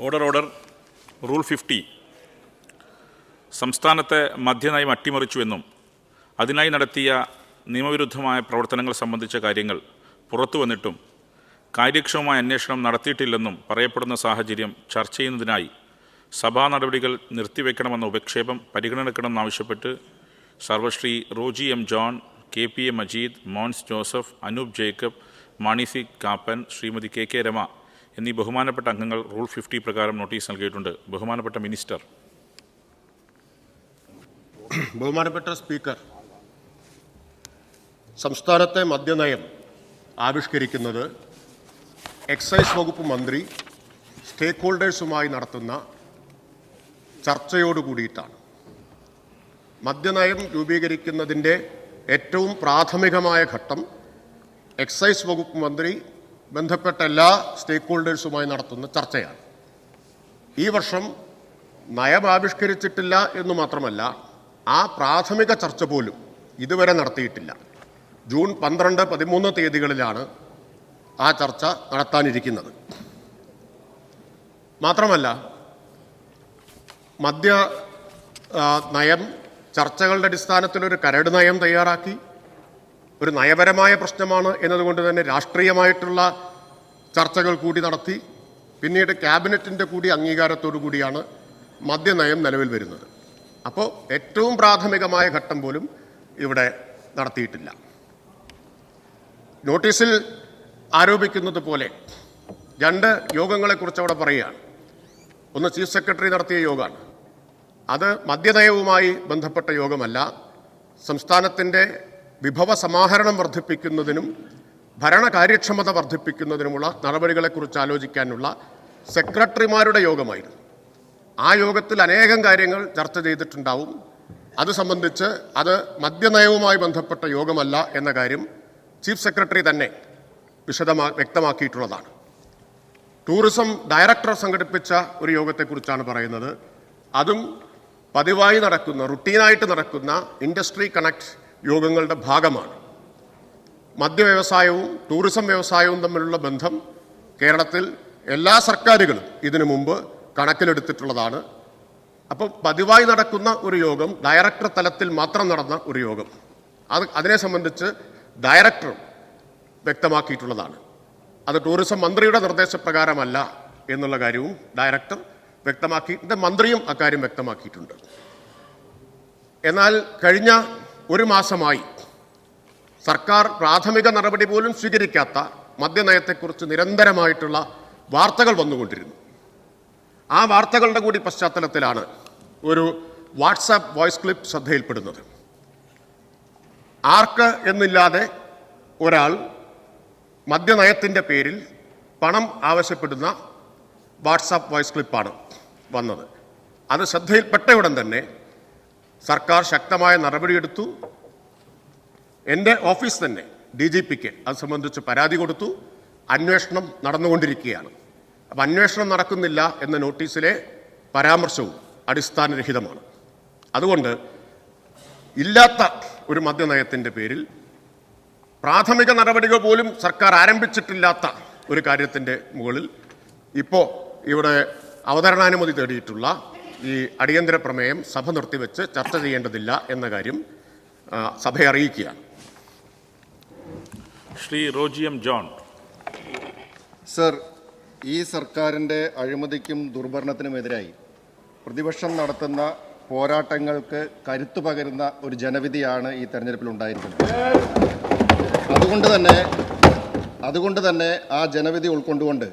Order rule 50 സംസ്ഥാനത്തെ മദ്യനയം അട്ടിമറിച്ചുവെന്നും അതിനായി നടത്തിയ നിയമവിരുദ്ധമായ പ്രവർത്തനങ്ങൾ സംബന്ധിച്ച കാര്യങ്ങൾ പുറത്തു വന്നിട്ടും കാര്യക്ഷമമായ അന്വേഷണം നടത്തിയിട്ടില്ലെന്നും പറയപ്പെടുന്ന സാഹചര്യം ചർച്ച ചെയ്യുന്നതിനായി സഭാ നടപടികൾ നിർത്തിവെക്കണമെന്ന ഉപക്ഷേപം പരിഗണനക്കണമെന്നാവശ്യപ്പെട്ട് Sarvashri Roji M John, KPA Majeed, Mons Joseph, Anoop Jacob, Mani C Kappan, Shrimathi KK Rema എന്നീ ബഹുമാനപ്പെട്ട അംഗങ്ങൾ റൂൾ 50 പ്രകാരം നോട്ടീസ് നൽകിയിട്ടുണ്ട്. ബഹുമാനപ്പെട്ട മിനിസ്റ്റർ. ബഹുമാനപ്പെട്ട സ്പീക്കർ, സംസ്ഥാനത്തെ മദ്യനയം ആവിഷ്കരിക്കുന്നത് എക്സൈസ് വകുപ്പ് മന്ത്രി സ്റ്റേക്ക് ഹോൾഡേഴ്സുമായി നടത്തുന്ന ചർച്ചയോടുകൂടിയിട്ടാണ്. മദ്യനയം രൂപീകരിക്കുന്നതിൻ്റെ ഏറ്റവും പ്രാഥമികമായ ഘട്ടം എക്സൈസ് വകുപ്പ് മന്ത്രി ബന്ധപ്പെട്ട എല്ലാ സ്റ്റേക്ക് ഹോൾഡേഴ്സുമായി നടത്തുന്ന ചർച്ചയാണ്. ഈ വർഷം നയം ആവിഷ്കരിച്ചിട്ടില്ല എന്നു മാത്രമല്ല, ആ പ്രാഥമിക ചർച്ച പോലും ഇതുവരെ നടത്തിയിട്ടില്ല. ജൂൺ 12, 13 തീയതികളിലാണ് ആ ചർച്ച നടത്താനിരിക്കുന്നത്. മാത്രമല്ല, മദ്യ നയം ചർച്ചകളുടെ അടിസ്ഥാനത്തിലൊരു കരട് നയം തയ്യാറാക്കി. ഒരു നയപരമായ പ്രശ്നമാണ് എന്നതുകൊണ്ട് തന്നെ രാഷ്ട്രീയമായിട്ടുള്ള ചർച്ചകൾ കൂടി നടത്തി. പിന്നീട് ക്യാബിനറ്റിൻ്റെ കൂടി അംഗീകാരത്തോടു കൂടിയാണ് മദ്യനയം നിലവിൽ വരുന്നത്. അപ്പോൾ ഏറ്റവും പ്രാഥമികമായ ഘട്ടം പോലും ഇവിടെ നടത്തിയിട്ടില്ല. നോട്ടീസിൽ ആരോപിക്കുന്നത് പോലെ 2 യോഗങ്ങളെക്കുറിച്ച് അവിടെ പറയുകയാണ്. ഒന്ന് ചീഫ് സെക്രട്ടറി നടത്തിയ യോഗമാണ്. അത് മദ്യനയവുമായി ബന്ധപ്പെട്ട യോഗമല്ല. സംസ്ഥാനത്തിൻ്റെ വിഭവ സമാഹരണം വർദ്ധിപ്പിക്കുന്നതിനും ഭരണകാര്യക്ഷമത വർദ്ധിപ്പിക്കുന്നതിനുമുള്ള നടപടികളെക്കുറിച്ച് ആലോചിക്കാനുള്ള സെക്രട്ടറിമാരുടെ യോഗമായിരുന്നു. ആ യോഗത്തിൽ അനേകം കാര്യങ്ങൾ ചർച്ച ചെയ്തിട്ടുണ്ടാവും. അത് സംബന്ധിച്ച് അത് മദ്യനയവുമായി ബന്ധപ്പെട്ട യോഗമല്ല എന്ന കാര്യം ചീഫ് സെക്രട്ടറി തന്നെ വ്യക്തമാക്കിയിട്ടുള്ളതാണ്. ടൂറിസം ഡയറക്ടർ സംഘടിപ്പിച്ച ഒരു യോഗത്തെക്കുറിച്ചാണ് പറയുന്നത്. അതും പതിവായി നടക്കുന്ന, റുട്ടീനായിട്ട് നടക്കുന്ന ഇൻഡസ്ട്രി കണക്ട് യോഗങ്ങളുടെ ഭാഗമാണ്. മദ്യവ്യവസായവും ടൂറിസം വ്യവസായവും തമ്മിലുള്ള ബന്ധം കേരളത്തിൽ എല്ലാ സർക്കാരുകളും ഇതിനു മുമ്പ് കണക്കിലെടുത്തിട്ടുള്ളതാണ്. അപ്പോൾ പതിവായി നടക്കുന്ന ഒരു യോഗം, ഡയറക്ടർ തലത്തിൽ മാത്രം നടന്ന ഒരു യോഗം, അതിനെ സംബന്ധിച്ച് ഡയറക്ടർ വ്യക്തമാക്കിയിട്ടുള്ളതാണ്. അത് ടൂറിസം മന്ത്രിയുടെ നിർദ്ദേശപ്രകാരമല്ല എന്നുള്ള കാര്യവും ഡയറക്ടർ വ്യക്തമാക്കിയിട്ടുണ്ട്. മന്ത്രിയും അക്കാര്യം വ്യക്തമാക്കിയിട്ടുണ്ട്. എന്നാൽ കഴിഞ്ഞ ഒരു മാസമായി സർക്കാർ പ്രാഥമിക നടപടി പോലും സ്വീകരിക്കാത്ത മദ്യനയത്തെക്കുറിച്ച് നിരന്തരമായിട്ടുള്ള വാർത്തകൾ വന്നുകൊണ്ടിരുന്നു. ആ വാർത്തകളുടെ കൂടി പശ്ചാത്തലത്തിലാണ് ഒരു വാട്സാപ്പ് വോയിസ് ക്ലിപ്പ് ശ്രദ്ധയിൽപ്പെടുന്നത്. ആർക്ക് എന്നില്ലാതെ ഒരാൾ മദ്യനയത്തിൻ്റെ പേരിൽ പണം ആവശ്യപ്പെടുന്ന വാട്സാപ്പ് വോയിസ് ക്ലിപ്പാണ് വന്നത്. അത് ശ്രദ്ധയിൽപ്പെട്ട ഉടൻ തന്നെ സർക്കാർ ശക്തമായ നടപടിയെടുത്തു. എൻ്റെ ഓഫീസ് തന്നെ DGPക്ക് അത് സംബന്ധിച്ച് പരാതി കൊടുത്തു. അന്വേഷണം നടന്നുകൊണ്ടിരിക്കുകയാണ്. അപ്പം അന്വേഷണം നടക്കുന്നില്ല എന്ന നോട്ടീസിലെ പരാമർശവും അടിസ്ഥാനരഹിതമാണ്. അതുകൊണ്ട് ഇല്ലാത്ത ഒരു മദ്യനയത്തിൻ്റെ പേരിൽ പ്രാഥമിക നടപടികൾ പോലും സർക്കാർ ആരംഭിച്ചിട്ടില്ലാത്ത ഒരു കാര്യത്തിൻ്റെ മുകളിൽ ഇപ്പോൾ ഇവിടെ അവതരണാനുമതി തേടിയിട്ടുള്ള ഈ അടിയന്തര പ്രമേയം സഭ നിർത്തിവെച്ച് ചർച്ച ചെയ്യേണ്ടതില്ല എന്ന കാര്യം സഭയെ അറിയിക്കുകയാണ്. Shri Roji M John. Sir, ഈ സർക്കാരിൻ്റെ അഴിമതിക്കും ദുർഭരണത്തിനുമെതിരായി പ്രതിപക്ഷം നടത്തുന്ന പോരാട്ടങ്ങൾക്ക് കരുത്തു പകരുന്ന ഒരു ജനവിധിയാണ് ഈ തെരഞ്ഞെടുപ്പിൽ ഉണ്ടായിരിക്കുന്നത്. അതുകൊണ്ട് തന്നെ ആ ജനവിധി ഉൾക്കൊണ്ടുകൊണ്ട്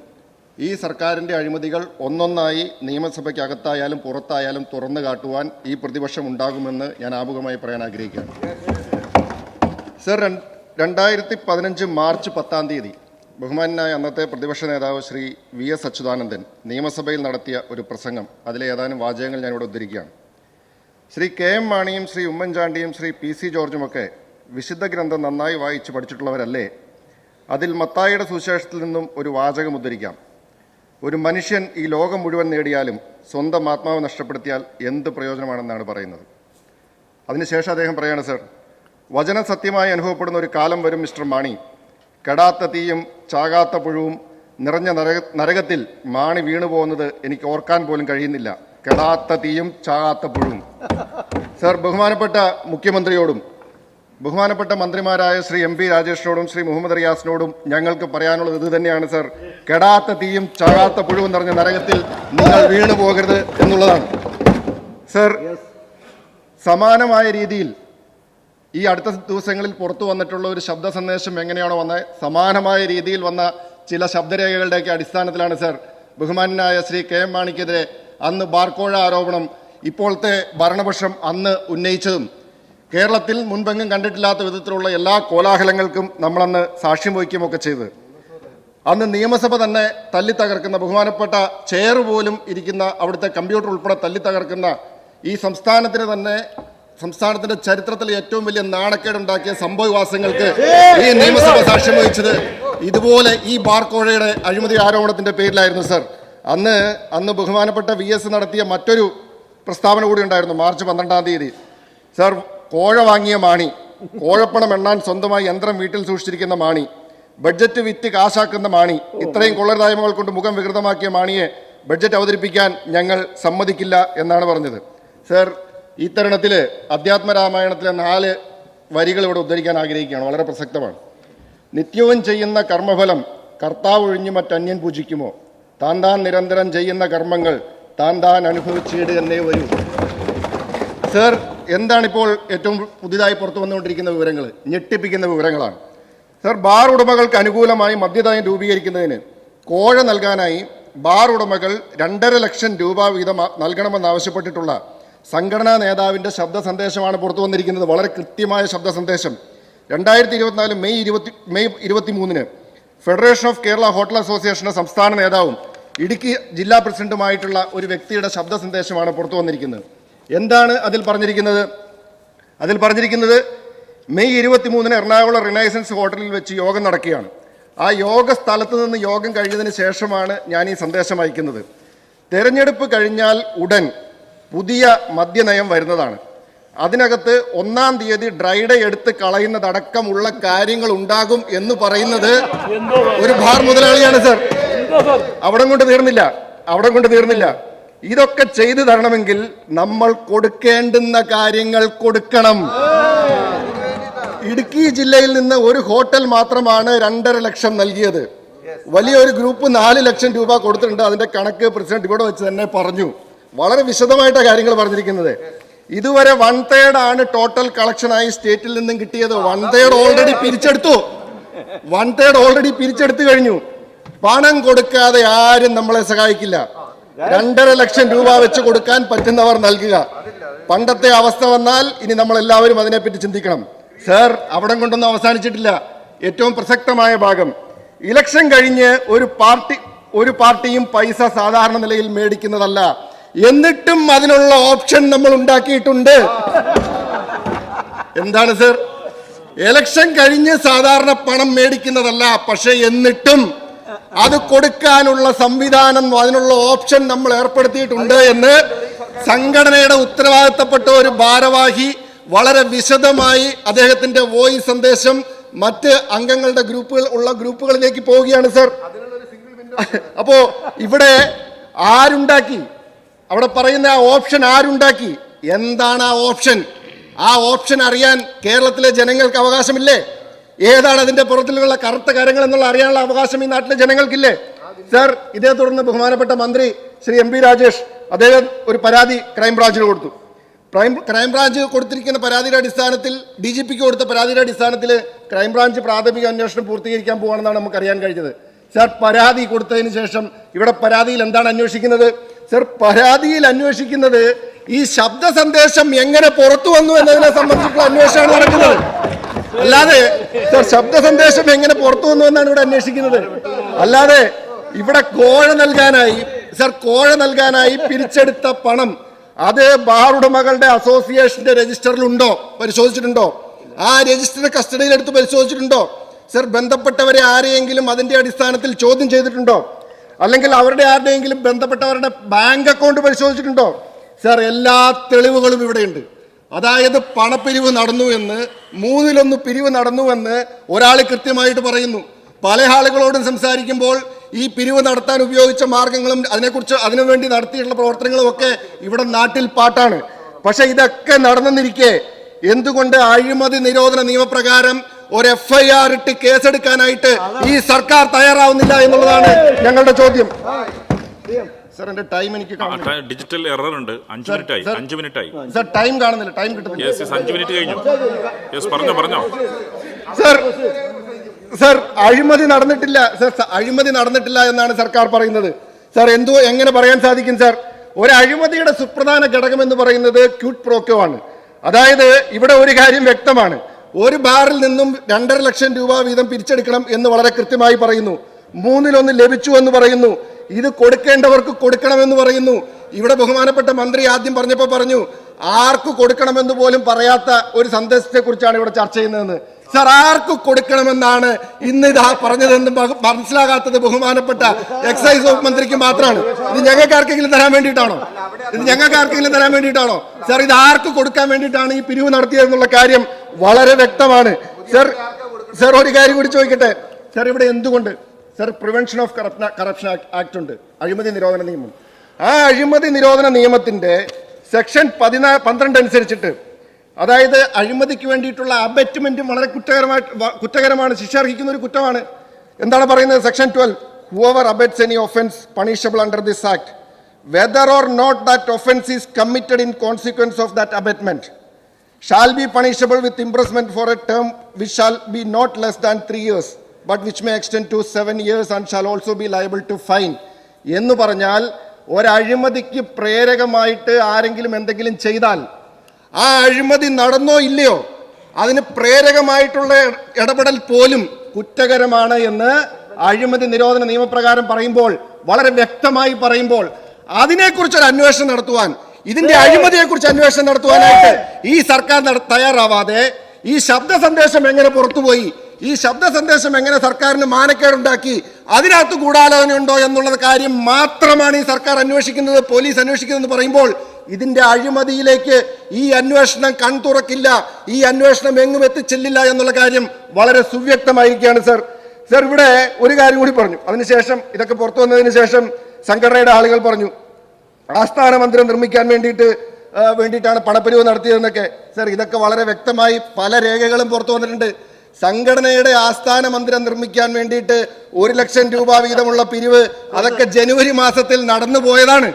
ഈ സർക്കാരിൻ്റെ അഴിമതികൾ ഒന്നൊന്നായി നിയമസഭയ്ക്കകത്തായാലും പുറത്തായാലും തുറന്നു കാട്ടുവാൻ ഈ പ്രതിപക്ഷം ഉണ്ടാകുമെന്ന് ഞാൻ ആമുഖമായി പറയാൻ ആഗ്രഹിക്കുകയാണ്. സർ, 2015 മാർച്ച് 10 ബഹുമാനായ അന്നത്തെ പ്രതിപക്ഷ നേതാവ് ശ്രീ VS അച്യുതാനന്ദൻ നിയമസഭയിൽ നടത്തിയ ഒരു പ്രസംഗം, അതിലെ ഏതാനും വാചകങ്ങൾ ഞാനിവിടെ ഉദ്ധരിക്കുകയാണ്. ശ്രീ KM മാണിയും ശ്രീ ഉമ്മൻചാണ്ടിയും ശ്രീ PC ജോർജുമൊക്കെ വിശുദ്ധ ഗ്രന്ഥം നന്നായി വായിച്ച് പഠിച്ചിട്ടുള്ളവരല്ലേ? അതിൽ മത്തായിയുടെ സുവിശേഷത്തിൽ നിന്നും ഒരു വാചകം ഉദ്ധരിക്കാം. ഒരു മനുഷ്യൻ ഈ ലോകം മുഴുവൻ നേടിയാലും സ്വന്തം ആത്മാവ് നഷ്ടപ്പെടുത്തിയാൽ എന്ത് പ്രയോജനമാണെന്നാണ് പറയുന്നത്. അതിനുശേഷം അദ്ദേഹം പറയാണ്, സർ, വചനം സത്യമായി അനുഭവപ്പെടുന്ന ഒരു കാലം വരും മിസ്റ്റർ മാണി. കെടാത്ത തീയും ചാകാത്ത പുഴുവും നിറഞ്ഞ നരകത്തിൽ മാണി വീണു പോകുന്നത് എനിക്ക് ഓർക്കാൻ പോലും കഴിയുന്നില്ല. കെടാത്ത തീയും ചാകാത്ത പുഴുവും. സർ, ബഹുമാനപ്പെട്ട മുഖ്യമന്ത്രിയോടും ബഹുമാനപ്പെട്ട മന്ത്രിമാരായ ശ്രീ MP രാജേഷിനോടും ശ്രീ മുഹമ്മദ് റിയാസിനോടും ഞങ്ങൾക്ക് പറയാനുള്ളത് ഇത് തന്നെയാണ് സർ. കെടാത്ത തീയും ചാകാത്ത പുഴുവും നിറഞ്ഞ നരകത്തിൽ നിങ്ങൾ വീണു പോകരുത് എന്നുള്ളതാണ്. സർ, സമാനമായ രീതിയിൽ ഈ അടുത്ത ദിവസങ്ങളിൽ പുറത്തു വന്നിട്ടുള്ള ഒരു ശബ്ദ സന്ദേശം എങ്ങനെയാണോ വന്നത്, സമാനമായ രീതിയിൽ വന്ന ചില ശബ്ദരേഖകളുടെയൊക്കെ അടിസ്ഥാനത്തിലാണ് സർ ബഹുമാനായ ശ്രീ KM മാണിക്കെതിരെ അന്ന് ബാർക്കോഴ ആരോപണം ഇപ്പോഴത്തെ ഭരണപക്ഷം അന്ന് ഉന്നയിച്ചതും കേരളത്തിൽ മുൻപെങ്ങും കണ്ടിട്ടില്ലാത്ത വിധത്തിലുള്ള എല്ലാ കോലാഹലങ്ങൾക്കും നമ്മളന്ന് സാക്ഷ്യം വഹിക്കുകയൊക്കെ ചെയ്ത് അന്ന് നിയമസഭ തന്നെ തല്ലിത്തകർക്കുന്ന, ബഹുമാനപ്പെട്ട ചെയർ പോലും ഇരിക്കുന്ന അവിടുത്തെ കമ്പ്യൂട്ടർ ഉൾപ്പെടെ തല്ലിത്തകർക്കുന്ന ഈ സംസ്ഥാനത്തിന്റെ ചരിത്രത്തിൽ ഏറ്റവും വലിയ നാണക്കേടുണ്ടാക്കിയ സംഭവവികാസങ്ങൾക്ക് ഈ നിയമസഭ സാക്ഷ്യം വഹിച്ചത് ഇതുപോലെ ഈ ബാർക്കോഴയുടെ അഴിമതി ആരോപണത്തിന്റെ പേരിലായിരുന്നു സർ. അന്ന് ബഹുമാനപ്പെട്ട VS നടത്തിയ മറ്റൊരു പ്രസ്താവന കൂടി ഉണ്ടായിരുന്നു. മാർച്ച് 12-ാം തീയതി സർ, കോഴ വാങ്ങിയ മാണി, കോഴപ്പണം എണ്ണാൻ സ്വന്തമായി യന്ത്രം വീട്ടിൽ സൂക്ഷിച്ചിരിക്കുന്ന മാണി, ബഡ്ജറ്റ് വിറ്റ് കാശാക്കുന്ന മാണി, ഇത്രയും കൊള്ളരുതായ്മകൾ കൊണ്ട് മുഖം വികൃതമാക്കിയ മാണിയെ ബഡ്ജറ്റ് അവതരിപ്പിക്കാൻ ഞങ്ങൾ സമ്മതിക്കില്ല എന്നാണ് പറഞ്ഞത്. സർ, ഈ തരുണത്തിൽ അധ്യാത്മരാമായണത്തിലെ 4 വരികൾ ഇവിടെ ഉദ്ധരിക്കാൻ ആഗ്രഹിക്കുകയാണ്. വളരെ പ്രസക്തമാണ്. നിത്യവും ചെയ്യുന്ന കർമ്മഫലം കർത്താവ് ഒഴിഞ്ഞു മറ്റന്യൻ പൂജിക്കുമോ? താൻ നിരന്തരം ചെയ്യുന്ന കർമ്മങ്ങൾ താൻ അനുഭവിച്ചിട് എന്നേ വരൂ. സർ, എന്താണിപ്പോൾ ഏറ്റവും പുതിയതായി പുറത്തു വന്നുകൊണ്ടിരിക്കുന്ന വിവരങ്ങൾ? ഞെട്ടിപ്പിക്കുന്ന വിവരങ്ങളാണ്. സർ, ബാർ ഉടമകൾക്ക് അനുകൂലമായി മദ്യനയം രൂപീകരിക്കുന്നതിന് കോഴ നൽകാനായി ബാർ ഉടമകൾ 2.5 ലക്ഷം രൂപ വീതം നൽകണമെന്നാവശ്യപ്പെട്ടിട്ടുള്ള സംഘടനാ നേതാവിൻ്റെ ശബ്ദ സന്ദേശമാണ് പുറത്തു വന്നിരിക്കുന്നത്. വളരെ കൃത്യമായ ശബ്ദ സന്ദേശം. 2024 മെയ് 23-ന് ഫെഡറേഷൻ ഓഫ് കേരള ഹോട്ടൽ അസോസിയേഷൻ്റെ സംസ്ഥാന നേതാവും ഇടുക്കി ജില്ലാ പ്രസിഡന്റുമായിട്ടുള്ള ഒരു വ്യക്തിയുടെ ശബ്ദ സന്ദേശമാണ് പുറത്തു വന്നിരിക്കുന്നത്. എന്താണ് അതിൽ പറഞ്ഞിരിക്കുന്നത്? മെയ് 23-ന് എറണാകുളം റിനൈസൻസ് ഹോട്ടലിൽ വെച്ച് യോഗം നടക്കുകയാണ്. ആ യോഗ സ്ഥലത്ത് നിന്ന് യോഗം കഴിഞ്ഞതിന് ശേഷമാണ് ഞാൻ ഈ സന്ദേശം അയക്കുന്നത്. തെരഞ്ഞെടുപ്പ് കഴിഞ്ഞാൽ ഉടൻ പുതിയ മദ്യനയം വരുന്നതാണ്. അതിനകത്ത് 1-ാം തീയതി ഡ്രൈ ഡേ എടുത്ത് കളയുന്നതടക്കമുള്ള കാര്യങ്ങൾ ഉണ്ടാകും എന്ന് പറയുന്നത് ഒരു ബാർ മുതലാളിയാണ് സർ. അവിടെ കൊണ്ട് തീർന്നില്ല. ഇതൊക്കെ ചെയ്തു തരണമെങ്കിൽ നമ്മൾ കൊടുക്കേണ്ടുന്ന കാര്യങ്ങൾ കൊടുക്കണം. ഇടുക്കി ജില്ലയിൽ നിന്ന് ഒരു ഹോട്ടൽ മാത്രമാണ് 2.5 ലക്ഷം നൽകിയത്. വലിയൊരു ഗ്രൂപ്പ് 4 ലക്ഷം രൂപ കൊടുത്തിട്ടുണ്ട്. അതിന്റെ കണക്ക് പ്രസിഡന്റ് ഇവിടെ വെച്ച് തന്നെ പറഞ്ഞു. വളരെ വിശദമായിട്ടാണ് കാര്യങ്ങൾ പറഞ്ഞിരിക്കുന്നത്. ഇതുവരെ 1/3 ആണ് ടോട്ടൽ കളക്ഷനായി സ്റ്റേറ്റിൽ നിന്നും കിട്ടിയത്. 1/3 ഓൾറെഡി പിരിച്ചെടുത്തു കഴിഞ്ഞു. പണം കൊടുക്കാതെ ആരും നമ്മളെ സഹായിക്കില്ല. 2.5 ലക്ഷം രൂപ വെച്ച് കൊടുക്കാൻ പറ്റുന്നവർ നൽകുക. പണ്ടത്തെ അവസ്ഥ വന്നാൽ ഇനി നമ്മൾ എല്ലാവരും അതിനെപ്പറ്റി ചിന്തിക്കണം. സർ, അവിടെ കൊണ്ടൊന്നും അവസാനിച്ചിട്ടില്ല. ഏറ്റവും പ്രസക്തമായ ഭാഗം, ഇലക്ഷൻ കഴിഞ്ഞ് ഒരു പാർട്ടിയും പൈസ സാധാരണ നിലയിൽ മേടിക്കുന്നതല്ല. എന്നിട്ടും അതിനുള്ള ഓപ്ഷൻ നമ്മൾ ഉണ്ടാക്കിയിട്ടുണ്ട്. എന്താണ് സർ? ഇലക്ഷൻ കഴിഞ്ഞ് സാധാരണ പണം മേടിക്കുന്നതല്ല, പക്ഷെ എന്നിട്ടും അത് കൊടുക്കാനുള്ള സംവിധാനം, അതിനുള്ള ഓപ്ഷൻ നമ്മൾ ഏർപ്പെടുത്തിയിട്ടുണ്ട് എന്ന് സംഘടനയുടെ ഉത്തരവാദിത്തപ്പെട്ട ഒരു ഭാരവാഹി വളരെ വിശദമായി അദ്ദേഹത്തിന്റെ വോയിസ് സന്ദേശം മറ്റ് അംഗങ്ങളുടെ ഗ്രൂപ്പുകളിലേക്ക് പോവുകയാണ് സർ. അപ്പോ ഇവിടെ ആരുണ്ടാക്കി? അവിടെ പറയുന്ന ആ ഓപ്ഷൻ ആരുണ്ടാക്കി? എന്താണ് ആ ഓപ്ഷൻ? ആ ഓപ്ഷൻ അറിയാൻ കേരളത്തിലെ ജനങ്ങൾക്ക് അവകാശമില്ലേ? ഏതാണ് അതിന്റെ പുറത്തിലുള്ള കറുത്ത കാര്യങ്ങൾ എന്നുള്ള അറിയാനുള്ള അവകാശം ഈ നാട്ടിലെ ജനങ്ങൾക്കില്ലേ? സർ, ഇതേ തുടർന്ന് ബഹുമാനപ്പെട്ട മന്ത്രി ശ്രീ MP രാജേഷ് അദ്ദേഹം ഒരു പരാതി ക്രൈംബ്രാഞ്ചിന് കൊടുത്തു. ക്രൈംബ്രാഞ്ച് കൊടുത്തിരിക്കുന്ന പരാതിയുടെ അടിസ്ഥാനത്തിൽ DGPക്ക് കൊടുത്ത പരാതിയുടെ അടിസ്ഥാനത്തിൽ ക്രൈംബ്രാഞ്ച് പ്രാഥമിക അന്വേഷണം പൂർത്തീകരിക്കാൻ പോവാണെന്നാണ് നമുക്ക് അറിയാൻ കഴിഞ്ഞത്. സർ, പരാതി കൊടുത്തതിന് ശേഷം ഇവിടെ പരാതിയിൽ എന്താണ് അന്വേഷിക്കുന്നത്? സർ, പരാതിയിൽ അന്വേഷിക്കുന്നത് ഈ ശബ്ദ സന്ദേശം എങ്ങനെ പുറത്തു വന്നു എന്നതിനെ സംബന്ധിച്ചുള്ള അന്വേഷണമാണ് നടക്കുന്നത്. അല്ലാതെ സർ, ശബ്ദ സന്ദേശം എങ്ങനെ പുറത്തു വന്നു എന്നാണ് ഇവിടെ അന്വേഷിക്കുന്നത്. അല്ലാതെ ഇവിടെ കോഴ നൽകാനായി പിരിച്ചെടുത്ത പണം അത് ബാർ ഉടമകളുടെ അസോസിയേഷന്റെ രജിസ്റ്ററിലുണ്ടോ? പരിശോധിച്ചിട്ടുണ്ടോ? ആ രജിസ്റ്റർ കസ്റ്റഡിയിൽ എടുത്ത് പരിശോധിച്ചിട്ടുണ്ടോ? സർ, ബന്ധപ്പെട്ടവരെ ആരെയെങ്കിലും അതിന്റെ അടിസ്ഥാനത്തിൽ ചോദ്യം ചെയ്തിട്ടുണ്ടോ? അല്ലെങ്കിൽ അവരുടെ ആരുടെയെങ്കിലും ബന്ധപ്പെട്ടവരുടെ ബാങ്ക് അക്കൗണ്ട് പരിശോധിച്ചിട്ടുണ്ടോ? സർ, എല്ലാ തെളിവുകളും ഇവിടെയുണ്ട്. അതായത് പണപ്പിരിവ് നടന്നു എന്ന്, 1/3 പിരിവ് നടന്നുവെന്ന് ഒരാൾ കൃത്യമായിട്ട് പറയുന്നു. പല ആളുകളോടും സംസാരിക്കുമ്പോൾ ഈ പിരിവ് നടത്താൻ ഉപയോഗിച്ച മാർഗങ്ങളും അതിനെക്കുറിച്ച് അതിനുവേണ്ടി നടത്തിയിട്ടുള്ള പ്രവർത്തനങ്ങളും ഒക്കെ ഇവിടെ നാട്ടിൽ പാട്ടാണ്. പക്ഷെ ഇതൊക്കെ നടന്നിരിക്കെ എന്തുകൊണ്ട് അഴിമതി നിരോധന നിയമപ്രകാരം ഒരു FIR ഇട്ട് കേസെടുക്കാനായിട്ട് ഈ സർക്കാർ തയ്യാറാവുന്നില്ല എന്നുള്ളതാണ് ഞങ്ങളുടെ ചോദ്യം. സർ, എന്റെ ടൈം എനിക്ക് ഡിജിറ്റൽ എറർ ഉണ്ട്. 5 മിനിറ്റായി. സർ, ടൈം കാണുന്നില്ല, ടൈം കിട്ടുന്നില്ല. 5 മിനിറ്റ് കഴിഞ്ഞു. പറഞ്ഞോ. സർ, അഴിമതി നടന്നിട്ടില്ല. സർ, അഴിമതി നടന്നിട്ടില്ല എന്നാണ് സർക്കാർ പറയുന്നത്. സർ, എങ്ങനെ പറയാൻ സാധിക്കും സർ? ഒരു അഴിമതിയുടെ സുപ്രധാന ഘടകം എന്ന് പറയുന്നത് ക്യൂട്ട് പ്രോക്കോ ആണ്. അതായത് ഇവിടെ ഒരു കാര്യം വ്യക്തമാണ്. ഒരു ബാറിൽ നിന്നും 2.5 ലക്ഷം രൂപ വീതം പിരിച്ചെടുക്കണം എന്ന് വളരെ കൃത്യമായി പറയുന്നു. 1/3 ലഭിച്ചു എന്ന് പറയുന്നു. ഇത് കൊടുക്കേണ്ടവർക്ക് കൊടുക്കണമെന്ന് പറയുന്നു. ഇവിടെ ബഹുമാനപ്പെട്ട മന്ത്രി ആദ്യം പറഞ്ഞപ്പോൾ പറഞ്ഞു ആർക്ക് കൊടുക്കണമെന്ന് പോലും പറയാത്ത ഒരു സന്ദേശത്തെ കുറിച്ചാണ് ഇവിടെ ചർച്ച ചെയ്യുന്നതെന്ന്. സർ, ആർക്ക് കൊടുക്കണമെന്നാണ് ഇന്ന് ഇത് പറഞ്ഞതെന്ന് മനസ്സിലാകാത്തത് ബഹുമാനപ്പെട്ട എക്സൈസ് വകുപ്പ് മന്ത്രിക്ക് മാത്രമാണ്. ഇത് ഞങ്ങൾക്ക് ആർക്കെങ്കിലും തരാൻ വേണ്ടിയിട്ടാണോ? സർ, ഇത് ആർക്ക് കൊടുക്കാൻ വേണ്ടിയിട്ടാണ് ഈ പിരിവ് നടത്തിയതെന്നുള്ള കാര്യം വളരെ വ്യക്തമാണ്. സർ, ഒരു കാര്യം കൂടി ചോദിക്കട്ടെ. സർ, ഇവിടെ എന്തുകൊണ്ട് sir prevention of corruption act ഉണ്ട്, അഴിമതി നിരോധന നിയമം. ആ അഴിമതി നിരോധന നിയമത്തിന്റെ സെക്ഷൻ 12 അനുസരിച്ചിട്ട്, അതായത് അഴിമതിക്ക് വേണ്ടിയിട്ടുള്ള അബറ്റ്മെന്റും വളരെ കുറ്റകരമാണ്, ശിക്ഷ അർഹിക്കുന്ന ഒരു കുറ്റമാണ്. എന്താണ് പറയുന്നത്? Section 12, whoever abets any offence punishable under this act, whether or not that offence is committed in consequence of that abatement, shall be punishable with imprisonment for a term which shall be not less than 3 years, but which may extend to 7 years and shall also be liable to fine. എന്ന് പറഞ്ഞാൽ ഒരഴിമതിക്ക് പ്രേരകമായിട്ട് ആരെങ്കിലും എന്തെങ്കിലും ചെയ്താൽ ആ അഴിമതി നടന്നോ ഇല്ലയോ അതിന് പ്രേരകമായിട്ടുള്ള ഇടപെടൽ പോലും കുറ്റകരമാണ് എന്ന് അഴിമതി നിരോധന നിയമപ്രകാരം പറയുമ്പോൾ, വളരെ വ്യക്തമായി പറയുമ്പോൾ, അതിനെക്കുറിച്ചൊരു അന്വേഷണം നടത്തുവാൻ, ഇതിന്റെ അഴിമതിയെക്കുറിച്ച് അന്വേഷണം നടത്തുവാനായിട്ട് ഈ സർക്കാർ തയ്യാറാവാതെ ഈ ശബ്ദ സന്ദേശം എങ്ങനെ പുറത്തുപോയി, ഈ ശബ്ദ സന്ദേശം എങ്ങനെ സർക്കാരിന് മാനക്കേടുണ്ടാക്കി, അതിനകത്ത് ഗൂഢാലോചനയുണ്ടോ എന്നുള്ള കാര്യം മാത്രമാണ് ഈ സർക്കാർ അന്വേഷിക്കുന്നത്, പോലീസ് അന്വേഷിക്കുന്നതെന്ന് പറയുമ്പോൾ ഇതിന്റെ അഴിമതിയിലേക്ക് ഈ അന്വേഷണം കൺതുറക്കില്ല, ഈ അന്വേഷണം എങ്ങും എത്തിച്ചെല്ലില്ല എന്നുള്ള കാര്യം വളരെ സുവ്യക്തമായിരിക്കുകയാണ് സർ. സർ, ഇവിടെ ഒരു കാര്യം കൂടി പറഞ്ഞു. അതിനുശേഷം ഇതൊക്കെ പുറത്തു വന്നതിന് ശേഷം സംഘടനയുടെ ആളുകൾ പറഞ്ഞു ആസ്ഥാന മന്ദിരം നിർമ്മിക്കാൻ വേണ്ടിയിട്ടാണ് പണപ്പിരിവ് നടത്തിയതെന്നൊക്കെ. സർ, ഇതൊക്കെ വളരെ വ്യക്തമായി പല രേഖകളും പുറത്തു വന്നിട്ടുണ്ട്. സംഘടനയുടെ ആസ്ഥാന മന്ദിരം നിർമ്മിക്കാൻ വേണ്ടിയിട്ട് 1 ലക്ഷം രൂപ വീതമുള്ള പിരിവ് അതൊക്കെ ജനുവരി മാസത്തിൽ നടന്നു പോയതാണ്.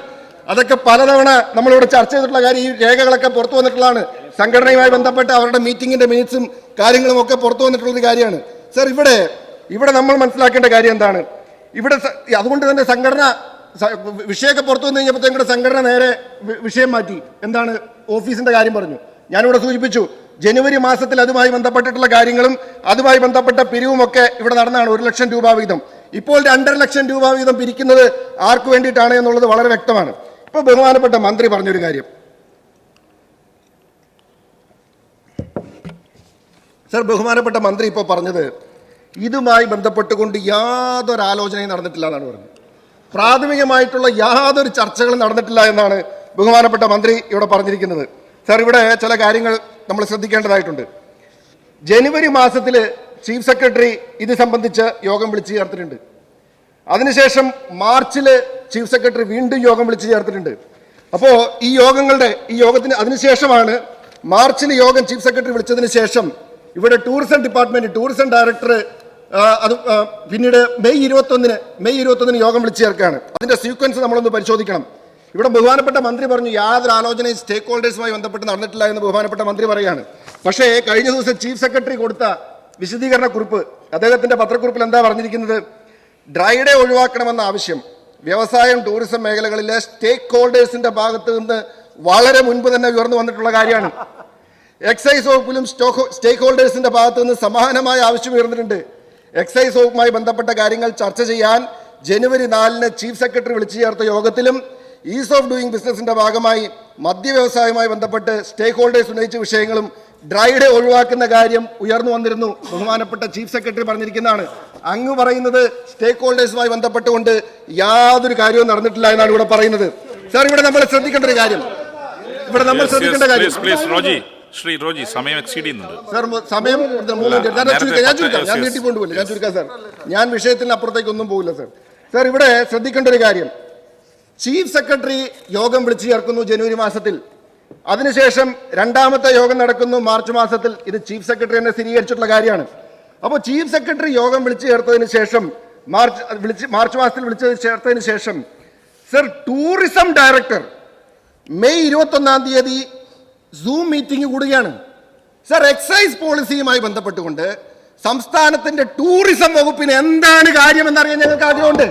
അതൊക്കെ പലതവണ നമ്മളിവിടെ ചർച്ച ചെയ്തിട്ടുള്ള കാര്യം, ഈ രേഖകളൊക്കെ പുറത്തു വന്നിട്ടുള്ളതാണ്. സംഘടനയുമായി ബന്ധപ്പെട്ട് അവരുടെ മീറ്റിംഗിന്റെ മിനിറ്റ്സും കാര്യങ്ങളും ഒക്കെ പുറത്തു വന്നിട്ടുള്ള കാര്യമാണ്. സർ, ഇവിടെ നമ്മൾ മനസ്സിലാക്കേണ്ട കാര്യം എന്താണ്? ഇവിടെ അതുകൊണ്ട് തന്നെ സംഘടന വിഷയമൊക്കെ പുറത്തു വന്നു കഴിഞ്ഞപ്പോഴത്തേക്കും സംഘടന നേരെ വിഷയം മാറ്റി. എന്താണ്? ഓഫീസിന്റെ കാര്യം പറഞ്ഞു. ഞാനിവിടെ സൂചിപ്പിച്ചു, ജനുവരി മാസത്തിൽ അതുമായി ബന്ധപ്പെട്ടിട്ടുള്ള കാര്യങ്ങളും അതുമായി ബന്ധപ്പെട്ട പിരിവുമൊക്കെ ഇവിടെ നടന്നാണ്. 1 ലക്ഷം രൂപ വീതം. ഇപ്പോൾ 2.5 ലക്ഷം രൂപ വീതം പിരിക്കുന്നത് ആർക്ക് വേണ്ടിയിട്ടാണ് എന്നുള്ളത് വളരെ വ്യക്തമാണ്. ഇപ്പൊ ബഹുമാനപ്പെട്ട മന്ത്രി പറഞ്ഞൊരു കാര്യം സർ, ബഹുമാനപ്പെട്ട മന്ത്രി ഇപ്പോൾ പറഞ്ഞത് ഇതുമായി ബന്ധപ്പെട്ടുകൊണ്ട് യാതൊരു ആലോചനയും നടന്നിട്ടില്ല എന്നാണ് പറഞ്ഞത്. പ്രാഥമികമായിട്ടുള്ള യാതൊരു ചർച്ചകളും നടന്നിട്ടില്ല എന്നാണ് ബഹുമാനപ്പെട്ട മന്ത്രി ഇവിടെ പറഞ്ഞിരിക്കുന്നത്. സർ, ഇവിടെ ചില കാര്യങ്ങൾ നമ്മൾ ശ്രദ്ധിക്കേണ്ടതായിട്ടുണ്ട്. ജനുവരി മാസത്തിൽ ചീഫ് സെക്രട്ടറി ഇത് സംബന്ധിച്ച് യോഗം വിളിച്ചു ചേർത്തിട്ടുണ്ട്. അതിനുശേഷം മാർച്ചിൽ ചീഫ് സെക്രട്ടറി വീണ്ടും യോഗം വിളിച്ചു ചേർത്തിട്ടുണ്ട്. അപ്പോൾ ഈ യോഗത്തിന് അതിനുശേഷമാണ് മാർച്ചിൽ യോഗം ചീഫ് സെക്രട്ടറി വിളിച്ചതിന് ശേഷം ഇവിടെ ടൂറിസം ഡിപ്പാർട്ട്മെന്റ് ടൂറിസം ഡയറക്ടർ അത് പിന്നീട് മെയ് 21 യോഗം വിളിച്ചു ചേർക്കുകയാണ്. അതിന്റെ സീക്വൻസ് നമ്മളൊന്ന് പരിശോധിക്കണം. ഇവിടെ ബഹുമാനപ്പെട്ട മന്ത്രി പറഞ്ഞു യാതൊരു ആലോചനയും സ്റ്റേക്ക് ഹോൾഡേഴ്സുമായി ബന്ധപ്പെട്ട് നടന്നിട്ടില്ല എന്ന് ബഹുമാനപ്പെട്ട മന്ത്രി പറയുകയാണ്. പക്ഷേ കഴിഞ്ഞ ദിവസം ചീഫ് സെക്രട്ടറി കൊടുത്ത വിശദീകരണ കുറിപ്പ്, അദ്ദേഹത്തിന്റെ പത്രക്കുറിപ്പിൽ എന്താ പറഞ്ഞിരിക്കുന്നത്? ഡ്രൈ ഡേ ഒഴിവാക്കണമെന്ന ആവശ്യം വ്യവസായം ടൂറിസം മേഖലകളിലെ സ്റ്റേക്ക് ഹോൾഡേഴ്സിന്റെ ഭാഗത്ത് നിന്ന് വളരെ മുൻപ് തന്നെ ഉയർന്നു വന്നിട്ടുള്ള കാര്യമാണ്. എക്സൈസ് വകുപ്പിലും സ്റ്റേക്ക് ഹോൾഡേഴ്സിന്റെ ഭാഗത്ത് നിന്ന് സമാനമായ ആവശ്യം ഉയർന്നിട്ടുണ്ട്. എക്സൈസ് വകുപ്പുമായി ബന്ധപ്പെട്ട കാര്യങ്ങൾ ചർച്ച ചെയ്യാൻ ജനുവരി 4 ചീഫ് സെക്രട്ടറി വിളിച്ചു ചേർത്ത യോഗത്തിലും ഈസ് ഓഫ് ഡൂയിങ് ബിസിനസിന്റെ ഭാഗമായി മദ്യ വ്യവസായവുമായി ബന്ധപ്പെട്ട് സ്റ്റേക്ക് ഹോൾഡേഴ്സ് ഉന്നയിച്ച വിഷയങ്ങളും ഡ്രൈ ഡേ ഒഴിവാക്കുന്ന കാര്യം ഉയർന്നു വന്നിരുന്നു. ബഹുമാനപ്പെട്ട ചീഫ് സെക്രട്ടറി പറഞ്ഞിരിക്കുന്നതാണ്. അങ്ങ് പറയുന്നത് സ്റ്റേക്ക് ഹോൾഡേഴ്സുമായി ബന്ധപ്പെട്ടുകൊണ്ട് യാതൊരു കാര്യവും നടന്നിട്ടില്ല എന്നാണ് ഇവിടെ പറയുന്നത്. സാർ, ഇവിടെ നമ്മൾ ശ്രദ്ധിക്കേണ്ട ഒരു കാര്യം ശ്രീ റോജി, സമയം എക്സീഡ് ചെയ്യുന്നുണ്ട് സാർ. സമയം 3 മിനിറ്റ് ഞാൻ നീട്ടിക്കൊണ്ട് പോകില്ല. ഞാൻ ചുരുക്കാം സാർ. ഞാൻ വിഷയത്തിന് അപ്പുറത്തേക്കൊന്നും പോകില്ല സാർ. സാർ, ഇവിടെ ശ്രദ്ധിക്കേണ്ട ഒരു കാര്യം, ചീഫ് സെക്രട്ടറി യോഗം വിളിച്ചു ചേർക്കുന്നു ജനുവരി മാസത്തിൽ. അതിനുശേഷം രണ്ടാമത്തെ യോഗം നടക്കുന്നു മാർച്ച് മാസത്തിൽ. ഇത് ചീഫ് സെക്രട്ടറി തന്നെ സ്ഥിരീകരിച്ചിട്ടുള്ള കാര്യമാണ്. അപ്പോൾ ചീഫ് സെക്രട്ടറി യോഗം വിളിച്ചു ചേർത്തതിന് ശേഷം മാർച്ച് മാസത്തിൽ വിളിച്ചു ചേർത്തതിന് ശേഷം സർ, ടൂറിസം ഡയറക്ടർ മെയ് 21-ാം തീയതി സൂം മീറ്റിംഗ് കൂടുകയാണ്. സർ, എക്സൈസ് പോളിസിയുമായി ബന്ധപ്പെട്ടുകൊണ്ട് സംസ്ഥാനത്തിന്റെ ടൂറിസം വകുപ്പിന് എന്താണ് കാര്യമെന്നറിയാൻ ഞങ്ങൾക്ക് ആഗ്രഹമുണ്ട്.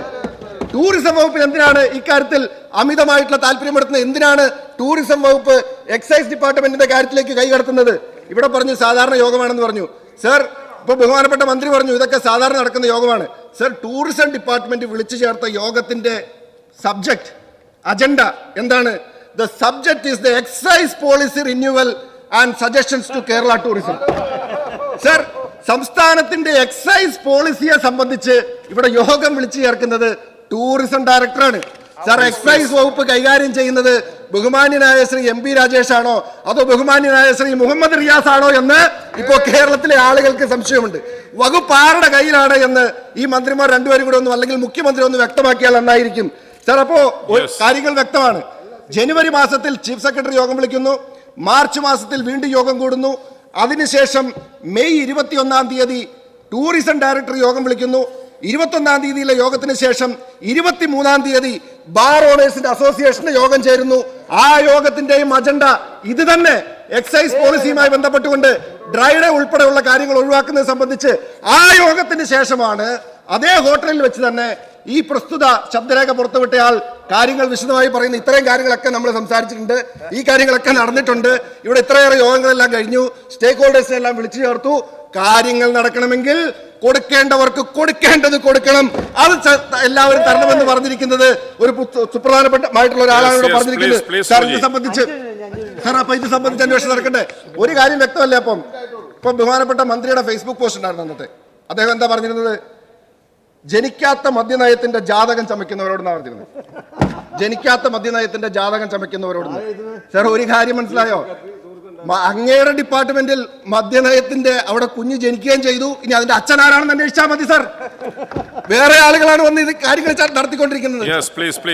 ടൂറിസം വകുപ്പിന് എന്തിനാണ് ഇക്കാര്യത്തിൽ അമിതമായിട്ടുള്ള താല്പര്യമെടുക്കുന്നത്? എന്തിനാണ് ടൂറിസം വകുപ്പ് എക്സൈസ് ഡിപ്പാർട്ട്മെന്റിന്റെ കാര്യത്തിലേക്ക് കൈകടത്തുന്നത്? ഇവിടെ പറഞ്ഞു സാധാരണ യോഗമാണെന്ന് പറഞ്ഞു. സർ, ഇപ്പൊ ബഹുമാനപ്പെട്ട മന്ത്രി പറഞ്ഞു ഇതൊക്കെ സാധാരണ നടക്കുന്ന യോഗമാണ്. സർ, ടൂറിസം ഡിപ്പാർട്ട്മെന്റ് വിളിച്ചു ചേർത്ത യോഗത്തിന്റെ സബ്ജക്ട്, അജണ്ട എന്താണ്? The subject is the excise policy renewal and suggestions to Kerala tourism. Sir, സംസ്ഥാനത്തിന്റെ എക്സൈസ് പോളിസിയെ സംബന്ധിച്ച് ഇവിടെ യോഗം വിളിച്ചു ചേർക്കുന്നത് ടൂറിസം ഡയറക്ടറാണ്. സർ, എക്സൈസ് വകുപ്പ് കൈകാര്യം ചെയ്യുന്നത് ബഹുമാന്യനായ ശ്രീ MP രാജേഷ് ആണോ അതോ ബഹുമാന്യനായ ശ്രീ മുഹമ്മദ് റിയാസ് ആണോ എന്ന് ഇപ്പോൾ കേരളത്തിലെ ആളുകൾക്ക് സംശയമുണ്ട്. വകുപ്പ് ആരുടെ കയ്യിലാണ് എന്ന് ഈ മന്ത്രിമാർ രണ്ടുപേരും കൂടെ ഒന്നും അല്ലെങ്കിൽ മുഖ്യമന്ത്രി ഒന്ന് വ്യക്തമാക്കിയാൽ നന്നായിരിക്കും. സർ, അപ്പോ കാര്യങ്ങൾ വ്യക്തമാണ്. ജനുവരി മാസത്തിൽ ചീഫ് സെക്രട്ടറി യോഗം വിളിക്കുന്നു, മാർച്ച് മാസത്തിൽ വീണ്ടും യോഗം കൂടുന്നു. അതിനുശേഷം മെയ് 21-ാം തീയതി ടൂറിസം ഡയറക്ടർ യോഗം വിളിക്കുന്നു. 21-ാം തീയതിയിലെ യോഗത്തിന് ശേഷം 23-ാം തീയതി ബാർ ഓണേഴ്സിന്റെ അസോസിയേഷന്റെ യോഗം ചേരുന്നു. ആ യോഗത്തിന്റെയും അജണ്ട ഇത് തന്നെ. എക്സൈസ് പോളിസിയുമായി ബന്ധപ്പെട്ടുകൊണ്ട് ഡ്രൈഡേ ഉൾപ്പെടെയുള്ള കാര്യങ്ങൾ ഒഴിവാക്കുന്നത് സംബന്ധിച്ച് ആ യോഗത്തിന് ശേഷമാണ് അതേ ഹോട്ടലിൽ വെച്ച് തന്നെ ഈ പ്രസ്തുത ശബ്ദരേഖ പുറത്തുവിട്ടയാൾ കാര്യങ്ങൾ വിശദമായി പറയുന്നു. ഇത്രയും കാര്യങ്ങളൊക്കെ നമ്മൾ സംസാരിച്ചിട്ടുണ്ട്, ഈ കാര്യങ്ങളൊക്കെ നടന്നിട്ടുണ്ട്, ഇവിടെ ഇത്രയേറെ യോഗങ്ങളെല്ലാം കഴിഞ്ഞു, സ്റ്റേക്ക് ഹോൾഡേഴ്സിനെ എല്ലാം വിളിച്ചു ചേർത്തു. കാര്യങ്ങൾ നടക്കണമെങ്കിൽ കൊടുക്കേണ്ടവർക്ക് കൊടുക്കേണ്ടത് കൊടുക്കണം, അത് എല്ലാവരും തരണമെന്ന് പറഞ്ഞിരിക്കുന്നത് ഒരു സുപ്രധാനമായിട്ടുള്ള ഒരാളാണ് ഇവിടെ പറഞ്ഞിരിക്കുന്നത്. സാർ, ഇത് സംബന്ധിച്ച് അന്വേഷണം നടക്കട്ടെ. ഒരു കാര്യം വ്യക്തമല്ലേ? ഇപ്പം ബഹുമാനപ്പെട്ട മന്ത്രിയുടെ ഫേസ്ബുക്ക് പോസ്റ്റ് ഉണ്ടായിരുന്നു അന്നത്തെ. അദ്ദേഹം എന്താ പറഞ്ഞിരുന്നത്? ജനിക്കാത്ത മദ്യനയത്തിന്റെ ജാതകം ചമയ്ക്കുന്നവരോടെന്നാണ് പറഞ്ഞിരുന്നത്. ജനിക്കാത്ത മദ്യനയത്തിന്റെ ജാതകം ചമയ്ക്കുന്നവരോട്. സാർ, ഒരു കാര്യം മനസ്സിലായോ? അങ്ങേയുടെ ഡിപ്പാർട്ട്മെന്റിൽ മദ്യനയത്തിന്റെ അവിടെ കുഞ്ഞ് ജനിക്കുകയും ചെയ്തു. ഇനി അതിന്റെ അച്ഛൻ ആരാണെന്ന് അന്വേഷിച്ചാൽ മതി സാർ. വേറെ ആളുകളാണ് വന്ന് ഇത് കാര്യങ്ങൾ നടത്തിക്കൊണ്ടിരിക്കുന്നത്.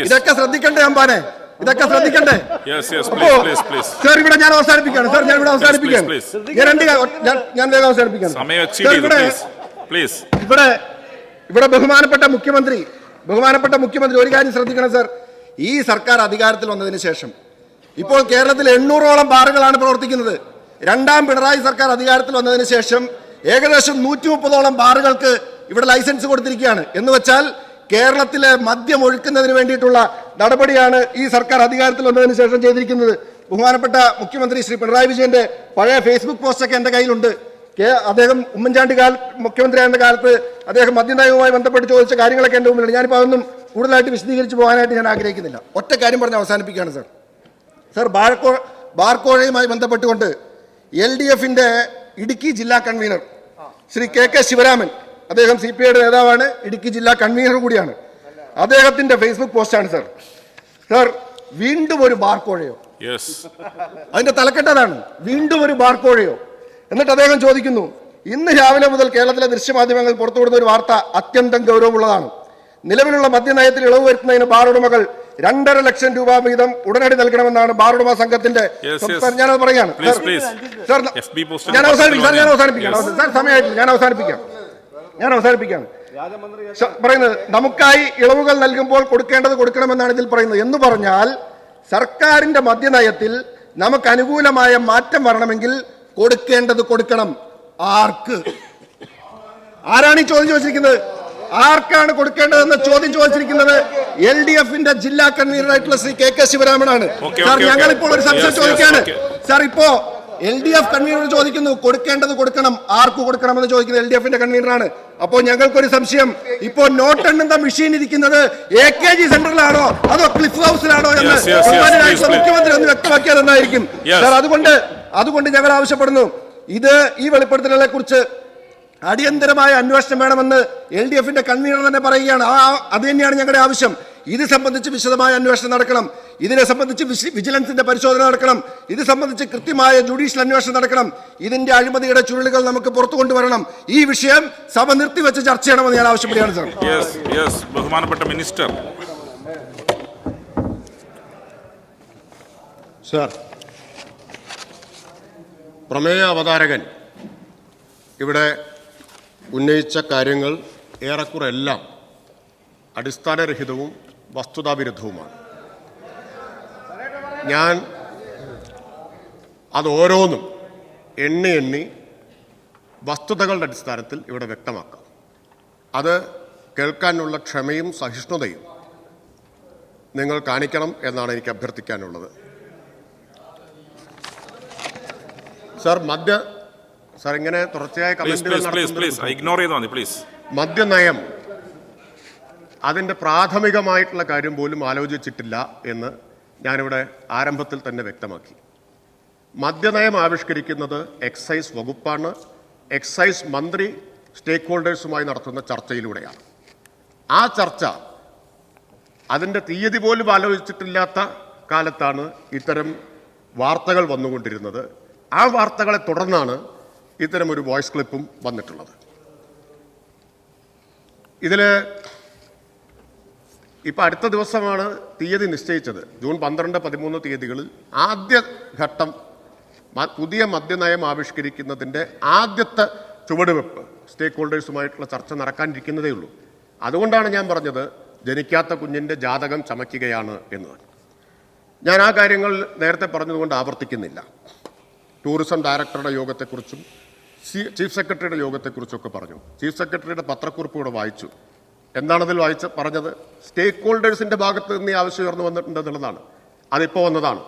ഇതൊക്കെ ശ്രദ്ധിക്കണ്ടേ അമ്പാനെ? ഇതൊക്കെ ശ്രദ്ധിക്കണ്ടേ? സാർ, ഇവിടെ ഞാൻ അവസാനിപ്പിക്കുകയാണ്. സാർ, ഞാൻ ഇവിടെ അവസാനിപ്പിക്കുകയാണ്. ഞാൻ വേഗം അവസാനിപ്പിക്കുകയാണ്. ഇവിടെ ബഹുമാനപ്പെട്ട മുഖ്യമന്ത്രി ഒരു കാര്യം ശ്രദ്ധിക്കണം സാർ. ഈ സർക്കാർ അധികാരത്തിൽ വന്നതിന് ശേഷം ഇപ്പോൾ കേരളത്തിൽ 800ഓളം ബാറുകളാണ് പ്രവർത്തിക്കുന്നത്. രണ്ടാം പിണറായി സർക്കാർ അധികാരത്തിൽ വന്നതിന് ശേഷം ഏകദേശം 130ഓളം ബാറുകൾക്ക് ഇവിടെ ലൈസൻസ് കൊടുത്തിരിക്കുകയാണ്. എന്ന് വെച്ചാൽ കേരളത്തിലെ മദ്യം ഒഴുക്കുന്നതിന് വേണ്ടിയിട്ടുള്ള നടപടിയാണ് ഈ സർക്കാർ അധികാരത്തിൽ വന്നതിന് ശേഷം ചെയ്തിരിക്കുന്നത്. ബഹുമാനപ്പെട്ട മുഖ്യമന്ത്രി ശ്രീ പിണറായി വിജയന്റെ പഴയ ഫേസ്ബുക്ക് പോസ്റ്റൊക്കെ എൻ്റെ കയ്യിലുണ്ട്. അദ്ദേഹം ഉമ്മൻചാണ്ടി മുഖ്യമന്ത്രിയായിരുന്ന കാലത്ത് അദ്ദേഹം മദ്യനയവുമായി ബന്ധപ്പെട്ട് ചോദിച്ച കാര്യങ്ങളൊക്കെ എൻ്റെ മുമ്പിലുണ്ട്. ഞാനിപ്പോൾ അതൊന്നും കൂടുതലായിട്ട് വിശദീകരിച്ച് പോകാനായിട്ട് ഞാൻ ആഗ്രഹിക്കുന്നില്ല. ഒറ്റ കാര്യം പറഞ്ഞ് അവസാനിപ്പിക്കുകയാണ് സാർ. സാർ, ബാർക്കോഴയുമായി ബന്ധപ്പെട്ടുകൊണ്ട് LDFന്റെ ഇടുക്കി ജില്ലാ കൺവീനർ ശ്രീ KK ശിവരാമൻ, അദ്ദേഹം CPIയുടെ നേതാവാണ്, ഇടുക്കി ജില്ലാ കൺവീനർ കൂടിയാണ്. അദ്ദേഹത്തിന്റെ ഫേസ്ബുക്ക് പോസ്റ്റാണ് സാർ. സാർ, വീണ്ടും ഒരു ബാർക്കോഴയോ? അതിന്റെ തലക്കെട്ടതാണ്, വീണ്ടും ഒരു ബാർക്കോഴയോ. എന്നിട്ട് അദ്ദേഹം ചോദിക്കുന്നു, ഇന്ന് രാവിലെ മുതൽ കേരളത്തിലെ ദൃശ്യമാധ്യമങ്ങൾ പുറത്തുവിടുന്ന ഒരു വാർത്ത അത്യന്തം ഗൗരവമുള്ളതാണ്. നിലവിലുള്ള മദ്യനയത്തിൽ ഇളവ് വരുത്തുന്നതിന് ബാർ ഉടമകൾ 2.5 ലക്ഷം രൂപ വീതം ഉടനടി നൽകണമെന്നാണ് ബാർ ഉടമ സംഘത്തിന്റെ. ഞാനത് പറയാണ് സാർ. ഞാൻ അവസാനിപ്പിക്കാം. സാർ, സമയമായിട്ടില്ല. ഞാൻ അവസാനിപ്പിക്കാം. പറയുന്നത് നമുക്കായി ഇളവുകൾ നൽകുമ്പോൾ കൊടുക്കേണ്ടത് കൊടുക്കണമെന്നാണ് ഇതിൽ പറയുന്നത്. എന്ന് പറഞ്ഞാൽ സർക്കാരിന്റെ മദ്യനയത്തിൽ നമുക്ക് അനുകൂലമായ മാറ്റം വരണമെങ്കിൽ കൊടുക്കേണ്ടത് കൊടുക്കണം. ആർക്ക്? ആരാണ് ഈ ചോദ്യം ചോദിച്ചിരിക്കുന്നത്? ആർക്കാണ് കൊടുക്കേണ്ടതെന്ന ചോദ്യം ചോദിച്ചിരിക്കുന്നത് LDFന്റെ ജില്ലാ കൺവീനറായിട്ടുള്ള ശ്രീ KK ശിവരാമനാണ്. സാർ, ഞങ്ങളിപ്പോൾ ഒരു സംശയം ചോദിക്കുകയാണ് സാർ. ഇപ്പോ LDF കൺവീനർ ചോദിക്കുന്നു കൊടുക്കേണ്ടത് കൊടുക്കണം, ആർക്ക് കൊടുക്കണമെന്ന് ചോദിക്കുന്നത് LDFന്റെ കൺവീനറാണ്. അപ്പോൾ ഞങ്ങൾക്കൊരു സംശയം, ഇപ്പോ നോട്ട് എണ്ണുന്ന മെഷീൻ ഇരിക്കുന്നത് AKG സെന്ററിലാണോ അതോ ക്ലിഫ് ഹൗസിലാണോ എന്ന് മുഖ്യമന്ത്രി ഒന്ന് വ്യക്തമാക്കിയാൽ എന്നായിരിക്കും സാർ. അതുകൊണ്ട് ഞങ്ങൾ ആവശ്യപ്പെടുന്നു, ഈ വെളിപ്പെടുത്തലുകളെ കുറിച്ച് അടിയന്തരമായ അന്വേഷണം വേണമെന്ന് LDFന്റെ കൺവീനർ തന്നെ പറയുകയാണ്. അത് തന്നെയാണ് ഞങ്ങളുടെ ആവശ്യം. ഇത് സംബന്ധിച്ച് വിശദമായ അന്വേഷണം നടക്കണം. ഇതിനെ സംബന്ധിച്ച് വിജിലൻസിന്റെ പരിശോധന നടക്കണം. ഇത് സംബന്ധിച്ച് കൃത്യമായ ജുഡീഷ്യൽ അന്വേഷണം നടക്കണം. ഇതിന്റെ അഴിമതിയുടെ ചുരുളുകൾ നമുക്ക് പുറത്തു കൊണ്ടുവരണം. ഈ വിഷയം സഭ നിർത്തിവെച്ച് ചർച്ച ചെയ്യണമെന്ന് ഞാൻ ആവശ്യപ്പെടുകയാണ് സാർ. ബഹുമാനപ്പെട്ട മിനിസ്റ്റർ. സാർ, പ്രമേയ അവതാരകൻ ഇവിടെ ഉന്നയിച്ച കാര്യങ്ങൾ ഏറെക്കുറെ എല്ലാം അടിസ്ഥാനരഹിതവും വസ്തുതാവിരുദ്ധവുമാണ്. ഞാൻ അത് ഓരോന്നും എണ്ണി വസ്തുതകളുടെ അടിസ്ഥാനത്തിൽ ഇവിടെ വ്യക്തമാക്കാം. അത് കേൾക്കാനുള്ള ക്ഷമയും സഹിഷ്ണുതയും നിങ്ങൾ കാണിക്കണം എന്നാണ് എനിക്ക് അഭ്യർത്ഥിക്കാനുള്ളത്. സാർ ഇങ്ങനെ തുടർച്ചയായ മദ്യനയം അതിൻ്റെ പ്രാഥമികമായിട്ടുള്ള കാര്യം പോലും ആലോചിച്ചിട്ടില്ല എന്ന് ഞാനിവിടെ ആരംഭത്തിൽ തന്നെ വ്യക്തമാക്കി. മദ്യനയം ആവിഷ്കരിക്കുന്നത് എക്സൈസ് വകുപ്പാണ്. എക്സൈസ് മന്ത്രി സ്റ്റേക്ക് ഹോൾഡേഴ്സുമായി നടത്തുന്ന ചർച്ചയിലൂടെയാണ്. ആ ചർച്ച അതിൻ്റെ തീയതി പോലും ആലോചിച്ചിട്ടില്ലാത്ത കാലത്താണ് ഇത്തരം വാർത്തകൾ വന്നുകൊണ്ടിരുന്നത്. ആ വാർത്തകളെ തുടർന്നാണ് ഇത്തരമൊരു വോയിസ് ക്ലിപ്പും വന്നിട്ടുള്ളത്. ഇതിൽ ഇപ്പം അടുത്ത ദിവസമാണ് തീയതി നിശ്ചയിച്ചത്. ജൂൺ 12, 13 തീയതികളിൽ ആദ്യ ഘട്ടം പുതിയ മദ്യനയം ആവിഷ്കരിക്കുന്നതിൻ്റെ ആദ്യത്തെ ചുവടുവെപ്പ് സ്റ്റേക്ക് ഹോൾഡേഴ്സുമായിട്ടുള്ള ചർച്ച നടക്കാനിരിക്കുന്നതേ ഉള്ളൂ. അതുകൊണ്ടാണ് ഞാൻ പറഞ്ഞത് ജനിക്കാത്ത കുഞ്ഞിൻ്റെ ജാതകം ചമയ്ക്കുകയാണ് എന്ന്. ഞാൻ ആ കാര്യങ്ങൾ നേരത്തെ പറഞ്ഞതുകൊണ്ട് ആവർത്തിക്കുന്നില്ല. ടൂറിസം ഡയറക്ടറുടെ യോഗത്തെക്കുറിച്ചും ചീഫ് സെക്രട്ടറിയുടെ യോഗത്തെക്കുറിച്ചൊക്കെ പറഞ്ഞു. ചീഫ് സെക്രട്ടറിയുടെ പത്രക്കുറിപ്പ് കൂടെ വായിച്ചു. എന്താണതിൽ പറഞ്ഞത്? സ്റ്റേക്ക് ഹോൾഡേഴ്സിൻ്റെ ഭാഗത്ത് നിന്ന് ഈ ആവശ്യം ഉയർന്നു വന്നിട്ടുണ്ട് എന്നുള്ളതാണ്. അതിപ്പോൾ വന്നതാണ്.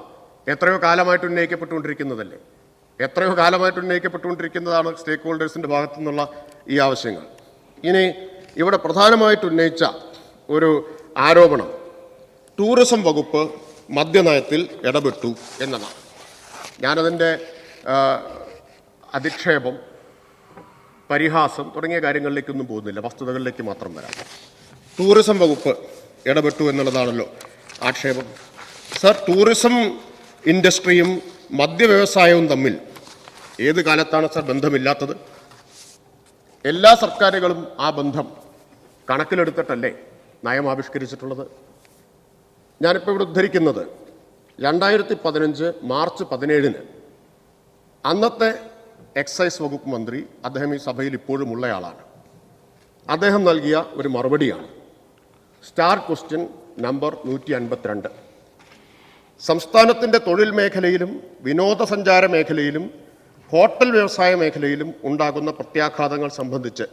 എത്രയോ കാലമായിട്ട് ഉന്നയിക്കപ്പെട്ടുകൊണ്ടിരിക്കുന്നതല്ലേ. എത്രയോ കാലമായിട്ട് ഉന്നയിക്കപ്പെട്ടുകൊണ്ടിരിക്കുന്നതാണ് സ്റ്റേക്ക് ഹോൾഡേഴ്സിൻ്റെ ഭാഗത്തു നിന്നുള്ള ഈ ആവശ്യങ്ങൾ. ഇനി ഇവിടെ പ്രധാനമായിട്ട് ഉന്നയിച്ച ഒരു ആരോപണം ടൂറിസം വകുപ്പ് മദ്യനയത്തിൽ ഇടപെട്ടു എന്നതാണ്. ഞാനതിൻ്റെ അധിക്ഷേപം, പരിഹാസം തുടങ്ങിയ കാര്യങ്ങളിലേക്കൊന്നും പോകുന്നില്ല. വസ്തുതകളിലേക്ക് മാത്രം വരാം. ടൂറിസം വകുപ്പ് ഇടപെട്ടു എന്നുള്ളതാണല്ലോ ആക്ഷേപം. സർ, ടൂറിസം ഇൻഡസ്ട്രിയും മദ്യവ്യവസായവും തമ്മിൽ ഏത് കാലത്താണ് സർ ബന്ധമില്ലാത്തത്? എല്ലാ സർക്കാരുകളും ആ ബന്ധം കണക്കിലെടുത്തിട്ടല്ലേ നയം ആവിഷ്കരിച്ചിട്ടുള്ളത്? ഞാനിപ്പോൾ ഇവിടെ ഉദ്ധരിക്കുന്നത് 2015 മാർച്ച് 17 അന്നത്തെ എക്സൈസ് വകുപ്പ് മന്ത്രി, അദ്ദേഹം ഈ സഭയിൽ ഇപ്പോഴും ഉള്ളയാളാണ്, അദ്ദേഹം നൽകിയ ഒരു മറുപടിയാണ്. Star question number 152. സംസ്ഥാനത്തിൻ്റെ തൊഴിൽ മേഖലയിലും വിനോദസഞ്ചാര മേഖലയിലും ഹോട്ടൽ വ്യവസായ മേഖലയിലും ഉണ്ടാകുന്ന പ്രത്യാഘാതങ്ങൾ സംബന്ധിച്ച്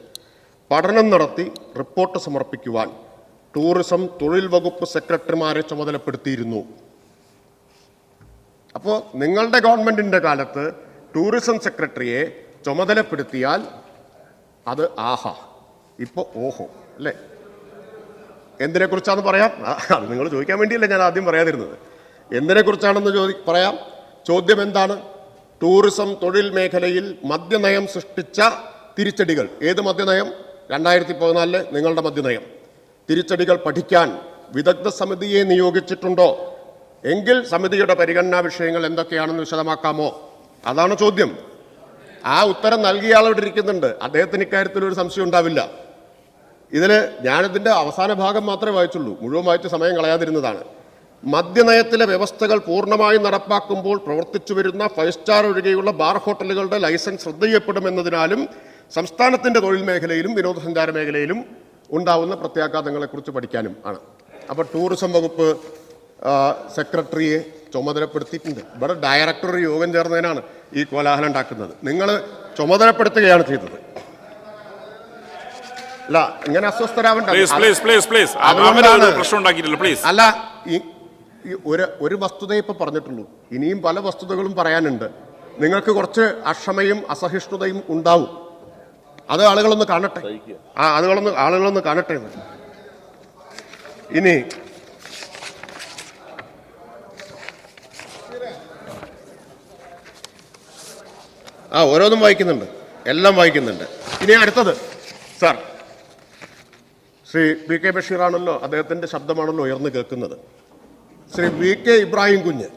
പഠനം നടത്തി റിപ്പോർട്ട് സമർപ്പിക്കുവാൻ ടൂറിസം തൊഴിൽ വകുപ്പ് സെക്രട്ടറിമാരെ ചുമതലപ്പെടുത്തിയിരുന്നു. അപ്പോൾ നിങ്ങളുടെ ഗവൺമെൻറ്റിൻ്റെ കാലത്ത് ടൂറിസം സെക്രട്ടറിയെ ചുമതലപ്പെടുത്തിയാൽ അത് ആഹാ, ഇപ്പോൾ ഓഹോ അല്ലേ? എന്തിനെക്കുറിച്ചാണെന്ന് പറയാം. അത് നിങ്ങൾ ചോദിക്കാൻ വേണ്ടിയല്ലേ ഞാൻ ആദ്യം പറയാതിരുന്നത്. എന്തിനെക്കുറിച്ചാണെന്ന് പറയാം. ചോദ്യം എന്താണ്? ടൂറിസം തൊഴിൽ മേഖലയിൽ മദ്യനയം സൃഷ്ടിച്ച തിരിച്ചടികൾ. ഏത് മദ്യനയം? 2014 നിങ്ങളുടെ മദ്യനയം. തിരിച്ചടികൾ പഠിക്കാൻ വിദഗ്ധ സമിതിയെ നിയോഗിച്ചിട്ടുണ്ടോ? എങ്കിൽ സമിതിയുടെ പരിഗണനാ വിഷയങ്ങൾ എന്തൊക്കെയാണെന്ന് വിശദമാക്കാമോ? അതാണ് ചോദ്യം. ആ ഉത്തരം നൽകിയ ആളോട് ഇരിക്കുന്നുണ്ട്. അദ്ദേഹത്തിന് ഇക്കാര്യത്തിൽ ഒരു സംശയം ഉണ്ടാവില്ല. ഞാനിതിൻ്റെ അവസാന ഭാഗം മാത്രമേ വായിച്ചുള്ളൂ, മുഴുവൻ വായിച്ച് സമയം കളയാതിരുന്നതാണ്. മദ്യനയത്തിലെ വ്യവസ്ഥകൾ പൂർണ്ണമായി നടപ്പാക്കുമ്പോൾ പ്രവർത്തിച്ചു വരുന്ന 5 സ്റ്റാർ ഒഴികെയുള്ള ബാർ ഹോട്ടലുകളുടെ ലൈസൻസ് റദ്ദ് ചെയ്യപ്പെടുമെന്നതിനാലും സംസ്ഥാനത്തിൻ്റെ തൊഴിൽ മേഖലയിലും വിനോദസഞ്ചാര മേഖലയിലും ഉണ്ടാവുന്ന പ്രത്യാഘാതങ്ങളെക്കുറിച്ച് പഠിക്കാനും ആണ്. അപ്പോൾ ടൂറിസം വകുപ്പ് സെക്രട്ടറിയെ ചുമതലപ്പെടുത്തിയിട്ടുണ്ട്. ഇവിടെ ഡയറക്ടർ യോഗം ചേർന്നതിനാണ് ഈ കോലാഹലം ഉണ്ടാക്കുന്നത്. നിങ്ങൾ ചുമതലപ്പെടുത്തുകയാണ് ചെയ്തത്. അല്ല, ഇങ്ങനെ അസ്വസ്ഥരാവണ്ട. അല്ല, ഈ ഒരു വസ്തുതയെ ഇപ്പം പറഞ്ഞിട്ടുള്ളൂ. ഇനിയും പല വസ്തുതകളും പറയാനുണ്ട്. നിങ്ങൾക്ക് കുറച്ച് അക്ഷമയും അസഹിഷ്ണുതയും ഉണ്ടാവും. അത് ആളുകളൊന്ന് കാണട്ടെ. ആളുകളൊന്ന് കാണട്ടെ. ഇനി ഓരോന്നും വായിക്കുന്നുണ്ട്, എല്ലാം വായിക്കുന്നുണ്ട്. ഇനി അടുത്തത് ശ്രീ പി കെ ബഷീറാണല്ലോ, അദ്ദേഹത്തിൻ്റെ ശബ്ദമാണല്ലോ ഉയർന്നു കേൾക്കുന്നത്. ശ്രീ വി കെ ഇബ്രാഹിം കുഞ്ഞ്,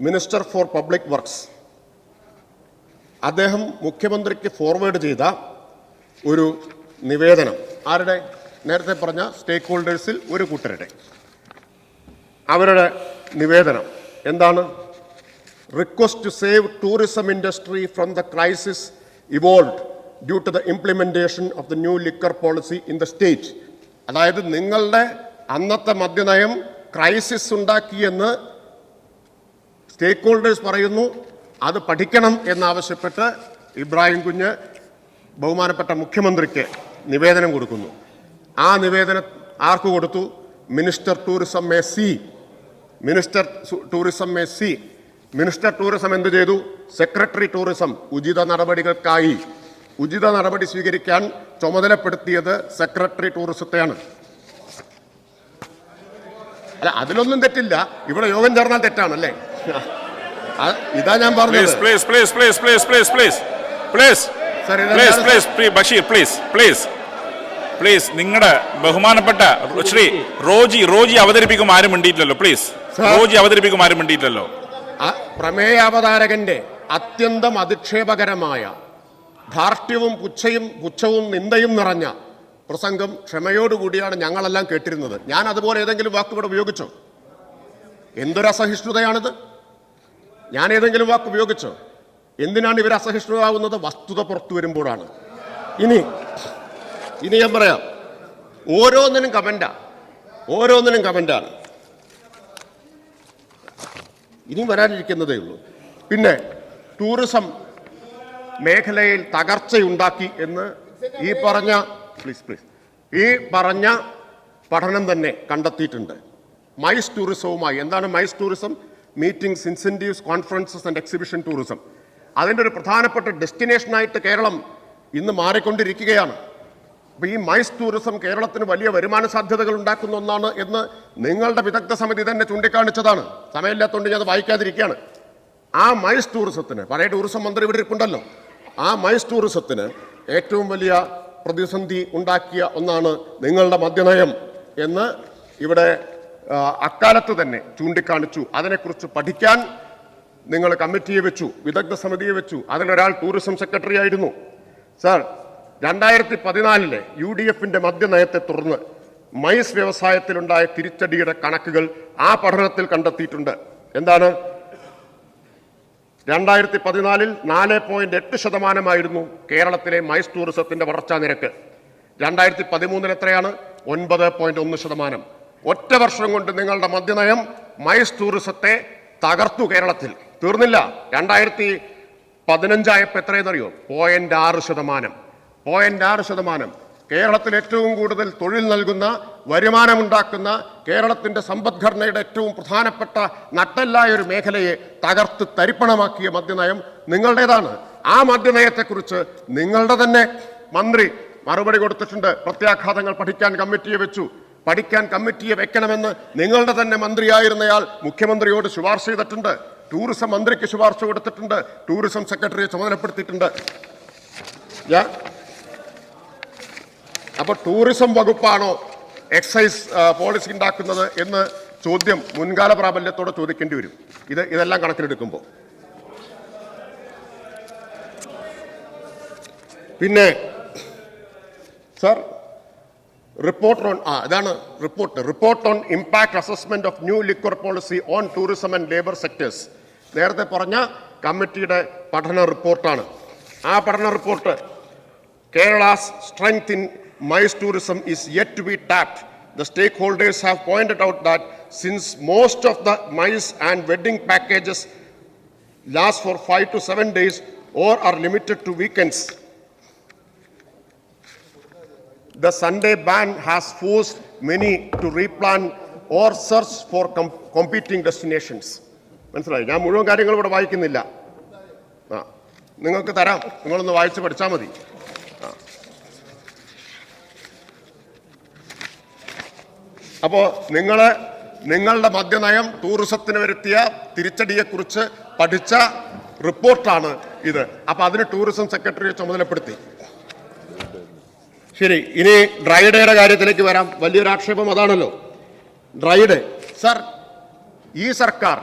മിനിസ്റ്റർ ഫോർ പബ്ലിക് വർക്ക്സ്, അദ്ദേഹം മുഖ്യമന്ത്രിക്ക് ഫോർവേഡ് ചെയ്ത ഒരു നിവേദനം, ആരുടെ? നേരത്തെ പറഞ്ഞ സ്റ്റേക്ക് ഹോൾഡേഴ്സിൽ ഒരു കൂട്ടരുടെ അവരുടെ നിവേദനം എന്താണ്? Request to save tourism industry from the crisis evolve due to the implementation of the new liquor policy in the state. അതായത് നിങ്ങളുടെ അന്നത്തെ മദ്യനയം ക്രൈസിസ് ഉണ്ടാക്കിയെന്ന് സ്റ്റേക്ക് ഹോൾഡേഴ്സ് പറയുന്നു. അത് പഠിക്കണം എന്നാവശ്യപ്പെട്ട് ഇബ്രാഹിം കുഞ്ഞ് ബഹുമാനപ്പെട്ട മുഖ്യമന്ത്രിക്ക് നിവേദനം കൊടുക്കുന്നു. ആ നിവേദനം ആർക്ക് കൊടുത്തു? Minister tourism may see. Minister tourism may see. Minister tourism എന്ത് ചെയ്തു? സെക്രട്ടറി ടൂറിസം ഉചിത നടപടികൾക്കായി ഉചിത നടപടി സ്വീകരിക്കാൻ ചുമതലപ്പെടുത്തിയത് സെക്രട്ടറി ടൂറിസത്തെയാണ്. അല്ല, അതിലൊന്നും തെറ്റില്ല. ഇവിടെ യോഗം ചേർന്നാൽ തെറ്റാണല്ലേ? ഇതാ ഞാൻ പറഞ്ഞത്. പ്ലീസ്, നിങ്ങളുടെ ബഹുമാനപ്പെട്ട ശ്രീ റോജി അവതരിപ്പിക്കും ആരും മിണ്ടിയിട്ടില്ലല്ലോ. പ്ലീസ്, റോജി അവതരിപ്പിക്കും ആരും മിണ്ടിയിട്ടില്ലല്ലോ. പ്രമേയാവതാരകന്റെ അത്യന്തം അധിക്ഷേപകരമായ ധാർഷ്ട്യവും പുച്ഛവും നിന്ദയും നിറഞ്ഞ പ്രസംഗം ക്ഷമയോടുകൂടിയാണ് ഞങ്ങളെല്ലാം കേട്ടിരുന്നത്. ഞാൻ അതുപോലെ ഏതെങ്കിലും വാക്കുകൂടെ ഉപയോഗിച്ചോ? എന്തൊരു അസഹിഷ്ണുതയാണിത്! ഞാൻ ഏതെങ്കിലും വാക്ക് ഉപയോഗിച്ചോ? എന്തിനാണ് ഇവർ അസഹിഷ്ണുതാവുന്നത്? വസ്തുത പുറത്തു വരുമ്പോഴാണ്. ഇനി ഞാൻ പറയാം, ഓരോന്നിനും കമന്റാണ്. ഇനിയും വരാനിരിക്കുന്നതേ ഉള്ളൂ. പിന്നെ ടൂറിസം മേഖലയിൽ തകർച്ചയുണ്ടാക്കി എന്ന് ഈ പറഞ്ഞ പഠനം തന്നെ കണ്ടെത്തിയിട്ടുണ്ട്. മൈസ് ടൂറിസവുമായി എന്താണ് mice tourism? Meetings, incentives, conferences and exhibition tourism. അതിൻ്റെ ഒരു പ്രധാനപ്പെട്ട ഡെസ്റ്റിനേഷനായിട്ട് കേരളം ഇന്ന് മാറിക്കൊണ്ടിരിക്കുകയാണ്. അപ്പോൾ ഈ മൈസ് ടൂറിസം കേരളത്തിന് വലിയ വരുമാന സാധ്യതകൾ ഉണ്ടാക്കുന്ന ഒന്നാണ് എന്ന് നിങ്ങളുടെ വിദഗ്ധ സമിതി തന്നെ ചൂണ്ടിക്കാണിച്ചതാണ്. സമയമില്ലാത്തതുകൊണ്ട് ഞാൻ അത് വായിക്കാതിരിക്കുകയാണ്. ആ മൈസ് ടൂറിസത്തിന്, പഴയ ടൂറിസം മന്ത്രി ഇവിടെ ഇരിപ്പുണ്ടല്ലോ, ആ മൈസ് ടൂറിസത്തിന് ഏറ്റവും വലിയ പ്രതിസന്ധി ഉണ്ടാക്കിയ ഒന്നാണ് നിങ്ങളുടെ മദ്യനയം എന്ന് ഇവിടെ അക്കാലത്ത് തന്നെ ചൂണ്ടിക്കാണിച്ചു. അതിനെക്കുറിച്ച് പഠിക്കാൻ നിങ്ങൾ കമ്മിറ്റിയെ വെച്ചു, വിദഗ്ധ സമിതിയെ വെച്ചു. അതിലൊരാൾ ടൂറിസം സെക്രട്ടറി ആയിരുന്നു. സാർ, 2014 UDFന്റെ മദ്യനയത്തെ തുടർന്ന് മൈസ് വ്യവസായത്തിലുണ്ടായ തിരിച്ചടിയുടെ കണക്കുകൾ ആ പഠനത്തിൽ കണ്ടെത്തിയിട്ടുണ്ട്. എന്താണ്? 2014 4.8% കേരളത്തിലെ മൈസ് ടൂറിസത്തിന്റെ വളർച്ചാ നിരക്ക്. 2013 എത്രയാണ്? 9.1%. ഒറ്റ വർഷം കൊണ്ട് നിങ്ങളുടെ മദ്യനയം മൈസ് ടൂറിസത്തെ തകർത്തു. കേരളത്തിൽ തീർന്നില്ല. 2015 ആയപ്പോൾ എത്രയെന്നറിയോ? 0.6%. കേരളത്തിൽ ഏറ്റവും കൂടുതൽ തൊഴിൽ നൽകുന്ന, വരുമാനമുണ്ടാക്കുന്ന, കേരളത്തിന്റെ സമ്പദ്ഘടനയുടെ ഏറ്റവും പ്രധാനപ്പെട്ട നട്ടെല്ലായ ഒരു മേഖലയെ തകർത്ത് തരിപ്പണമാക്കിയ മദ്യനയം നിങ്ങളുടേതാണ്. ആ മദ്യനയത്തെക്കുറിച്ച് നിങ്ങളുടെ തന്നെ മന്ത്രി മറുപടി കൊടുത്തിട്ടുണ്ട്. പ്രത്യാഘാതങ്ങൾ പഠിക്കാൻ കമ്മിറ്റിയെ വെച്ചു. പഠിക്കാൻ കമ്മിറ്റിയെ വെക്കണമെന്ന് നിങ്ങളുടെ തന്നെ മന്ത്രിയായിരുന്നയാൾ മുഖ്യമന്ത്രിയോട് ശുപാർശ ചെയ്തിട്ടുണ്ട്. ടൂറിസം മന്ത്രിക്ക് ശുപാർശ കൊടുത്തിട്ടുണ്ട്. ടൂറിസം സെക്രട്ടറിയെ ചുമതലപ്പെടുത്തിയിട്ടുണ്ട്. അപ്പൊ ടൂറിസം വകുപ്പാണോ എക്സൈസ് പോളിസി ഉണ്ടാക്കുന്നത് എന്ന് ചോദ്യം മുൻകാല പ്രാബല്യത്തോടെ ചോദിക്കേണ്ടി വരും. ഇതെല്ലാം കണക്കിലെടുക്കുമ്പോൾ. പിന്നെ sir, report on impact assessment of new liquor policy on tourism and labour sectors. നേരത്തെ പറഞ്ഞ കമ്മിറ്റിയുടെ പഠന റിപ്പോർട്ടാണ്. ആ പഠന report Kerala's strength in MICE tourism is yet to be tapped. The stakeholders have pointed out that since most of the MICE and wedding packages last for 5 to 7 days or are limited to weekends, the Sunday ban has forced many to replan or search for competing destinations. മനസ്സിലായി? ഞാൻ മുഴുവൻ കാര്യങ്ങൾ ഇവിടെ വായിക്കുന്നില്ല. നിങ്ങൾക്ക് തരാം, നിങ്ങളൊന്ന് വായിച്ച് പഠിച്ചാൽ മതി. അപ്പോൾ നിങ്ങളുടെ മദ്യനയം ടൂറിസത്തിന് വരുത്തിയ തിരിച്ചടിയെക്കുറിച്ച് പഠിച്ച റിപ്പോർട്ടാണ് ഇത്. അപ്പൊ അതിന് ടൂറിസം സെക്രട്ടറിയെ ചുമതലപ്പെടുത്തി. ശരി, ഇനി ഡ്രൈ ഡേയുടെ കാര്യത്തിലേക്ക് വരാം. വലിയൊരു ആക്ഷേപം അതാണല്ലോ, ഡ്രൈ ഡേ. സർ, ഈ സർക്കാർ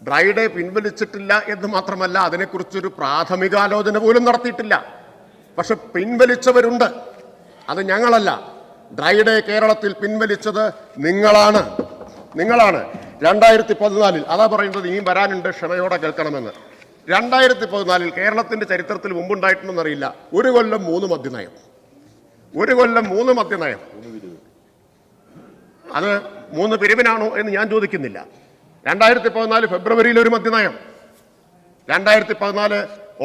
ഡ്രൈ ഡേ പിൻവലിച്ചിട്ടില്ല എന്ന് മാത്രമല്ല, അതിനെക്കുറിച്ചൊരു പ്രാഥമികാലോചന പോലും നടത്തിയിട്ടില്ല. പക്ഷെ പിൻവലിച്ചവരുണ്ട്, അത് ഞങ്ങളല്ല. ഡ്രൈ ഡേ കേരളത്തിൽ പിൻവലിച്ചത് നിങ്ങളാണ്. 2014 അതാ പറയുന്നത്, ഇനിയും വരാനുണ്ട്, ക്ഷമയോടെ കേൾക്കണമെന്ന്. 2014 കേരളത്തിന്റെ ചരിത്രത്തിൽ മുമ്പുണ്ടായിട്ടുണ്ടെന്നറിയില്ല, 1 കൊല്ലം 3 മദ്യനയം. 1 കൊല്ലം 3 മദ്യനയം. അത് 3 പിരിവിനാണോ എന്ന് ഞാൻ ചോദിക്കുന്നില്ല. 2014 ഫെബ്രുവരിയിൽ ഒരു മദ്യനയം, 2014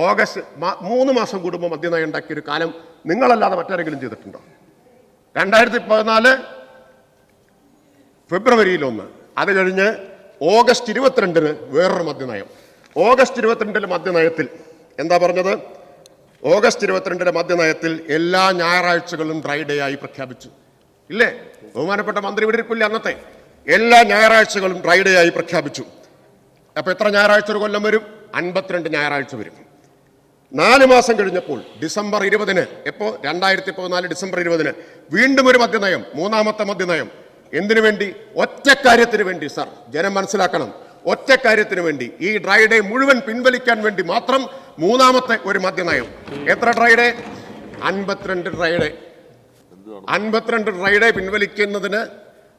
ഓഗസ്റ്റ് 3 മാസം കൂടുമ്പോൾ മദ്യനയം ഉണ്ടാക്കിയൊരു കാലം നിങ്ങളല്ലാതെ മറ്റാരെങ്കിലും ചെയ്തിട്ടുണ്ടോ? 2014 ഫെബ്രുവരിയിൽ 1, അത് കഴിഞ്ഞ് ഓഗസ്റ്റ് 22 വേറൊരു മദ്യനയം. ഓഗസ്റ്റ് 22 മദ്യനയത്തിൽ എന്താ പറഞ്ഞത്? ഓഗസ്റ്റ് 22 മദ്യനയത്തിൽ എല്ലാ ഞായറാഴ്ചകളും ഡ്രൈ ഡേ ആയി പ്രഖ്യാപിച്ചു. ഇല്ലേ? ബഹുമാനപ്പെട്ട മന്ത്രി ഇവിടെ ഇരിപ്പില്ല അന്നത്തെ. എല്ലാ ഞായറാഴ്ചകളും ഡ്രൈ ഡേ ആയി പ്രഖ്യാപിച്ചു. അപ്പൊ എത്ര ഞായറാഴ്ച ഒരു കൊല്ലം വരും? 52 ഞായറാഴ്ച വരും. 4 മാസം കഴിഞ്ഞപ്പോൾ ഡിസംബർ 20-ന്, എപ്പോ 2014 ഡിസംബർ 20-ന് വീണ്ടും ഒരു മദ്യനയം, 3ാമത്തെ മദ്യനയം. എന്തിനു വേണ്ടി? ഒറ്റക്കാര്യത്തിന് വേണ്ടി. സർ, ജനം മനസ്സിലാക്കണം, ഒറ്റക്കാര്യത്തിന് വേണ്ടി, ഈ ഡ്രൈ ഡേ മുഴുവൻ പിൻവലിക്കാൻ വേണ്ടി മാത്രം 3ാമത്തെ ഒരു മദ്യനയം. എത്ര dry day? 52 dry day. 52 dry day പിൻവലിക്കുന്നതിന്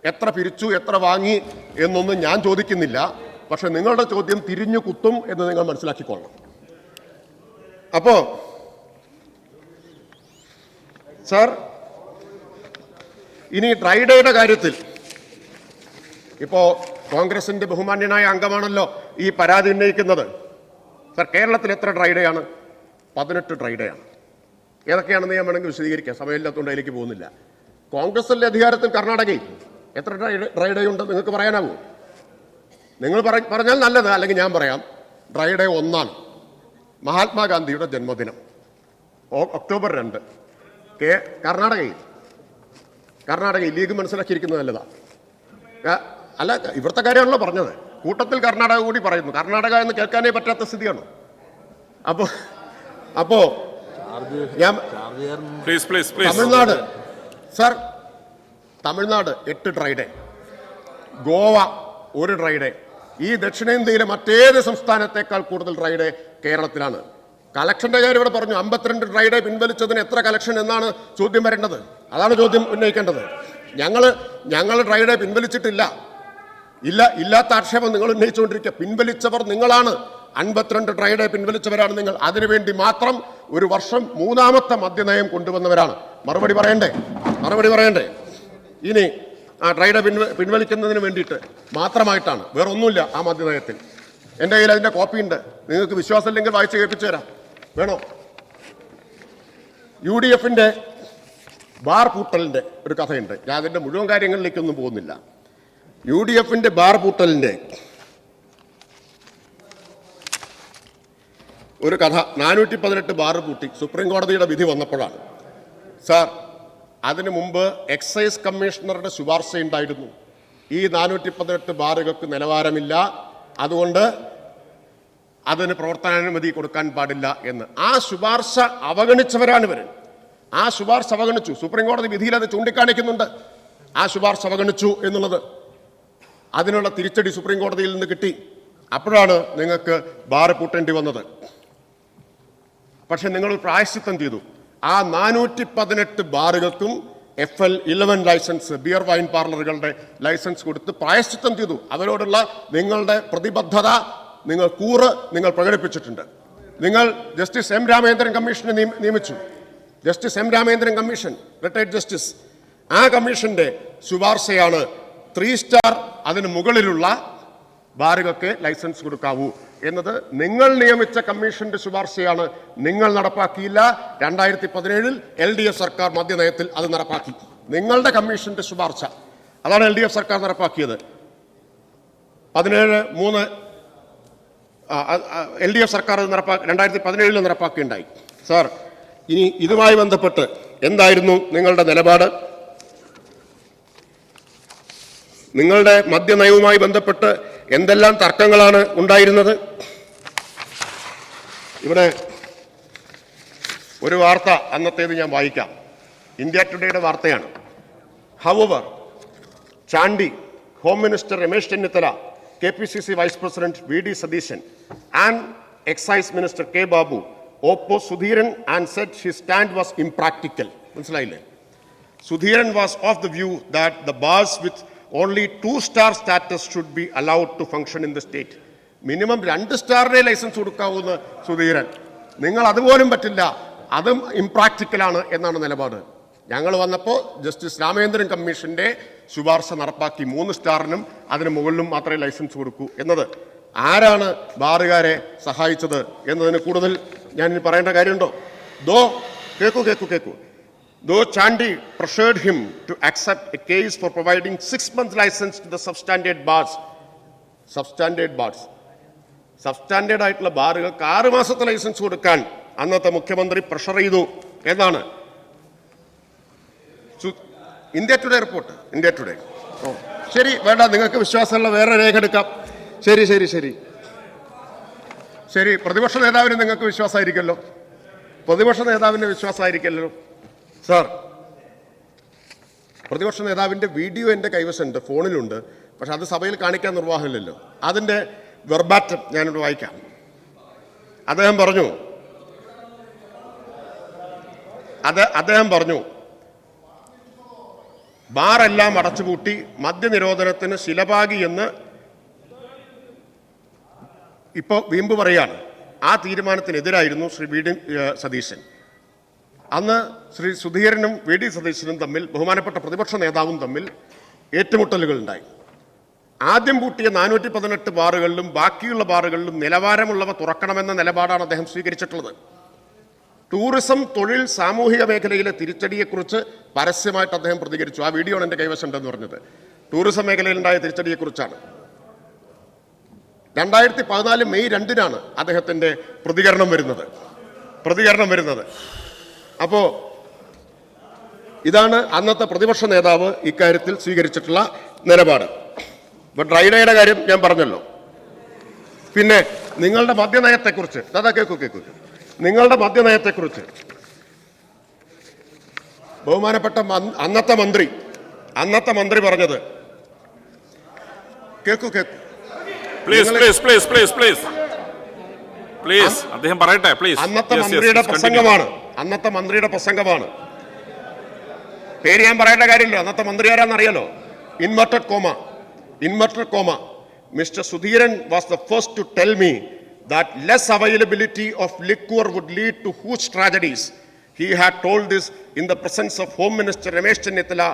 എത്ര പിരിച്ചു, എത്ര വാങ്ങി എന്നൊന്നും ഞാൻ ചോദിക്കുന്നില്ല. പക്ഷെ നിങ്ങളുടെ ചോദ്യം തിരിഞ്ഞു കുത്തും എന്ന് നിങ്ങൾ മനസ്സിലാക്കിക്കൊള്ളണം. അപ്പോ സർ, ഇനി ഡ്രൈ ഡേയുടെ കാര്യത്തിൽ ഇപ്പോ കോൺഗ്രസിന്റെ ബഹുമാന്യനായ അംഗമാണല്ലോ ഈ പരാതി ഉന്നയിക്കുന്നത്. സർ, കേരളത്തിൽ എത്ര ഡ്രൈ ഡേ ആണ്? 18 ഡ്രൈ ഡേ ആണ്. ഏതൊക്കെയാണെന്ന് ഞാൻ വേണമെങ്കിൽ വിശദീകരിക്കാം, സമയമില്ലാത്തതുകൊണ്ട് അതിലേക്ക് പോകുന്നില്ല. കോൺഗ്രസിന്റെ അധികാരത്തിൽ കർണാടകയിൽ എത്ര ഡ്രൈ ഡേ ഉണ്ട് നിങ്ങൾക്ക് പറയാനാവൂ? നിങ്ങൾ പറഞ്ഞാൽ നല്ലത്, അല്ലെങ്കിൽ ഞാൻ പറയാം. ഡ്രൈ ഡേ 1 മഹാത്മാഗാന്ധിയുടെ ജന്മദിനം, ഒക്ടോബർ 2. കർണാടകയിൽ ലീഗ് മനസ്സിലാക്കിയിരിക്കുന്നത് നല്ലതാ. അല്ല, ഇവിടുത്തെ കാര്യമാണല്ലോ പറഞ്ഞത്. കൂട്ടത്തിൽ കർണാടക കൂടി പറയുന്നു. കർണാടക എന്ന് കേൾക്കാനേ പറ്റാത്ത സ്ഥിതിയാണ്. അപ്പോ ഞാൻ Tamil Nadu, sir, Tamil Nadu 8 dry day, Goa 1 dry day. ഈ ദക്ഷിണേന്ത്യയിലെ മറ്റേത് സംസ്ഥാനത്തേക്കാൾ കൂടുതൽ ഡ്രൈ ഡേ കേരളത്തിലാണ്. കളക്ഷന്റെ കാര്യം ഇവിടെ പറഞ്ഞു. 52 ഡ്രൈ ഡേ പിൻവലിച്ചതിന് എത്ര കളക്ഷൻ എന്നാണ് ചോദ്യം വരേണ്ടത്. അതാണ് ചോദ്യം ഉന്നയിക്കേണ്ടത്. ഞങ്ങൾ ഡ്രൈ ഡേ പിൻവലിച്ചിട്ടില്ല. ഇല്ലാത്ത ആക്ഷേപം നിങ്ങൾ ഉന്നയിച്ചുകൊണ്ടിരിക്കുക. പിൻവലിച്ചവർ നിങ്ങളാണ്. 52 ഡ്രൈ ഡേ പിൻവലിച്ചവരാണ് നിങ്ങൾ. അതിനുവേണ്ടി മാത്രം ഒരു വർഷം 3ാമത്തെ മദ്യനയം കൊണ്ടുവന്നവരാണ്. മറുപടി പറയണ്ടേ? ഇനി ആ ഡ്രൈ ഡേ പിൻവലിക്കുന്നതിന് വേണ്ടിയിട്ട് മാത്രമായിട്ടാണ്, വേറെ ഒന്നുമില്ല ആ മദ്യനയത്തിൽ. എൻ്റെ കയ്യിൽ അതിൻ്റെ കോപ്പി ഉണ്ട്. നിങ്ങൾക്ക് വിശ്വാസമില്ലെങ്കിൽ വായിച്ച് കേൾപ്പിച്ചു തരാം. വേണോ? UDFന്റെ ബാർ പൂട്ടലിൻ്റെ ഒരു കഥയുണ്ട്. ഞാൻ അതിൻ്റെ മുഴുവൻ കാര്യങ്ങളിലേക്കൊന്നും പോകുന്നില്ല. UDFന്റെ ബാർ പൂട്ടലിൻ്റെ ഒരു കഥ. 418 ബാർ പൂട്ടി സുപ്രീം കോടതിയുടെ വിധി വന്നപ്പോഴാണ്. സാർ, അതിനു മുമ്പ് എക്സൈസ് കമ്മീഷണറുടെ ശുപാർശ ഉണ്ടായിരുന്നു. ഈ 418 ബാറുകൾക്ക് നിലവാരമില്ല, അതുകൊണ്ട് അതിന് പ്രവർത്തനാനുമതി കൊടുക്കാൻ പാടില്ല എന്ന്. ആ ശുപാർശ അവഗണിച്ചവരാണ് ഇവർ. ആ ശുപാർശ അവഗണിച്ചു. സുപ്രീം കോടതി വിധിയിൽ അത് ചൂണ്ടിക്കാണിക്കുന്നുണ്ട്. ആ ശുപാർശ അവഗണിച്ചു എന്നുള്ളത്. അതിനുള്ള തിരിച്ചടി സുപ്രീം കോടതിയിൽ നിന്ന് കിട്ടി. അപ്പോഴാണ് നിങ്ങൾക്ക് ബാർ പൂട്ടേണ്ടി വന്നത്. പക്ഷെ നിങ്ങൾ പ്രായശ്ചിത്തം ചെയ്തു. ആ 418 ബാറുകൾക്കും FL11 ലൈസൻസ്, ബിയർ വൈൻ പാർലറുകളുടെ ലൈസൻസ് കൊടുത്ത് പ്രായശ്ചിത്തം ചെയ്തു. അവരോടുള്ള നിങ്ങളുടെ പ്രതിബദ്ധത, നിങ്ങൾ പ്രകടിപ്പിച്ചിട്ടുണ്ട്. നിങ്ങൾ ജസ്റ്റിസ് M. രാമേന്ദ്രൻ കമ്മീഷനെ നിയമിച്ചു. Justice M. Ramendran commission, retired justice. ആ കമ്മീഷന്റെ ശുപാർശയാണ് 3 സ്റ്റാർ അതിന് മുകളിലുള്ള ബാറുകൾക്ക് ലൈസൻസ് കൊടുക്കാവൂ എന്നത്. നിങ്ങൾ നിയമിച്ച കമ്മീഷന്റെ ശുപാർശയാണ്. നിങ്ങൾ നടപ്പാക്കിയില്ല. 2017 LDF സർക്കാർ മദ്യനയത്തിൽ അത് നടപ്പാക്കി. നിങ്ങളുടെ കമ്മീഷന്റെ ശുപാർശ അതാണ് LDF സർക്കാർ നടപ്പാക്കിയത്. 17-3 LDF സർക്കാർ 2017 നടപ്പാക്കുകയുണ്ടായി. സാർ, ഇനി ഇതുമായി ബന്ധപ്പെട്ട് എന്തായിരുന്നു നിങ്ങളുടെ നിലപാട്? നിങ്ങളുടെ മദ്യനയവുമായി ബന്ധപ്പെട്ട് എന്തെല്ലാം തർക്കങ്ങളാണ് ഉണ്ടായിരുന്നത്? ഇവിടെ ഒരു വാർത്ത അന്നത്തേത് ഞാൻ വായിക്കാം. ഇന്ത്യ ടുഡേയുടെ വാർത്തയാണ്. However, Chandi, Home Minister Ramesh Chennithala, KPCC Vice President V.D. Sadishan, and Excise Minister K. Babu opposed Sudhiran and said his stand was impractical. Sudhiran was of the view that the bars with only 2-star status should be allowed to function in the state. Minimum 2-സ്റ്റാറിന്റെ licence കൊടുക്കാവുന്ന സുധീരൻ, നിങ്ങൾ അതുപോലും പറ്റില്ല, അതും ഇംപ്രാക്ടിക്കലാണ് എന്നാണ് നിലപാട്. ഞങ്ങൾ വന്നപ്പോൾ ജസ്റ്റിസ് രാമചന്ദ്രൻ കമ്മീഷന്റെ ശുപാർശ നടപ്പാക്കി 3 സ്റ്റാറിനും അതിന് മുകളിലും മാത്രമേ ലൈസൻസ് കൊടുക്കൂ എന്നത്. ആരാണ് ബാറുകാരെ സഹായിച്ചത് എന്നതിന് കൂടുതൽ ഞാൻ ഇനി പറയേണ്ട കാര്യമുണ്ടോ? കേക്കൂ. Though Chandi pressured him to accept a case for providing 6 months license to the substandard bars. Substandard ആയിട്ടുള്ള ബാറുകൾക്ക് 6 മാസത്തെ ലൈസൻസ് കൊടുക്കാൻ അന്നത്തെ മുഖ്യമന്ത്രി പ്രഷർ ചെയ്തു എന്നാണ് India today report. India today. ശരി, വേണ്ട, നിങ്ങൾക്ക് വിശ്വാസമുള്ള വേറെ രേഖ എടുക്കാം. ശരി, പ്രതിപക്ഷ നേതാവിന് നിങ്ങൾക്ക് വിശ്വാസമായിരിക്കല്ലോ. സാർ, പ്രതിപക്ഷ നേതാവിൻ്റെ വീഡിയോ എൻ്റെ കൈവശമുണ്ട്, ഫോണിലുണ്ട്. പക്ഷെ അത് സഭയിൽ കാണിക്കാൻ നിർവാഹമില്ലല്ലോ. അതിൻ്റെ വെർബാറ്റം ഞാനിവിടെ വായിക്കാം. അദ്ദേഹം പറഞ്ഞു ബാറെല്ലാം അടച്ചുപൂട്ടി മദ്യനിരോധനത്തിന് ശിലപാകി എന്ന് ഇപ്പോൾ വീമ്പ് പറയാണ്. ആ തീരുമാനത്തിനെതിരായിരുന്നു ശ്രീ വി ഡി സതീശൻ. അന്ന് ശ്രീ സുധീരനും വി ഡി സതീശനും തമ്മിൽ, ബഹുമാനപ്പെട്ട പ്രതിപക്ഷ നേതാവും തമ്മിൽ ഏറ്റുമുട്ടലുകൾ ഉണ്ടായി. ആദ്യം പൂട്ടിയ 418 ബാറുകളിലും ബാക്കിയുള്ള ബാറുകളിലും നിലവാരമുള്ളവ തുറക്കണമെന്ന നിലപാടാണ് അദ്ദേഹം സ്വീകരിച്ചിട്ടുള്ളത്. ടൂറിസം, തൊഴിൽ, സാമൂഹിക മേഖലയിലെ തിരിച്ചടിയെക്കുറിച്ച് പരസ്യമായിട്ട് അദ്ദേഹം പ്രതികരിച്ചു. ആ വീഡിയോ ആണ് എൻ്റെ കൈവശമുണ്ടെന്ന് പറഞ്ഞത്. ടൂറിസം മേഖലയിലുണ്ടായ തിരിച്ചടിയെക്കുറിച്ചാണ്. 2014 മെയ് 2-നാണ് അദ്ദേഹത്തിൻ്റെ പ്രതികരണം വരുന്നത്. അപ്പോൾ ഇതാണ് അന്നത്തെ പ്രതിപക്ഷ നേതാവ് ഇക്കാര്യത്തിൽ സ്വീകരിച്ചിട്ടുള്ള നിലപാട്. ഇപ്പോൾ ഡ്രൈഡേയുടെ കാര്യം ഞാൻ പറഞ്ഞല്ലോ. പിന്നെ നിങ്ങളുടെ മദ്യനയത്തെക്കുറിച്ച് കേൾക്കൂ. നിങ്ങളുടെ മദ്യനയത്തെക്കുറിച്ച് ബഹുമാനപ്പെട്ട അന്നത്തെ മന്ത്രി പറഞ്ഞത് കേൾക്കൂ. അന്നത്തെ മന്ത്രിയുടെ പ്രസംഗമാണ്. പേര് ഞാൻ പറയേണ്ട കാര്യമില്ല. അന്നത്തെ മന്ത്രി ആരാന്നറിയാലോ? Inverted comma. Mr. Sudhiran was the first to tell me that less availability of liquor would lead to huge tragedies. He had told this in the presence of Home Minister Ramesh Chennithala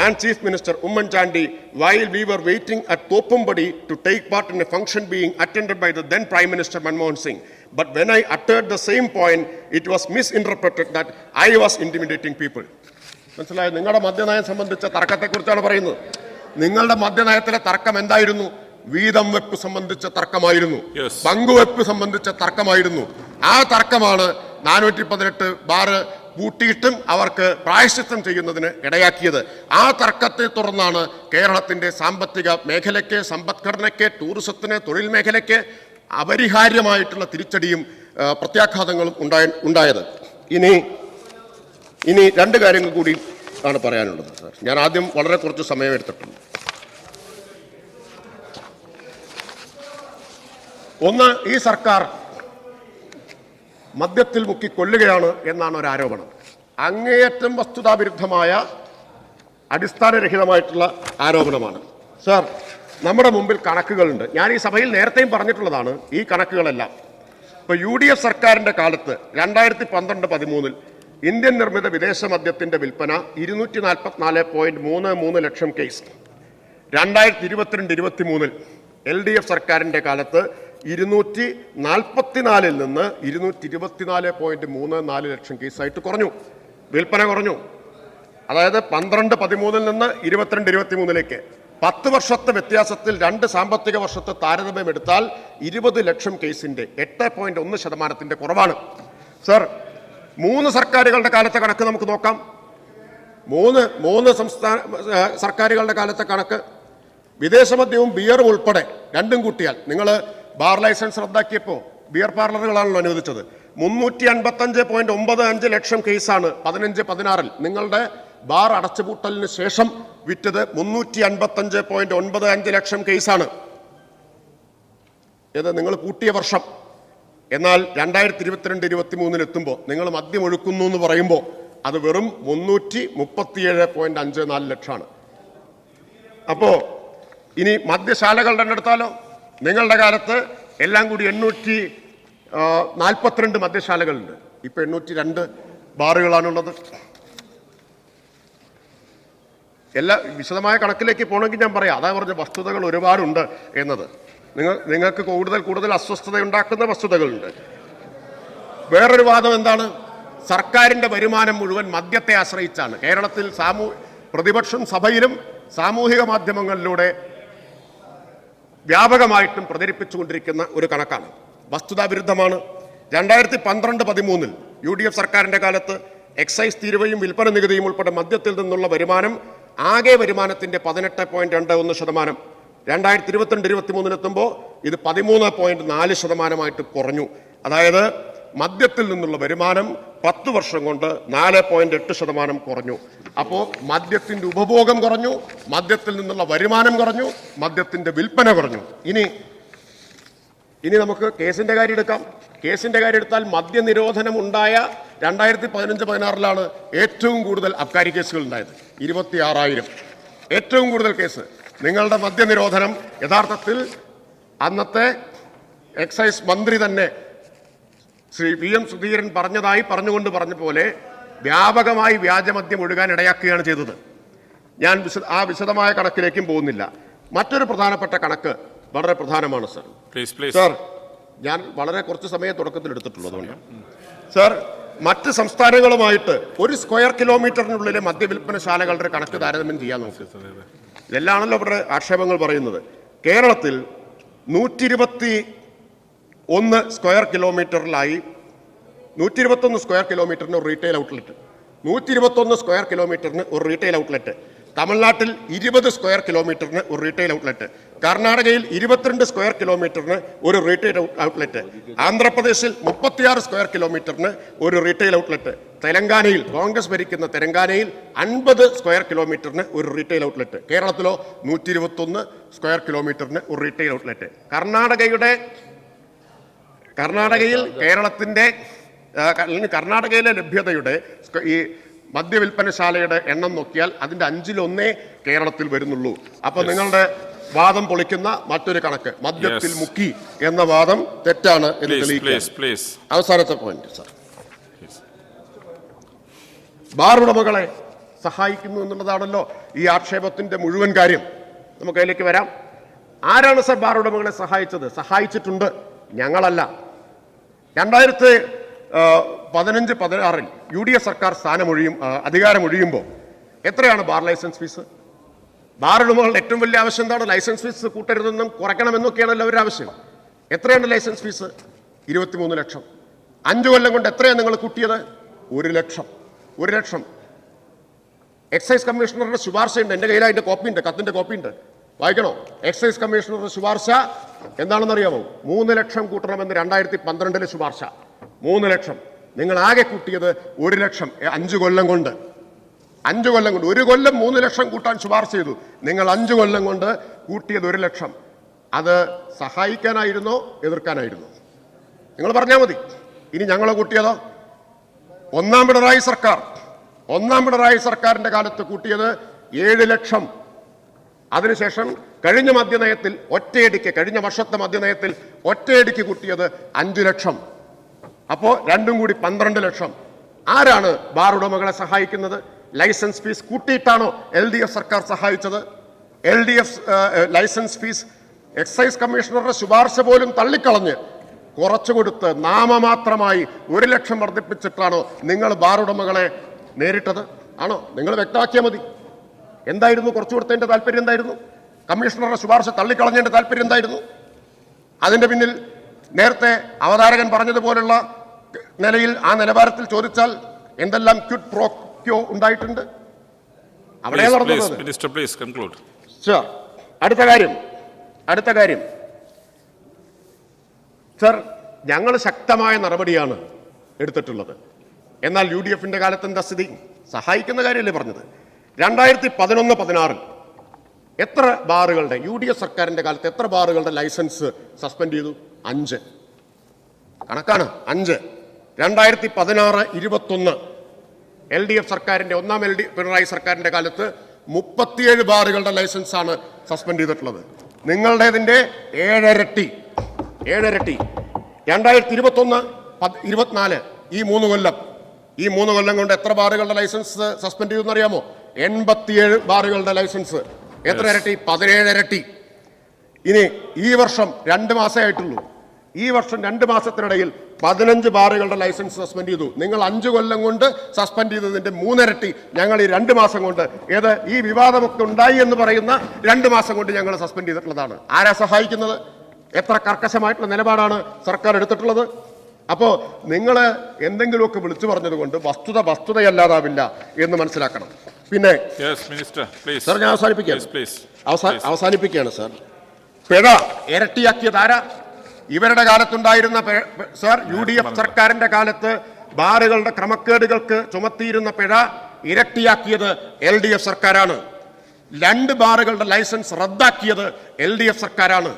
and Chief Minister Umman Chandi while we were waiting at Thopumbadi to take part in a function being attended by the then Prime Minister Manmohan Singh. But when I uttered the same point, it was misinterpreted that I was intimidating people. മനസ്സിലായോ? നിങ്ങളുടെ മദ്യനയം സംബന്ധിച്ച തർക്കത്തെക്കുറിച്ചാണ് പറയുന്നത്. നിങ്ങളുടെ മദ്യനയത്തിലെ തർക്കം എന്തായിരുന്നു? വീതം വെപ്പ് സംബന്ധിച്ച തർക്കമായിരുന്നു, പങ്കുവെപ്പ് സംബന്ധിച്ച തർക്കമായിരുന്നു. ആ തർക്കമാണ് 418 ബാറ് പൂട്ടിയിട്ടും അവർക്ക് പ്രായശ്ചിത്തം ചെയ്യുന്നതിന് ഇടയാക്കിയത്. ആ തർക്കത്തെ തുടർന്നാണ് കേരളത്തിൻ്റെ സാമ്പത്തിക മേഖലയ്ക്ക്, സമ്പദ്ഘടനയ്ക്ക്, ടൂറിസത്തിന്, തൊഴിൽ മേഖലയ്ക്ക് അപരിഹാര്യമായിട്ടുള്ള തിരിച്ചടിയും പ്രത്യാഘാതങ്ങളും ഉണ്ടായത്. ഇനി 2 കാര്യങ്ങൾ കൂടി ആണ് പറയാനുള്ളത് സാർ. ഞാൻ ആദ്യം വളരെ കുറച്ച് സമയം എടുത്തിട്ടുണ്ട്. ഒന്ന്, ഈ സർക്കാർ മദ്യത്തിൽ മുക്കി കൊല്ലുകയാണ് എന്നാണ് ഒരു ആരോപണം. അങ്ങേയറ്റം വസ്തുതാവിരുദ്ധമായ, അടിസ്ഥാനരഹിതമായിട്ടുള്ള ആരോപണമാണ്. സാർ, നമ്മുടെ മുമ്പിൽ കണക്കുകളുണ്ട്. ഞാൻ ഈ സഭയിൽ നേരത്തെയും പറഞ്ഞിട്ടുള്ളതാണ് ഈ കണക്കുകളെല്ലാം. ഇപ്പോൾ UDF സർക്കാരിൻ്റെ കാലത്ത് 2012-13 ഇന്ത്യൻ നിർമ്മിത വിദേശ മദ്യത്തിൻ്റെ വിൽപ്പന 244.33 ലക്ഷം കേസ്. 2022-23 LDF സർക്കാരിൻ്റെ കാലത്ത് 244 നിന്ന് 224.34 ലക്ഷം കേസായിട്ട് കുറഞ്ഞു, വിൽപ്പന കുറഞ്ഞു. അതായത് 12-13 നിന്ന് 22-23 10 വർഷത്തെ വ്യത്യാസത്തിൽ 2 സാമ്പത്തിക വർഷത്തെ താരതമ്യം എടുത്താൽ 20 ലക്ഷം കേസിന്റെ 8.1% കുറവാണ്. സർ, 3 സർക്കാരുകളുടെ കാലത്തെ കണക്ക് നമുക്ക് നോക്കാം. 3 സംസ്ഥാന സർക്കാരുകളുടെ കാലത്തെ കണക്ക്, വിദേശമദ്യവും ബിയറും ഉൾപ്പെടെ രണ്ടും കൂട്ടിയാൽ, നിങ്ങൾ ബാർ ലൈസൻസ് റദ്ദാക്കിയപ്പോൾ ബിയർ പാർലറുകളാണല്ലോ അനുവദിച്ചത്. 355.95 ലക്ഷം കേസാണ് 15-16 നിങ്ങളുടെ ബാർ അടച്ചുപൂട്ടലിന് ശേഷം വിറ്റത്. 355.95 ലക്ഷം കേസാണ് ഇത് നിങ്ങൾ പൂട്ടിയ വർഷം. എന്നാൽ 2022-23 എത്തുമ്പോൾ നിങ്ങൾ മദ്യം ഒഴുക്കുന്നു എന്ന് പറയുമ്പോൾ അത് വെറും 337.54 ലക്ഷമാണ്. അപ്പോ ഇനി മദ്യശാലകളുടെ എണ്ണം എടുത്താലോ? നിങ്ങളുടെ കാലത്ത് എല്ലാം കൂടി 842 മദ്യശാലകളുണ്ട്. ഇപ്പൊ 802 ബാറുകളാണുള്ളത്. എല്ലാ വിശദമായ കണക്കിലേക്ക് പോകണമെങ്കിൽ ഞാൻ പറയാം. അതാ പറഞ്ഞ വസ്തുതകൾ ഒരുപാടുണ്ട് എന്നത്. നിങ്ങൾക്ക് കൂടുതൽ അസ്വസ്ഥത ഉണ്ടാക്കുന്ന വസ്തുതകളുണ്ട്. വേറൊരു വാദം എന്താണ്? സർക്കാരിന്റെ വരുമാനം മുഴുവൻ മദ്യത്തെ ആശ്രയിച്ചാണ്. കേരളത്തിൽ പ്രതിപക്ഷം സഭയിലും സാമൂഹിക മാധ്യമങ്ങളിലൂടെ വ്യാപകമായിട്ടും പ്രചരിപ്പിച്ചുകൊണ്ടിരിക്കുന്ന ഒരു കണക്കാണ്. വസ്തുതാവിരുദ്ധമാണ്. 2012-13 UDF സർക്കാരിന്റെ കാലത്ത് എക്സൈസ് തീരുവയും വിൽപ്പന നികുതിയും ഉൾപ്പെടെ മദ്യത്തിൽ നിന്നുള്ള വരുമാനം ആകെ വരുമാനത്തിന്റെ 18.21%. 2022-23 എത്തുമ്പോൾ ഇത് 13.4% കുറഞ്ഞു. അതായത് മദ്യത്തിൽ നിന്നുള്ള വരുമാനം 10 വർഷം കൊണ്ട് 4.8% കുറഞ്ഞു. അപ്പോൾ മദ്യത്തിന്റെ ഉപഭോഗം കുറഞ്ഞു, മദ്യത്തിൽ നിന്നുള്ള വരുമാനം കുറഞ്ഞു, മദ്യത്തിന്റെ വിൽപ്പന കുറഞ്ഞു. ഇനി നമുക്ക് കേസിന്റെ കാര്യം എടുക്കാം. കേസിന്റെ കാര്യം എടുത്താൽ മദ്യനിരോധനം ഉണ്ടായ 2015-16 ഏറ്റവും കൂടുതൽ അബ്കാരി കേസുകൾ ഉണ്ടായത് 26,000. ഏറ്റവും കൂടുതൽ കേസ്. നിങ്ങളുടെ മദ്യനിരോധനം യഥാർത്ഥത്തിൽ അന്നത്തെ എക്സൈസ് മന്ത്രി തന്നെ ശ്രീ VM സുധീരൻ പറഞ്ഞ പോലെ വ്യാപകമായി വ്യാജമദ്യം ഒഴുകാൻ ഇടയാക്കുകയാണ് ചെയ്തത്. ഞാൻ വിശദമായ കണക്കിലേക്കും പോകുന്നില്ല. മറ്റൊരു പ്രധാനപ്പെട്ട കണക്ക് വളരെ പ്രധാനമാണ് സർ. സർ, ഞാൻ വളരെ കുറച്ച് സമയം തുടക്കത്തിൽ എടുത്തിട്ടുള്ളൂ. അതുകൊണ്ട് സർ, മറ്റ് സംസ്ഥാനങ്ങളുമായിട്ട് 1 സ്ക്വയർ കിലോമീറ്ററിനുള്ളിലെ മദ്യവിൽപ്പനശാലകളുടെ കണക്ക് താരതമ്യം ചെയ്യാൻ നോക്കുക. ഇതെല്ലാണല്ലോ ഇവിടെ ആക്ഷേപങ്ങൾ പറയുന്നത്. കേരളത്തിൽ 121 സ്ക്വയർ കിലോമീറ്ററിലായി 121 സ്ക്വയർ കിലോമീറ്ററിന് ഒരു റീറ്റെയിൽ ഔട്ട്ലെറ്റ്, 121 സ്ക്വയർ കിലോമീറ്ററിന് ഒരു റീറ്റെയിൽ ഔട്ട്ലെറ്റ്. തമിഴ്നാട്ടിൽ 20 സ്ക്വയർ കിലോമീറ്ററിന് ഒരു റീറ്റെയിൽ ഔട്ട്ലെറ്റ്. കർണാടകയിൽ 22 സ്ക്വയർ കിലോമീറ്ററിന് ഒരു റീറ്റെയിൽ ഔട്ട്ലെറ്റ്. ആന്ധ്രാപ്രദേശിൽ 36 സ്ക്വയർ കിലോമീറ്ററിന് ഒരു റീറ്റെയിൽ ഔട്ട്ലെറ്റ്. തെലങ്കാനയിൽ, കോൺഗ്രസ് ഭരിക്കുന്ന തെലങ്കാനയിൽ 50 സ്ക്വയർ കിലോമീറ്ററിന് ഒരു റീറ്റെയിൽ ഔട്ട്ലെറ്റ്. കേരളത്തിലോ 121 സ്ക്വയർ കിലോമീറ്ററിന് ഒരു റീറ്റെയിൽ ഔട്ട്ലെറ്റ്. കർണാടകയിലെ ലഭ്യതയുടെ ഈ മദ്യവിൽപ്പനശാലയുടെ എണ്ണം നോക്കിയാൽ അതിന്റെ 1/5 കേരളത്തിൽ വരുന്നുള്ളൂ. അപ്പൊ നിങ്ങളുടെ വാദം പൊളിക്കുന്ന മറ്റൊരു കണക്ക്, മദ്യത്തിൽ മുക്കി എന്ന വാദം തെറ്റാണ് എന്ന് തെളിയിക്കുക. അവസാനത്തെ പോയിന്റ് സർ, ബാർ ഉടമകളെ സഹായിക്കുന്നു എന്നുള്ളതാണല്ലോ ഈ ആക്ഷേപത്തിന്റെ മുഴുവൻ കാര്യം. നമുക്ക് അതിലേക്ക് വരാം. ആരാണ് സർ ബാർ ഉടമകളെ സഹായിച്ചത്? സഹായിച്ചിട്ടുണ്ട്, ഞങ്ങളല്ല. 2015-16 UDF സർക്കാർ അധികാരമൊഴിയുമ്പോൾ എത്രയാണ് ബാർ ലൈസൻസ് ഫീസ്? ബാർ ഉടമകളുടെ ഏറ്റവും വലിയ ആവശ്യം എന്താണ്? ലൈസൻസ് ഫീസ് കൂട്ടരുതെന്നും കുറയ്ക്കണമെന്നൊക്കെയാണല്ലോ അവരുടെ ആവശ്യം. എത്രയാണ് ലൈസൻസ് ഫീസ്? 23 ലക്ഷം. 5 കൊല്ലം കൊണ്ട് എത്രയാണ് നിങ്ങൾ കൂട്ടിയത്? 1 ലക്ഷം. 1 ലക്ഷം. എക്സൈസ് കമ്മീഷണറുടെ ശുപാർശയുണ്ട്, എൻ്റെ കയ്യിൽ അതിന്റെ കോപ്പിയുണ്ട്, കത്തിന്റെ കോപ്പിയുണ്ട്, വായിക്കണോ? എക്സൈസ് കമ്മീഷണറുടെ ശുപാർശ എന്താണെന്നറിയാമോ? 3 ലക്ഷം കൂട്ടണമെന്ന് 2012 ശുപാർശ. 3 ലക്ഷം. നിങ്ങൾ ആകെ കൂട്ടിയത് 1 ലക്ഷം. 5 കൊല്ലം കൊണ്ട് 1 കൊല്ലം 3 ലക്ഷം കൂട്ടാൻ ശുപാർശ ചെയ്തു. നിങ്ങൾ 5 കൊല്ലം കൊണ്ട് കൂട്ടിയത് 1 ലക്ഷം. അത് സഹായിക്കാനായിരുന്നോ എതിർക്കാനായിരുന്നോ? നിങ്ങൾ പറഞ്ഞാൽ മതി. ഇനി ഞങ്ങൾ കൂട്ടിയതോ? ഒന്നാം പിണറായി സർക്കാരിന്റെ കാലത്ത് കൂട്ടിയത് 7 ലക്ഷം. അതിനുശേഷം കഴിഞ്ഞ വർഷത്തെ മദ്യനയത്തിൽ ഒറ്റയടിക്ക് കൂട്ടിയത് 5 ലക്ഷം. അപ്പോ രണ്ടും കൂടി 12 ലക്ഷം. ആരാണ് ബാർ ഉടമകളെ സഹായിക്കുന്നത്? ലൈസൻസ് ഫീസ് കൂട്ടിയിട്ടാണോ LDF സർക്കാർ സഹായിച്ചത്? LDF ലൈസൻസ് ഫീസ് എക്സൈസ് കമ്മീഷണറുടെ ശുപാർശ പോലും തള്ളിക്കളഞ്ഞ് കുറച്ചുകൊടുത്ത് നാമമാത്രമായി 1 ലക്ഷം വർദ്ധിപ്പിച്ചിട്ടാണോ നിങ്ങൾ ബാർ ഉടമകളെ നേരിട്ടത്? ആണോ? നിങ്ങൾ വ്യക്തമാക്കിയാൽ മതി. എന്തായിരുന്നു കുറച്ചു കൊടുത്തതിന്റെ താല്പര്യം? എന്തായിരുന്നു കമ്മീഷണറുടെ ശുപാർശ തള്ളിക്കളഞ്ഞതിന്റെ താല്പര്യം? എന്തായിരുന്നു അതിന്റെ പിന്നിൽ? നേരത്തെ അവതാരകൻ പറഞ്ഞതുപോലുള്ള നിലയിൽ ആ നിലവാരത്തിൽ ചോദിച്ചാൽ എന്തെല്ലാം ക്വിഡ് പ്രോ ക്യോ ഉണ്ടായിട്ടുണ്ട് അവിടെ നടന്നത്. അടുത്ത കാര്യം സർ, ഞങ്ങൾ ശക്തമായ നടപടിയാണ് എടുത്തിട്ടുള്ളത്. എന്നാൽ UDF-ന്റെ കാലത്ത് എന്താ സ്ഥിതി? സഹായിക്കുന്ന കാര്യമല്ലേ പറഞ്ഞത്. 2011-16 എത്ര ബാറുകളുടെ UDF സർക്കാരിന്റെ കാലത്ത് എത്ര ബാറുകളുടെ ലൈസൻസ് സസ്പെൻഡ് ചെയ്തു? 5. കണക്കാണ് 5. 2016-21 LDF സർക്കാരിന്റെ പിണറായി സർക്കാരിന്റെ കാലത്ത് 37 ബാറുകളുടെ ലൈസൻസാണ് സസ്പെൻഡ് ചെയ്തിട്ടുള്ളത്. നിങ്ങളുടേതിന്റെ 7 ഇരട്ടി. 2021-24 ഈ 3 കൊല്ലം കൊണ്ട് എത്ര ബാറുകളുടെ ലൈസൻസ് സസ്പെൻഡ് ചെയ്തെന്ന് അറിയാമോ? 87 ബാറുകളുടെ ലൈസൻസ്. എത്ര ഇരട്ടി? 17 ഇരട്ടി. ഇനി ഈ വർഷം 2 മാസമേ ആയിട്ടുള്ളൂ. ഈ വർഷം 2 മാസത്തിനിടയിൽ 15 ബാറുകളുടെ ലൈസൻസ് സസ്പെൻഡ് ചെയ്തു. നിങ്ങൾ 5 കൊല്ലം കൊണ്ട് സസ്പെൻഡ് ചെയ്തതിന്റെ 3 ഇരട്ടി ഞങ്ങൾ ഈ 2 മാസം കൊണ്ട്, ഈ വിവാദമൊക്കെ ഉണ്ടായി എന്ന് പറയുന്ന 2 മാസം കൊണ്ട് ഞങ്ങൾ സസ്പെൻഡ് ചെയ്തിട്ടുള്ളതാണ്. ആരാ സഹായിക്കുന്നത്? എത്ര കർക്കശമായിട്ടുള്ള നിലപാടാണ് സർക്കാർ എടുത്തിട്ടുള്ളത്? അപ്പോ നിങ്ങൾ എന്തെങ്കിലുമൊക്കെ വിളിച്ചു പറഞ്ഞതുകൊണ്ട് വസ്തുതയല്ലാതാവില്ല എന്ന് മനസ്സിലാക്കണം. പിന്നെ സർ, ഞാൻ അവസാനിപ്പിക്കുകയാണ് സർ. പിഴ ഇരട്ടിയാക്കിയത് ആരാ? ഇവരുടെ കാലത്തുണ്ടായിരുന്ന സർ, UDF സർക്കാരിന്റെ കാലത്ത് ബാറുകളുടെ ക്രമക്കേടുകൾക്ക് ചുമത്തിയിരുന്ന പിഴ ഇരട്ടിയാക്കിയത് LDF സർക്കാരാണ്. 2 ബാറുകളുടെ ലൈസൻസ് റദ്ദാക്കിയത് LDF സർക്കാരാണ്.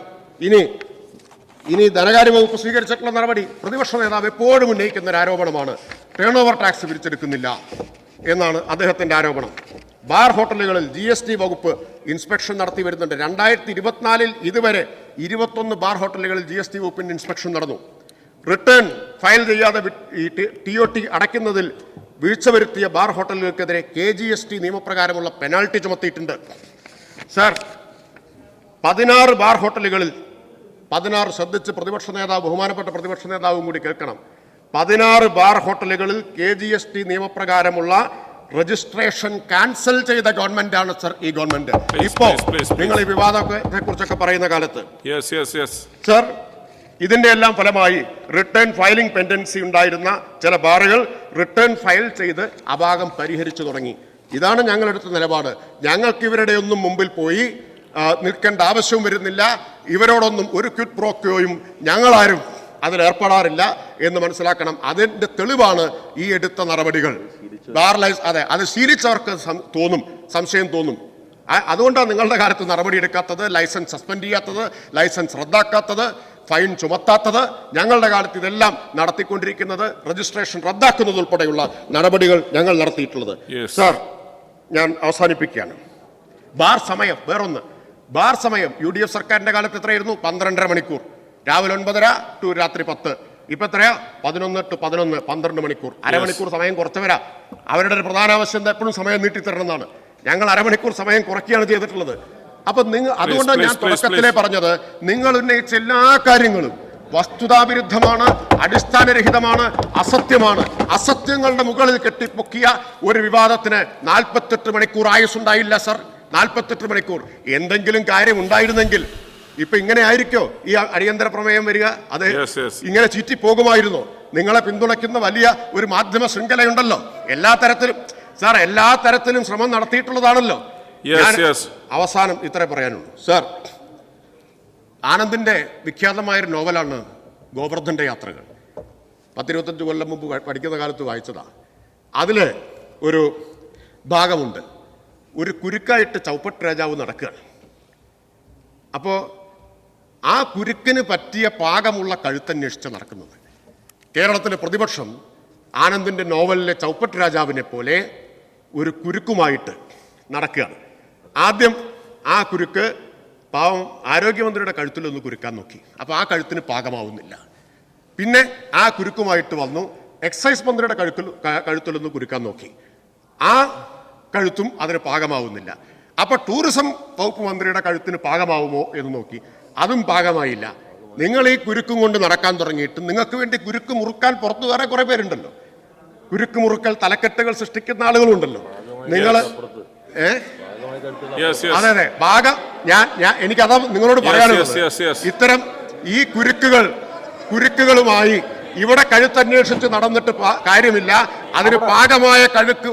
ഇനി ധനകാര്യ വകുപ്പ് സ്വീകരിച്ചിട്ടുള്ള നടപടി, പ്രതിപക്ഷ നേതാവ് എപ്പോഴും ഉന്നയിക്കുന്ന ഒരു ആരോപണമാണ് ടേൺ ഓവർ ടാക്സ് പിരിച്ചെടുക്കുന്നില്ല എന്നാണ് അദ്ദേഹത്തിന്റെ ആരോപണം. ബാർ ഹോട്ടലുകളിൽ GST വകുപ്പ് ഇൻസ്പെക്ഷൻ നടത്തി വരുന്നുണ്ട്. 2024 ഇതുവരെ 21 ബാർ ഹോട്ടലുകളിൽ GST വകുപ്പിന്റെ ഇൻസ്പെക്ഷൻ നടന്നു. റിട്ടേൺ ഫയൽ ചെയ്യാതെ TOT അടയ്ക്കുന്നതിൽ വീഴ്ച വരുത്തിയ ബാർ ഹോട്ടലുകൾക്കെതിരെ KGST നിയമപ്രകാരമുള്ള പെനാൽറ്റി ചുമത്തിയിട്ടുണ്ട്. സർ, 16 ബാർ ഹോട്ടലുകളിൽ 16 ശ്രദ്ധിച്ച് ബഹുമാനപ്പെട്ട പ്രതിപക്ഷ നേതാവും കൂടി കേൾക്കണം. 16 ബാർ ഹോട്ടലുകളിൽ KGST നിയമപ്രകാരമുള്ള രജിസ്ട്രേഷൻ ക്യാൻസൽ ചെയ്ത ഗവൺമെന്റാണ് സർ ഈ ഗവൺമെന്റ്. ഇപ്പോ നിങ്ങൾ ഈ വിവാദത്തെ കുറിച്ചൊക്കെ പറയുന്ന കാലത്ത് സർ, ഇതിന്റെ എല്ലാം ഫലമായി റിട്ടേൺ ഫയലിംഗ് പെൻഡൻസി ഉണ്ടായിരുന്ന ചില ബാറുകൾ റിട്ടേൺ ഫയൽ ചെയ്ത് അഭാഗം പരിഹരിച്ചു തുടങ്ങി. ഇതാണ് ഞങ്ങളെടുത്ത നിലപാട്. ഞങ്ങൾക്ക് ഇവരുടെ ഒന്നും മുമ്പിൽ പോയി നിൽക്കേണ്ട ആവശ്യവും വരുന്നില്ല. ഇവരോടൊന്നും ഒരു ക്വിറ്റ് പ്രോക്യോയും ഞങ്ങളാരും അതിലേർപ്പെടാറില്ല എന്ന് മനസ്സിലാക്കണം. അതിന്റെ തെളിവാണ് ഈ എടുത്ത നടപടികൾ. അത് ശീലിച്ചവർക്ക് സംശയം തോന്നും. അതുകൊണ്ടാണ് നിങ്ങളുടെ കാലത്ത് നടപടി എടുക്കാത്തത്, ലൈസൻസ് സസ്പെൻഡ് ചെയ്യാത്തത്, ലൈസൻസ് റദ്ദാക്കാത്തത്, ഫൈൻ ചുമത്താത്തത്. ഞങ്ങളുടെ കാലത്ത് ഇതെല്ലാം നടത്തിക്കൊണ്ടിരിക്കുന്നത്, രജിസ്ട്രേഷൻ റദ്ദാക്കുന്നത് ഉൾപ്പെടെയുള്ള നടപടികൾ ഞങ്ങൾ നടത്തിയിട്ടുള്ളത്. സാർ, ഞാൻ അവസാനിപ്പിക്കുകയാണ്. ബാർ സമയം വേറൊന്ന്. ബാർ സമയം UDF സർക്കാരിന്റെ കാലത്ത് എത്രയായിരുന്നു? 12.5 മണിക്കൂർ. രാവിലെ 9:30 ടു രാത്രി 10. ഇപ്പൊ എത്രയാ? 11 to 11, 12 മണിക്കൂർ. അരമണിക്കൂർ സമയം കുറച്ചവരാ. അവരുടെ ഒരു പ്രധാന ആവശ്യം എപ്പോഴും സമയം നീട്ടിത്തരണം എന്നാണ്. ഞങ്ങൾ അരമണിക്കൂർ സമയം കുറയ്ക്കുകയാണ് ചെയ്തിട്ടുള്ളത്. അപ്പൊ അതുകൊണ്ടാണ് ഞാൻ തുടക്കത്തിലേ പറഞ്ഞത്, നിങ്ങൾ ഉന്നയിച്ച എല്ലാ കാര്യങ്ങളും വസ്തുതാവിരുദ്ധമാണ്, അടിസ്ഥാനരഹിതമാണ്, അസത്യമാണ്. അസത്യങ്ങളുടെ മുകളിൽ കെട്ടിപ്പൊക്കിയ ഒരു വിവാദത്തിന് 48 മണിക്കൂർ ആയുസ്സുണ്ടായില്ല സർ. 48 മണിക്കൂർ. എന്തെങ്കിലും കാര്യം ഉണ്ടായിരുന്നെങ്കിൽ ഇപ്പൊ ഇങ്ങനെ ആയിരിക്കോ ഈ അടിയന്തര പ്രമേയം വരിക? അത് ഇങ്ങനെ ചീറ്റി പോകുമായിരുന്നോ? നിങ്ങളെ പിന്തുണയ്ക്കുന്ന വലിയ ഒരു മാധ്യമ ശൃംഖലയുണ്ടല്ലോ. എല്ലാ തരത്തിലും ശ്രമം നടത്തിയിട്ടുള്ളതാണല്ലോ. അവസാനം ഇത്രേ പറയാനുള്ളൂ സർ. ആനന്ദിന്റെ വിഖ്യാതമായൊരു നോവലാണ് ഗോവർദ്ധന്റെ യാത്രകൾ. 10-25 കൊല്ലം മുമ്പ് പഠിക്കുന്ന കാലത്ത് വായിച്ചതാ. അതില് ഒരു ഭാഗമുണ്ട്, ഒരു കുരുക്കായിട്ട് ചൗപ്പട്ട് രാജാവ് നടക്കുകയാണ്. അപ്പോൾ ആ കുരുക്കിന് പറ്റിയ പാകമുള്ള കഴുത്തന്വേഷിച്ച് നടക്കുന്നത്. കേരളത്തിലെ പ്രതിപക്ഷം ആനന്ദിന്റെ നോവലിലെ ചൗപ്പട്ട് രാജാവിനെ പോലെ ഒരു കുരുക്കുമായിട്ട് നടക്കുകയാണ്. ആദ്യം ആ കുരുക്ക് പാവം ആരോഗ്യമന്ത്രിയുടെ കഴുത്തിലൊന്ന് കുരുക്കാൻ നോക്കി. അപ്പോൾ ആ കഴുത്തിന് പാകമാവുന്നില്ല. പിന്നെ ആ കുരുക്കുമായിട്ട് വന്നു എക്സൈസ് മന്ത്രിയുടെ കഴുത്തിലൊന്ന് കുരുക്കാൻ നോക്കി. ആ കഴുത്തും അതിന് പാകമാവുന്നില്ല. അപ്പൊ ടൂറിസം വകുപ്പ് മന്ത്രിയുടെ കഴുത്തിന് പാകമാവുമോ എന്ന് നോക്കി. അതും പാകമായില്ല. നിങ്ങൾ ഈ കുരുക്കും കൊണ്ട് നടക്കാൻ തുടങ്ങിയിട്ട് നിങ്ങൾക്ക് വേണ്ടി കുരുക്ക് മുറുക്കാൻ പുറത്തു വേറെ കുറെ പേരുണ്ടല്ലോ. കുരുക്ക് മുറുക്കൽ തലക്കെട്ടുകൾ സൃഷ്ടിക്കുന്ന ആളുകളുണ്ടല്ലോ. നിങ്ങൾ അതെ എനിക്കതാ നിങ്ങളോട് പറയാനുള്ളത്. ഇത്തരം ഈ കുരുക്കുകളുമായി ഇവിടെ കഴുത്തന്വേഷിച്ച് നടന്നിട്ട് കാര്യമില്ല. അതിന് പാകമായ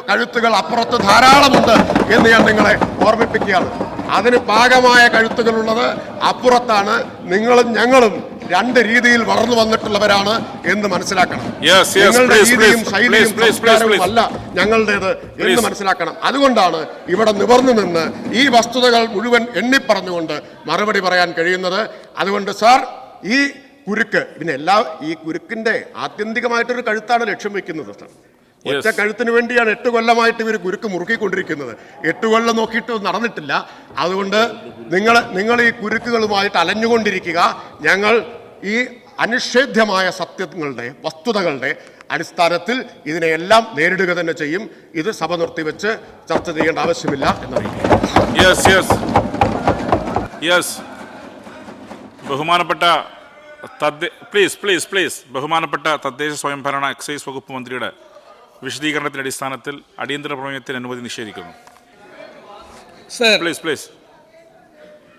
കഴുത്തുകൾ അപ്പുറത്ത് ധാരാളമുണ്ട് എന്ന് ഞാൻ നിങ്ങളെ ഓർമ്മിപ്പിക്കുകയാണ്. അതിന് പാകമായ കഴുത്തുകളുള്ളത് അപ്പുറത്താണ്. നിങ്ങളും ഞങ്ങളും രണ്ട് രീതിയിൽ വളർന്നു വന്നിട്ടുള്ളവരാണ് എന്ന് മനസ്സിലാക്കണം. Yes, yes, നിങ്ങളുടെ please, രീതിയും please, ശൈലിയും please, സംസ്കാരവും please. അല്ല ഞങ്ങളുടേത് എന്ന് Please. മനസ്സിലാക്കണം. അതുകൊണ്ടാണ് ഇവിടെ നിവർന്നു നിന്ന് ഈ വസ്തുതകൾ മുഴുവൻ എണ്ണിപ്പറഞ്ഞുകൊണ്ട് മറുപടി പറയാൻ കഴിയുന്നത്. അതുകൊണ്ട് സാർ, ഈ കുരുക്ക് ഈ കുരുക്കിന്റെ ആത്യന്തികമായിട്ടൊരു കഴുത്താണ് ലക്ഷ്യം വെക്കുന്നത് സാർ. ഒറ്റ കഴുത്തിന് വേണ്ടിയാണ് 8 കൊല്ലമായിട്ട് ഇവർ കുരുക്ക് മുറുക്കിക്കൊണ്ടിരിക്കുന്നത്. 8 കൊല്ലം നോക്കിയിട്ട് നടന്നിട്ടില്ല. അതുകൊണ്ട് നിങ്ങൾ ഈ കുരുക്കുകളുമായിട്ട് അലഞ്ഞുകൊണ്ടിരിക്കുക. ഞങ്ങൾ ഈ അനിഷേധ്യമായ സത്യങ്ങളുടെ വസ്തുതകളുടെ അടിസ്ഥാനത്തിൽ ഇതിനെയെല്ലാം നേരിടുക തന്നെ ചെയ്യും. ഇത് സഭ നിർത്തിവെച്ച് ചർച്ച ചെയ്യേണ്ട ആവശ്യമില്ല എന്നറിയിക്കും. ബഹുമാനപ്പെട്ട ബഹുമാനപ്പെട്ട തദ്ദേശ സ്വയംഭരണ എക്സൈസ് വകുപ്പ് മന്ത്രിയുടെ വിശദീകരണത്തിന്റെ അടിസ്ഥാനത്തിൽ അടിയന്തര പ്രമേയത്തിന് അനുമതി നിഷേധിക്കുന്നു. സർ, പ്ലീസ്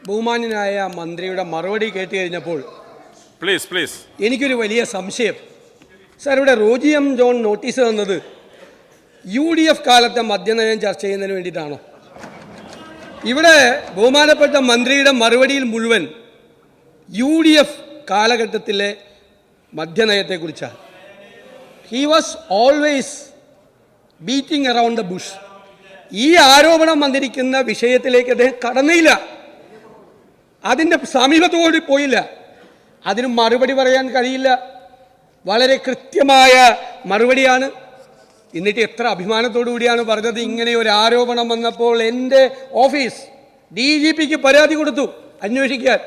ബഹുമാന്യനായ മന്ത്രിയുടെ മറുപടി കേട്ട് കഴിഞ്ഞപ്പോൾ പ്ലീസ് എനിക്കൊരു വലിയ സംശയം. സർ, ഇവിടെ റോജി എം ജോൺ നോട്ടീസ് തന്നത് UDF കാലത്തെ മദ്യനയം ചർച്ച ചെയ്യുന്നതിന് വേണ്ടിയിട്ടാണോ? ഇവിടെ ബഹുമാനപ്പെട്ട മന്ത്രിയുടെ മറുപടിയിൽ മുഴുവൻ UDF കാലഘട്ടത്തിലെ മദ്യനയത്തെക്കുറിച്ചാണ്. He was always beating around the bush. ഈ ആരോപണം വന്നിരിക്കുന്ന വിഷയത്തിലേക്ക് അദ്ദേഹം കടന്നില്ല, അതിൻ്റെ സമീപത്തോട് പോയില്ല. അതിന് മറുപടി പറയാൻ കഴിയില്ല. വളരെ കൃത്യമായ മറുപടിയാണ്. എന്നിട്ട് എത്ര അഭിമാനത്തോടു കൂടിയാണ് പറഞ്ഞത്, ഇങ്ങനെ ഒരു ആരോപണം വന്നപ്പോൾ എൻ്റെ ഓഫീസ് DGPക്ക് പരാതി കൊടുത്തു അന്വേഷിക്കാൻ.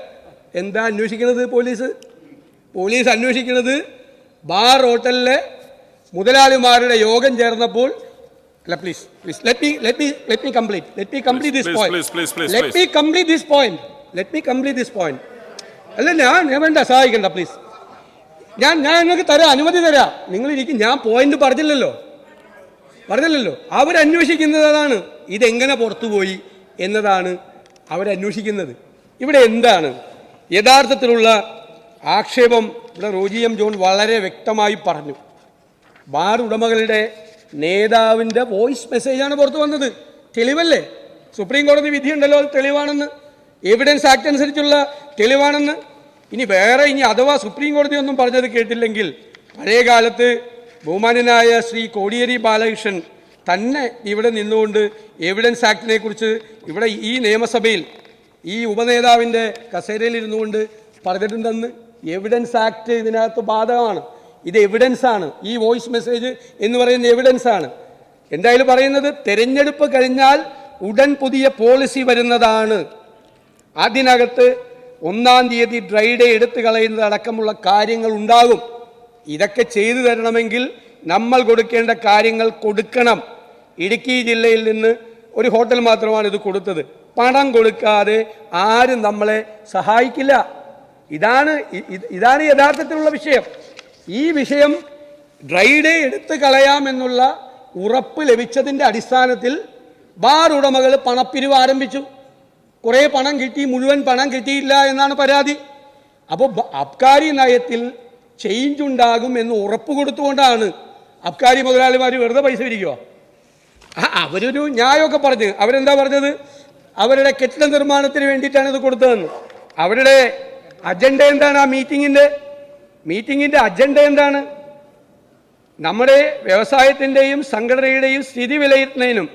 എന്താ അന്വേഷിക്കുന്നത്? പോലീസ് അന്വേഷിക്കുന്നത് ബാർ ഹോട്ടലിലെ മുതലാളിമാരുടെ യോഗം ചേർന്നപ്പോൾ അല്ല, please let me complete this point. അല്ല, ഞാൻ വേണ്ട, സഹായിക്കണ്ട പ്ലീസ്. ഞാൻ നിങ്ങൾക്ക് തരാം, അനുമതി തരാം. നിങ്ങളിരിക്കും, ഞാൻ പോയിന്റ് പറഞ്ഞില്ലല്ലോ. അവരന്വേഷിക്കുന്നത് അതാണ്. ഇതെങ്ങനെ പുറത്തുപോയി എന്നതാണ് അവരന്വേഷിക്കുന്നത്. ഇവിടെ എന്താണ് യഥാർത്ഥത്തിലുള്ള ആക്ഷേപം? ഇവിടെ റോജി എം ജോൺ വളരെ വ്യക്തമായി പറഞ്ഞു. ബാർ ഉടമകളുടെ നേതാവിൻ്റെ വോയിസ് മെസ്സേജാണ് പുറത്തു വന്നത്. തെളിവല്ലേ? സുപ്രീം കോടതി വിധിയുണ്ടല്ലോ, അത് തെളിവാണെന്ന്. എവിഡൻസ് ആക്ട് അനുസരിച്ചുള്ള തെളിവാണെന്ന്. ഇനി അഥവാ സുപ്രീം കോടതി ഒന്നും പറഞ്ഞത് കേട്ടില്ലെങ്കിൽ, പഴയ കാലത്ത് ബഹുമാന്യനായ ശ്രീ കോടിയേരി ബാലകൃഷ്ണൻ തന്നെ ഇവിടെ നിന്നുകൊണ്ട് എവിഡൻസ് ആക്ടിനെ കുറിച്ച് ഇവിടെ ഈ നിയമസഭയിൽ ഈ ഉപനേതാവിൻ്റെ കസേരയിൽ ഇരുന്നുകൊണ്ട് പറഞ്ഞിട്ടുണ്ടെന്ന്. എവിഡൻസ് ആക്ട് ഇതിനകത്ത് ബാധകമാണ്. ഇത് എവിഡൻസാണ്. ഈ വോയിസ് മെസ്സേജ് എന്ന് പറയുന്ന എവിഡൻസാണ്. എന്തായാലും പറയുന്നത്, തെരഞ്ഞെടുപ്പ് കഴിഞ്ഞാൽ ഉടൻ പുതിയ പോളിസി വരുന്നതാണ്. അതിനകത്ത് 1-ാം തീയതി ഡ്രൈ ഡേ എടുത്തു കളയുന്നത് അടക്കമുള്ള കാര്യങ്ങൾ ഉണ്ടാകും. ഇതൊക്കെ ചെയ്തു തരണമെങ്കിൽ നമ്മൾ കൊടുക്കേണ്ട കാര്യങ്ങൾ കൊടുക്കണം. ഇടുക്കി ജില്ലയിൽ നിന്ന് ഒരു ഹോട്ടൽ മാത്രമാണ് ഇത് കൊടുത്തത്. പണം കൊടുക്കാതെ ആരും നമ്മളെ സഹായിക്കില്ല. ഇതാണ് യഥാർത്ഥത്തിലുള്ള വിഷയം. ഈ വിഷയം ഡ്രൈ ഡേ എടുത്തു കളയാമെന്നുള്ള ഉറപ്പ് ലഭിച്ചതിൻ്റെ അടിസ്ഥാനത്തിൽ ബാർ ഉടമകൾ പണപ്പിരിവ് ആരംഭിച്ചു. കുറേ പണം കിട്ടി, മുഴുവൻ പണം കിട്ടിയില്ല എന്നാണ് പരാതി. അപ്പോൾ അബ്കാരി നയത്തിൽ ചേഞ്ച് ഉണ്ടാകും എന്ന് ഉറപ്പ് കൊടുത്തുകൊണ്ടാണ് അബ്കാരി മുതലാളിമാർ വെറുതെ പൈസ പിരിക്കുക. അവരൊരു ന്യായമൊക്കെ പറഞ്ഞ്, അവരെന്താ പറഞ്ഞത്? അവരുടെ കെട്ടിട നിർമ്മാണത്തിന് വേണ്ടിയിട്ടാണ് ഇത് കൊടുത്തതെന്ന്. അവരുടെ അജണ്ട എന്താണ്? ആ മീറ്റിങ്ങിൻ്റെ അജണ്ട എന്താണ്? നമ്മുടെ വ്യവസായത്തിൻ്റെയും സംഘടനയുടെയും സ്ഥിതി വിലയിരുത്തുന്നതിനും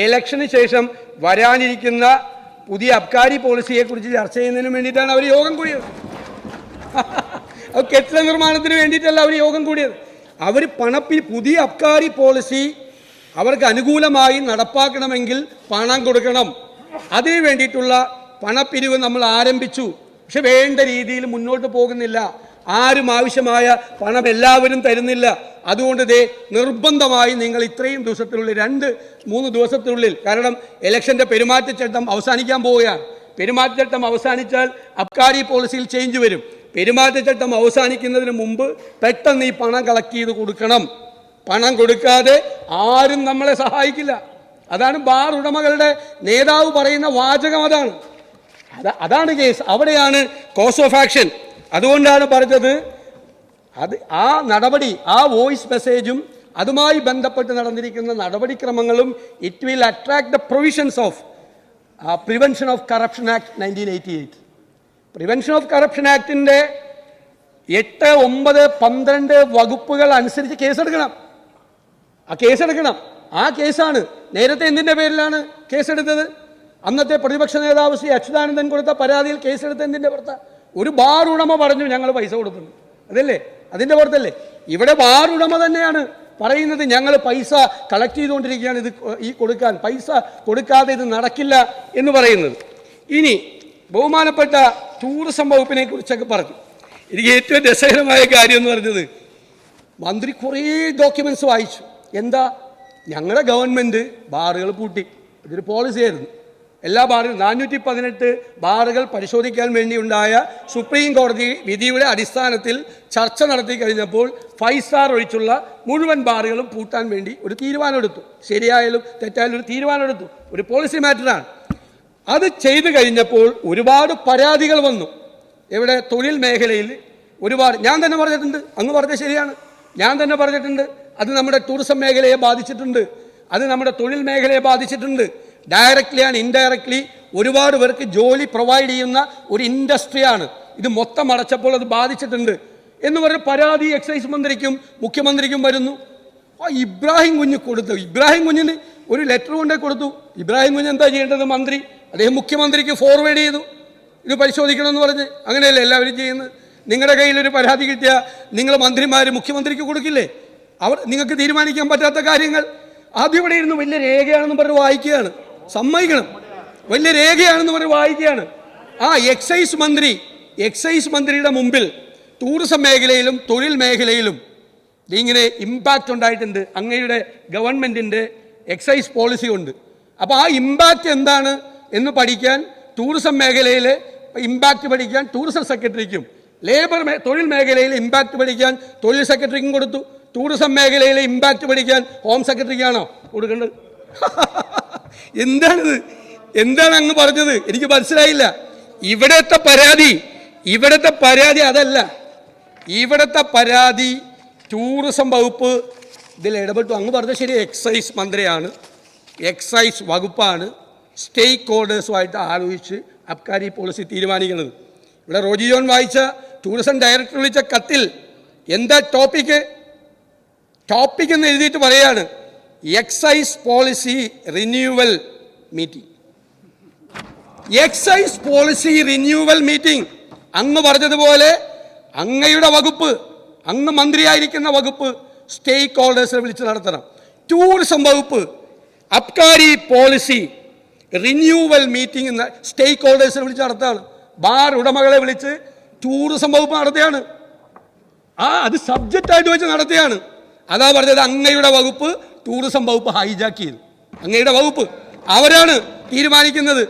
ഇലക്ഷന് ശേഷം വരാനിരിക്കുന്ന പുതിയ അബ്കാരി പോളിസിയെക്കുറിച്ച് ചർച്ച ചെയ്യുന്നതിനും വേണ്ടിയിട്ടാണ് അവർ യോഗം കൂടിയത്. കെട്ടിട നിർമ്മാണത്തിന് വേണ്ടിയിട്ടല്ല അവർ യോഗം കൂടിയത്. അവർ പുതിയ അബ്കാരി പോളിസി അവർക്ക് അനുകൂലമായി നടപ്പാക്കണമെങ്കിൽ പണം കൊടുക്കണം. അതിനു വേണ്ടിയിട്ടുള്ള പണപ്പിരിവ് നമ്മൾ ആരംഭിച്ചു. പക്ഷെ വേണ്ട രീതിയിൽ മുന്നോട്ട് പോകുന്നില്ല. ആരും ആവശ്യമായ പണം എല്ലാവരും തരുന്നില്ല. അതുകൊണ്ട് നിർബന്ധമായി നിങ്ങൾ ഇത്രയും ദിവസത്തിനുള്ളിൽ 2-3 ദിവസത്തിനുള്ളിൽ, കാരണം ഇലക്ഷൻ്റെ പെരുമാറ്റച്ചട്ടം അവസാനിക്കാൻ പോവുകയാണ്. പെരുമാറ്റച്ചട്ടം അവസാനിച്ചാൽ അബ്കാരി പോളിസിയിൽ ചേഞ്ച് വരും. പെരുമാറ്റച്ചട്ടം അവസാനിക്കുന്നതിന് മുമ്പ് പെട്ടെന്ന് ഈ പണം കളക്ട് ചെയ്ത് കൊടുക്കണം. പണം കൊടുക്കാതെ ആരും നമ്മളെ സഹായിക്കില്ല. അതാണ് ബാർ ഉടമകളുടെ നേതാവ് പറയുന്ന വാചകം. അതാണ് കേസ്. അവിടെയാണ് കോസ് ഓഫ് ആക്ഷൻ. അതുകൊണ്ടാണ് പറഞ്ഞത്, ആ നടപടി, ആ വോയിസ് മെസ്സേജും അതുമായി ബന്ധപ്പെട്ട് നടന്നിരിക്കുന്ന നടപടിക്രമങ്ങളും it will attract the provisions of prevention of corruption act 1988. Prevention of corruption ആക്ടിൻ്റെ 8, 9, 12 വകുപ്പുകൾ അനുസരിച്ച് കേസെടുക്കണം. ആ കേസാണ് നേരത്തെ എന്തിൻ്റെ പേരിലാണ് കേസെടുത്തത്? അന്നത്തെ പ്രതിപക്ഷ നേതാവ് ശ്രീ അച്യുതാനന്ദൻ കൊടുത്ത പരാതിയിൽ കേസെടുത്ത എന്തിൻ്റെ പുറത്താണ്? ഒരു ബാർ ഉടമ പറഞ്ഞു ഞങ്ങൾ പൈസ കൊടുക്കുന്നു, അതല്ലേ അതിൻ്റെ പുറത്തല്ലേ? ഇവിടെ ബാർ ഉടമ തന്നെയാണ് പറയുന്നത് ഞങ്ങൾ പൈസ കളക്ട് ചെയ്തുകൊണ്ടിരിക്കുകയാണ്, ഇത് ഈ കൊടുക്കാൻ പൈസ കൊടുക്കാതെ ഇത് നടക്കില്ല എന്ന് പറയുന്നത്. ഇനി ബഹുമാനപ്പെട്ട ടൂറിസം വകുപ്പിനെ കുറിച്ചൊക്കെ പറഞ്ഞു. എനിക്ക് ഏറ്റവും രസകരമായ കാര്യം എന്ന് പറഞ്ഞത്, മന്ത്രി കുറേ ഡോക്യുമെന്റ്സ് വായിച്ചു. എന്താ? ഞങ്ങളുടെ ഗവൺമെൻറ് ബാറുകൾ പൂട്ടി, ഇതൊരു പോളിസിയായിരുന്നു. എല്ലാ ബാറുകളും 418 ബാറുകൾ പരിശോധിക്കാൻ വേണ്ടിയുണ്ടായ സുപ്രീം കോടതി വിധിയുടെ അടിസ്ഥാനത്തിൽ ചർച്ച നടത്തി കഴിഞ്ഞപ്പോൾ 5 സ്റ്റാർ ഒഴിച്ചുള്ള മുഴുവൻ ബാറുകളും പൂട്ടാൻ വേണ്ടി ഒരു തീരുമാനമെടുത്തു. ശരിയായാലും തെറ്റായാലും ഒരു തീരുമാനമെടുത്തു, ഒരു പോളിസി മാറ്ററാണ്. അത് ചെയ്തു കഴിഞ്ഞപ്പോൾ ഒരുപാട് പരാതികൾ വന്നു. ഇവിടെ തൊഴിൽ മേഖലയിൽ ഒരുപാട്, ഞാൻ തന്നെ പറഞ്ഞിട്ടുണ്ട്, അങ്ങ് പറഞ്ഞത് ശരിയാണ്, ഞാൻ തന്നെ പറഞ്ഞിട്ടുണ്ട്, അത് നമ്മുടെ ടൂറിസം മേഖലയെ ബാധിച്ചിട്ടുണ്ട്, അത് നമ്മുടെ തൊഴിൽ മേഖലയെ ബാധിച്ചിട്ടുണ്ട്. ഡയറക്റ്റ്ലി ആൻഡ് ഇൻഡയറക്റ്റ്ലി ഒരുപാട് പേർക്ക് ജോലി പ്രൊവൈഡ് ചെയ്യുന്ന ഒരു ഇൻഡസ്ട്രിയാണ്. ഇത് മൊത്തം അടച്ചപ്പോൾ അത് ബാധിച്ചിട്ടുണ്ട് എന്ന് പറഞ്ഞ പരാതി എക്സൈസ് മന്ത്രിക്കും മുഖ്യമന്ത്രിക്കും വരുന്നു. ഇബ്രാഹിം കുഞ്ഞ് കൊടുത്തു, ഇബ്രാഹിം കുഞ്ഞിന് ഒരു ലെറ്റർ കൊണ്ടേ കൊടുത്തു. ഇബ്രാഹിം കുഞ്ഞ് എന്താ ചെയ്യേണ്ടത്? മന്ത്രി അദ്ദേഹം മുഖ്യമന്ത്രിക്ക് ഫോർവേഡ് ചെയ്തു, ഇത് പരിശോധിക്കണമെന്ന് പറഞ്ഞ്. അങ്ങനെയല്ലേ എല്ലാവരും ചെയ്യുന്നത്? നിങ്ങളുടെ കയ്യിലൊരു പരാതി കിട്ടിയാൽ നിങ്ങൾ മന്ത്രിമാർ മുഖ്യമന്ത്രിക്ക് കൊടുക്കില്ലേ? നിങ്ങൾക്ക് തീരുമാനിക്കാൻ പറ്റാത്ത കാര്യങ്ങൾ ആദ്യം ഇവിടെ ഇരുന്ന് വലിയ രേഖയാണെന്ന് പറഞ്ഞ് വായിക്കുകയാണ്. സമ്മതിക്കണം, വലിയ രേഖയാണെന്ന് പറഞ്ഞ് വായിക്കുകയാണ്. എക്സൈസ് മന്ത്രിയുടെ മുമ്പിൽ ടൂറിസം മേഖലയിലും തൊഴിൽ മേഖലയിലും ഇങ്ങനെ ഇമ്പാക്റ്റ് ഉണ്ടായിട്ടുണ്ട്. അങ്ങയുടെ ഗവൺമെൻറ്റിൻ്റെ എക്സൈസ് പോളിസി ഉണ്ട്. അപ്പോൾ ആ ഇമ്പാക്റ്റ് എന്താണ് എന്ന് പഠിക്കാൻ ടൂറിസം മേഖലയിലെ ഇമ്പാക്റ്റ് പഠിക്കാൻ ടൂറിസം സെക്രട്ടറിക്കും, തൊഴിൽ മേഖലയിലെ ഇമ്പാക്റ്റ് പഠിക്കാൻ തൊഴിൽ സെക്രട്ടറിക്കും കൊടുത്തു. ടൂറിസം മേഖലയിലെ ഇമ്പാക്റ്റ് പഠിക്കാൻ ഹോം സെക്രട്ടറിക്കാണോ കൊടുക്കേണ്ടത്? എന്താണ് അങ്ങ് പറഞ്ഞത്? എനിക്ക് മനസ്സിലായില്ല. ഇവിടുത്തെ പരാതി അതല്ല. ഇവിടുത്തെ പരാതി ടൂറിസം വകുപ്പ് ഇതിൽ ഇടപെട്ടു. അങ്ങ് പറഞ്ഞത് ശരി, എക്സൈസ് മന്ത്രിയാണ്, എക്സൈസ് വകുപ്പാണ് സ്റ്റേക്ക് ഹോൾഡേഴ്സുമായിട്ട് ആലോചിച്ച് അബ്കാരി പോളിസി തീരുമാനിക്കുന്നത്. ഇവിടെ റോജി ജോൺ വായിച്ച ടൂറിസം ഡയറക്ടർ വിളിച്ച കത്തിൽ എന്താ ടോപ്പിക്ക് എന്ന് എഴുതിയിട്ട് പറയാണ്, excise policy renewal meeting. Excise policy renewal meeting. അങ്ങ് പറഞ്ഞതുപോലെ അങ്ങയുടെ വകുപ്പ്, അങ്ങ് മന്ത്രിയായിരിക്കുന്ന വകുപ്പ് സ്റ്റേക്ക് ഹോൾഡേഴ്സിനെ വിളിച്ച് നടത്തണം. ടൂറിസം വകുപ്പ് അബ്കാരി പോളിസി റിന്യൂവൽ മീറ്റിംഗ് സ്റ്റേക്ക് ഹോൾഡേഴ്സിനെ വിളിച്ച് നടത്തുകയാണ്. ബാർ ഉടമകളെ വിളിച്ച് ടൂറിസം വകുപ്പ് നടത്തുകയാണ്. അത് സബ്ജക്റ്റായിട്ട് വെച്ച് നടത്തുകയാണ്. അതാ പറഞ്ഞത്, അങ്ങയുടെ വകുപ്പ് ടൂറിസം വകുപ്പ് ഹൈജാക്ക് ചെയ്തു. അങ്ങയുടെ വകുപ്പ് അവരാണ് തീരുമാനിക്കുന്നത്,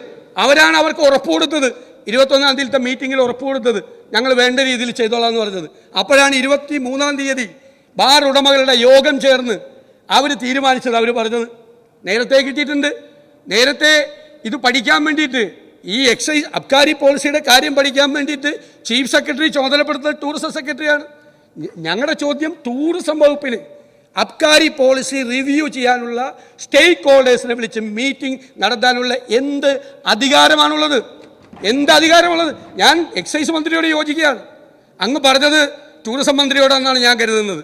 അവരാണ് അവർക്ക് ഉറപ്പ് കൊടുത്തത്. 21-ാം തീയതിയിലത്തെ മീറ്റിങ്ങിൽ ഉറപ്പ് കൊടുത്തത് ഞങ്ങൾ വേണ്ട രീതിയിൽ ചെയ്തോളാം എന്ന് പറഞ്ഞത്. അപ്പോഴാണ് 23-ാം തീയതി ബാർ ഉടമകളുടെ യോഗം ചേർന്ന് അവർ തീരുമാനിച്ചത്. അവർ പറഞ്ഞത് നേരത്തെ കിട്ടിയിട്ടുണ്ട്. നേരത്തെ ഇത് പഠിക്കാൻ വേണ്ടിയിട്ട്, ഈ എക്സൈസ് അബ്കാരി പോളിസിയുടെ കാര്യം പഠിക്കാൻ വേണ്ടിയിട്ട് ചീഫ് സെക്രട്ടറി ചുമതലപ്പെടുത്തുന്നത് ടൂറിസം സെക്രട്ടറിയാണ്. ഞങ്ങളുടെ ചോദ്യം, ടൂറിസം വകുപ്പിൽ അബ്കാരി പോളിസി റിവ്യൂ ചെയ്യാനുള്ള സ്റ്റേക്ക് ഹോൾഡേഴ്സിനെ വിളിച്ച് മീറ്റിംഗ് നടത്താനുള്ള എന്ത് അധികാരമാണുള്ളത്? ഞാൻ എക്സൈസ് മന്ത്രിയോട് യോജിക്കുകയാണ്. അങ്ങ് പറഞ്ഞത് ടൂറിസം മന്ത്രിയോടാണെന്നാണ് ഞാൻ കരുതുന്നത്.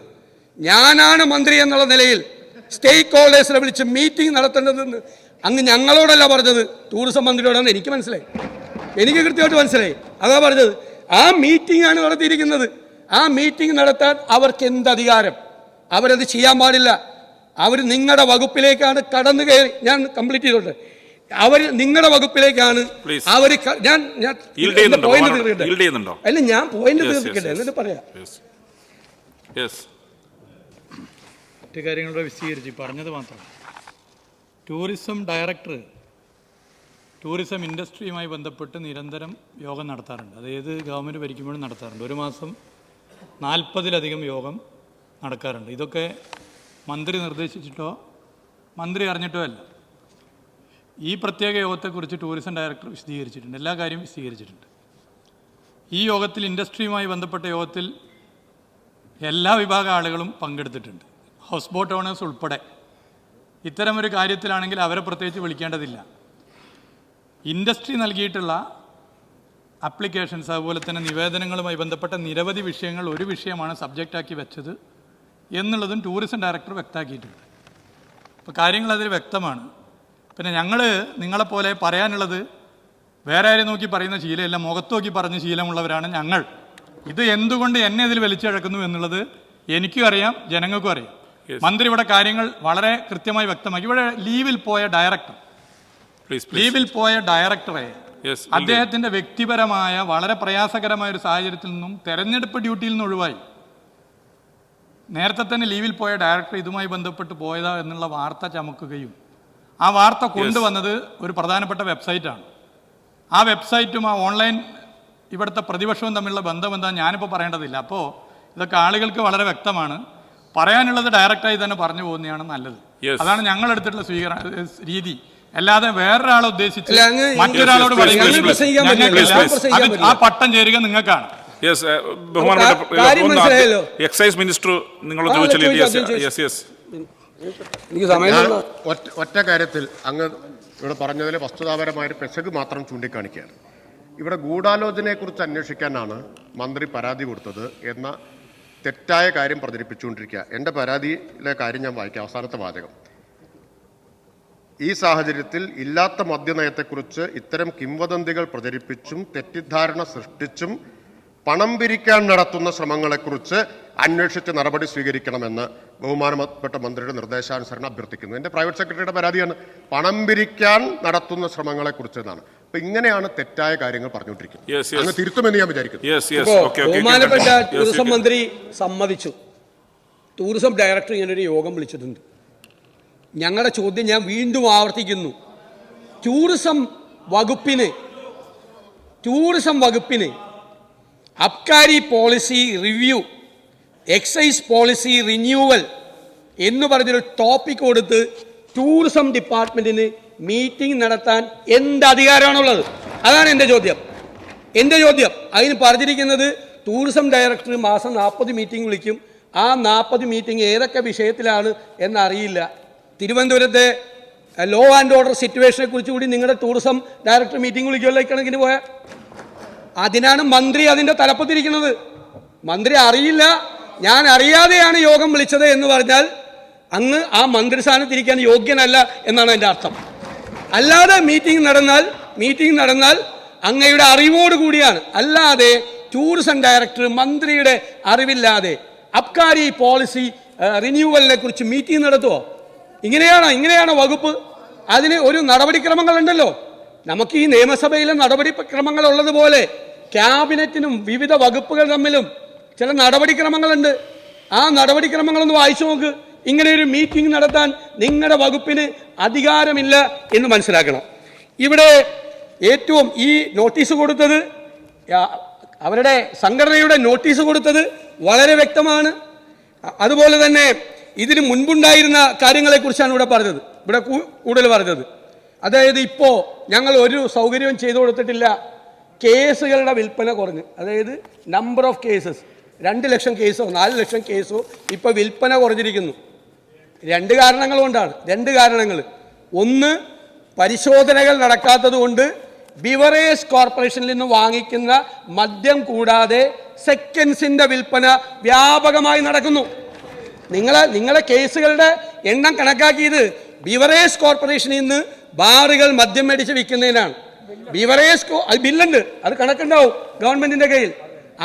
ഞാനാണ് മന്ത്രി എന്നുള്ള നിലയിൽ സ്റ്റേക്ക് ഹോൾഡേഴ്സിനെ വിളിച്ച് മീറ്റിംഗ് നടത്തേണ്ടതെന്ന് അങ്ങ് ഞങ്ങളോടല്ല പറഞ്ഞത്, ടൂറിസം മന്ത്രിയോടാണെന്ന് എനിക്ക് മനസ്സിലായി, എനിക്ക് കൃത്യമായിട്ട് മനസ്സിലായി. അതാ പറഞ്ഞത്. ആ മീറ്റിംഗ് ആണ് നടത്തിയിരിക്കുന്നത്. ആ മീറ്റിംഗ് നടത്താൻ അവർക്ക് എന്ത് അധികാരം? അവരത് ചെയ്യാൻ പാടില്ല. അവർ നിങ്ങളുടെ വകുപ്പിലേക്കാണ് കടന്നു കയറി. ഞാൻ കംപ്ലീറ്റ് ചെയ്തോട്ടെ. അവർ നിങ്ങളുടെ വകുപ്പിലേക്കാണ് അവർ. ഞാൻ പോയിന്റ് തീർക്കട്ടെ. അല്ല, ഞാൻ പോയിന്റ് തീർക്കട്ടെ എന്നിട്ട് പറയാം. മറ്റു കാര്യങ്ങളുടെ വിശദീകരിച്ച് പറഞ്ഞത് മാത്രം. ടൂറിസം ഡയറക്ടർ ടൂറിസം ഇൻഡസ്ട്രിയുമായി ബന്ധപ്പെട്ട് നിരന്തരം യോഗം നടത്താറുണ്ട്. അത് ഏത് ഗവൺമെൻറ് ഭരിക്കുമ്പോഴും നടത്താറുണ്ട്. ഒരു മാസം 40-ലധികം യോഗം നടക്കാറുണ്ട്. ഇതൊക്കെ മന്ത്രി നിർദ്ദേശിച്ചിട്ടോ മന്ത്രി അറിഞ്ഞിട്ടോ അല്ല. ഈ പ്രത്യേക യോഗത്തെക്കുറിച്ച് ടൂറിസം ഡയറക്ടർ വിശദീകരിച്ചിട്ടുണ്ട്, എല്ലാ കാര്യവും വിശദീകരിച്ചിട്ടുണ്ട്. ഈ യോഗത്തിൽ, ഇൻഡസ്ട്രിയുമായി ബന്ധപ്പെട്ട യോഗത്തിൽ എല്ലാ വിഭാഗം ആളുകളും പങ്കെടുത്തിട്ടുണ്ട്, ഹൗസ് ബോട്ട് ഓണേഴ്സ് ഉൾപ്പെടെ. ഇത്തരമൊരു കാര്യത്തിലാണെങ്കിൽ അവരെ പ്രത്യേകിച്ച് വിളിക്കേണ്ടതില്ല. ഇൻഡസ്ട്രി നൽകിയിട്ടുള്ള അപ്ലിക്കേഷൻസ് അതുപോലെ തന്നെ നിവേദനങ്ങളുമായി ബന്ധപ്പെട്ട നിരവധി വിഷയങ്ങൾ ഒരു വിഷയമാണ് സബ്ജക്റ്റാക്കി വെച്ചത് എന്നുള്ളതും ടൂറിസം ഡയറക്ടർ വ്യക്തമാക്കിയിട്ടുണ്ട്. അപ്പോൾ കാര്യങ്ങൾ അതിൽ വ്യക്തമാണ്. പിന്നെ ഞങ്ങൾ നിങ്ങളെപ്പോലെ പറയാനുള്ളത് വേറെ ആരെയും നോക്കി പറയുന്ന ശീലമല്ല, മുഖത്ത് നോക്കി പറഞ്ഞ ശീലമുള്ളവരാണ് ഞങ്ങൾ. ഇത് എന്തുകൊണ്ട് എന്നെ ഇതിൽ വലിച്ചിഴക്കുന്നു എന്നുള്ളത് എനിക്കും അറിയാം, ജനങ്ങൾക്കും അറിയാം. മന്ത്രി ഇവിടെ കാര്യങ്ങൾ വളരെ കൃത്യമായി വ്യക്തമാക്കി. ഇവിടെ ലീവിൽ പോയ ഡയറക്ടറെ അദ്ദേഹത്തിന്റെ വ്യക്തിപരമായ വളരെ പ്രയാസകരമായ ഒരു സാഹചര്യത്തിൽ നിന്നും തെരഞ്ഞെടുപ്പ് ഡ്യൂട്ടിയിൽ നിന്ന് ഒഴിവായി. നേരത്തെ തന്നെ ലീവിൽ പോയ ഡയറക്ടർ ഇതുമായി ബന്ധപ്പെട്ട് പോയതാ എന്നുള്ള വാർത്ത ചമക്കുകയും ആ വാർത്ത കൊണ്ടുവന്നത് ഒരു പ്രധാനപ്പെട്ട വെബ്സൈറ്റാണ്. ആ വെബ്സൈറ്റും ആ ഓൺലൈൻ ഇവിടുത്തെ പ്രതിപക്ഷവും തമ്മിലുള്ള ബന്ധം എന്താ ഞാനിപ്പോൾ പറയേണ്ടതില്ല. അപ്പോൾ ഇതൊക്കെ ആളുകൾക്ക് വളരെ വ്യക്തമാണ്. പറയാനുള്ളത് ഡയറക്റ്റായി തന്നെ പറഞ്ഞു പോകുന്നതാണ് നല്ലത്. അതാണ് ഞങ്ങൾ എടുത്തിട്ടുള്ള രീതി. അല്ലാതെ വേറൊരാളെ ഉദ്ദേശിച്ച് മറ്റൊരാളോട് ആ പട്ടം ചേരുക നിങ്ങൾക്കാണ്. എക്സൈസ് മിനിസ്റ്റർ നിങ്ങളോട് ഒറ്റ കാര്യത്തിൽ അങ്ങ് ഇവിടെ പറഞ്ഞതിലെ വസ്തുതാപരമായൊരു പെശക് മാത്രം ചൂണ്ടിക്കാണിക്കുകയാണ്. ഇവിടെ ഗൂഢാലോചനയെക്കുറിച്ച് അന്വേഷിക്കാനാണ് മന്ത്രി പരാതി കൊടുത്തത് എന്ന തെറ്റായ കാര്യം പ്രചരിപ്പിച്ചുകൊണ്ടിരിക്കുക. എൻ്റെ പരാതിയിലെ കാര്യം ഞാൻ വായിക്കാം, അവസാനത്തെ വാചകം. ഈ സാഹചര്യത്തിൽ ഇല്ലാത്ത മദ്യനയത്തെക്കുറിച്ച് ഇത്തരം കിംവദന്തികൾ പ്രചരിപ്പിച്ചും തെറ്റിദ്ധാരണ സൃഷ്ടിച്ചും പണം പിരിക്കാൻ നടത്തുന്ന ശ്രമങ്ങളെക്കുറിച്ച് അന്വേഷിച്ച് നടപടി സ്വീകരിക്കണമെന്ന് ബഹുമാനപ്പെട്ട മന്ത്രിയുടെ നിർദ്ദേശാനുസരണം അഭ്യർത്ഥിക്കുന്നു. എൻ്റെ പ്രൈവറ്റ് സെക്രട്ടറിയുടെ പരാതിയാണ് പണം പിരിക്കാൻ നടത്തുന്ന ശ്രമങ്ങളെക്കുറിച്ച് എന്നാണ്. അപ്പൊ ഇങ്ങനെയാണ് തെറ്റായ കാര്യങ്ങൾ പറഞ്ഞുകൊണ്ടിരിക്കുന്നത്. അങ്ങ് തിരുത്തുമെന്ന് ഞാൻ വിചാരിക്കുന്നു. ബഹുമാനപ്പെട്ട ടൂറിസം മന്ത്രി സമ്മതിച്ചു, ടൂറിസം ഡയറക്ടർ ഇങ്ങനൊരു യോഗം വിളിച്ചിട്ടുണ്ട്. ഞങ്ങളുടെ ചോദ്യം ഞാൻ വീണ്ടും ആവർത്തിക്കുന്നു. ടൂറിസം വകുപ്പിന് അബ്കാരി policy review, excise policy renewal എന്ന് പറഞ്ഞൊരു ടോപ്പിക് കൊടുത്ത് ടൂറിസം ഡിപ്പാർട്ട്മെന്റിന് മീറ്റിംഗ് നടത്താൻ എന്ത് അധികാരമാണുള്ളത്? അതാണ് എൻ്റെ ചോദ്യം. അതിന് പറഞ്ഞിരിക്കുന്നത് ടൂറിസം ഡയറക്ടർ മാസം 40 മീറ്റിംഗ് വിളിക്കും. ആ 40 മീറ്റിംഗ് ഏതൊക്കെ വിഷയത്തിലാണ് എന്നറിയില്ല. തിരുവനന്തപുരത്തെ ലോ ആൻഡ് ഓർഡർ സിറ്റുവേഷനെ കുറിച്ച് കൂടി നിങ്ങളുടെ ടൂറിസം ഡയറക്ടർ മീറ്റിംഗ് വിളിക്കുമല്ലോ ഇക്കണക്കിന് പോയാൽ. അതിനാണ് മന്ത്രി അതിൻ്റെ തലപ്പത്തിരിക്കുന്നത്. മന്ത്രി അറിയില്ല, ഞാൻ അറിയാതെയാണ് യോഗം വിളിച്ചത് എന്ന് പറഞ്ഞാൽ അങ്ങ് ആ മന്ത്രിസ്ഥാനത്തിരിക്കാൻ യോഗ്യനല്ല എന്നാണ് എൻ്റെ അർത്ഥം. അല്ലാതെ മീറ്റിംഗ് നടന്നാൽ അങ്ങയുടെ അറിവോട് കൂടിയാണ്. അല്ലാതെ ടൂറിസം ഡയറക്ടർ മന്ത്രിയുടെ അറിവില്ലാതെ അബ്കാരി പോളിസി റിന്യൂവലിനെ കുറിച്ച് മീറ്റിംഗ് നടത്തുമോ? ഇങ്ങനെയാണോ വകുപ്പ്? അതിന് ഒരു നടപടിക്രമങ്ങളുണ്ടല്ലോ. നമുക്ക് ഈ നിയമസഭയിലെ നടപടിക്രമങ്ങൾ ഉള്ളതുപോലെ ക്യാബിനറ്റിനും വിവിധ വകുപ്പുകൾ തമ്മിലും ചില നടപടിക്രമങ്ങളുണ്ട്. ആ നടപടിക്രമങ്ങളൊന്ന് വായിച്ചു നോക്ക്. ഇങ്ങനെ ഒരു മീറ്റിംഗ് നടത്താൻ നിങ്ങളുടെ വകുപ്പിന് അധികാരമില്ല എന്ന് മനസ്സിലാക്കണം. ഇവിടെ ഏറ്റവും ഈ നോട്ടീസ് കൊടുത്തത്, അവരുടെ സംഘടനയുടെ നോട്ടീസ് കൊടുത്തത് വളരെ വ്യക്തമാണ്. അതുപോലെ തന്നെ ഇതിന് മുൻപുണ്ടായിരുന്ന കാര്യങ്ങളെക്കുറിച്ചാണ് ഇവിടെ കൂടുതൽ പറഞ്ഞത്. അതായത് ഇപ്പോൾ ഞങ്ങൾ ഒരു സൗകര്യവും ചെയ്തു കൊടുത്തിട്ടില്ല. കേസുകളുടെ വിൽപ്പന കുറഞ്ഞു. അതായത് നമ്പർ ഓഫ് കേസസ് 2 ലക്ഷം കേസോ 4 ലക്ഷം കേസോ ഇപ്പോൾ വിൽപ്പന കുറഞ്ഞിരിക്കുന്നു. 2 കാരണങ്ങൾ കൊണ്ടാണ്. 2 കാരണങ്ങൾ. ഒന്ന്, പരിശോധനകൾ നടക്കാത്തത് കൊണ്ട് ബിവറേജ് കോർപ്പറേഷനിൽ നിന്ന് വാങ്ങിക്കുന്ന മദ്യം കൂടാതെ സെക്കൻഡ്സിന്റെ വിൽപ്പന വ്യാപകമായി നടക്കുന്നു. നിങ്ങളെ കേസുകളുടെ എണ്ണം കണക്കാക്കിയത് ബിവറേജ് കോർപ്പറേഷനിൽ നിന്ന് ബാറുകൾ മദ്യം മേടിച്ച് വിൽക്കുന്നതിനാണ്. ബില്ലുണ്ട്, അത് കണക്കുണ്ടാവും ഗവൺമെന്റിന്റെ കയ്യിൽ.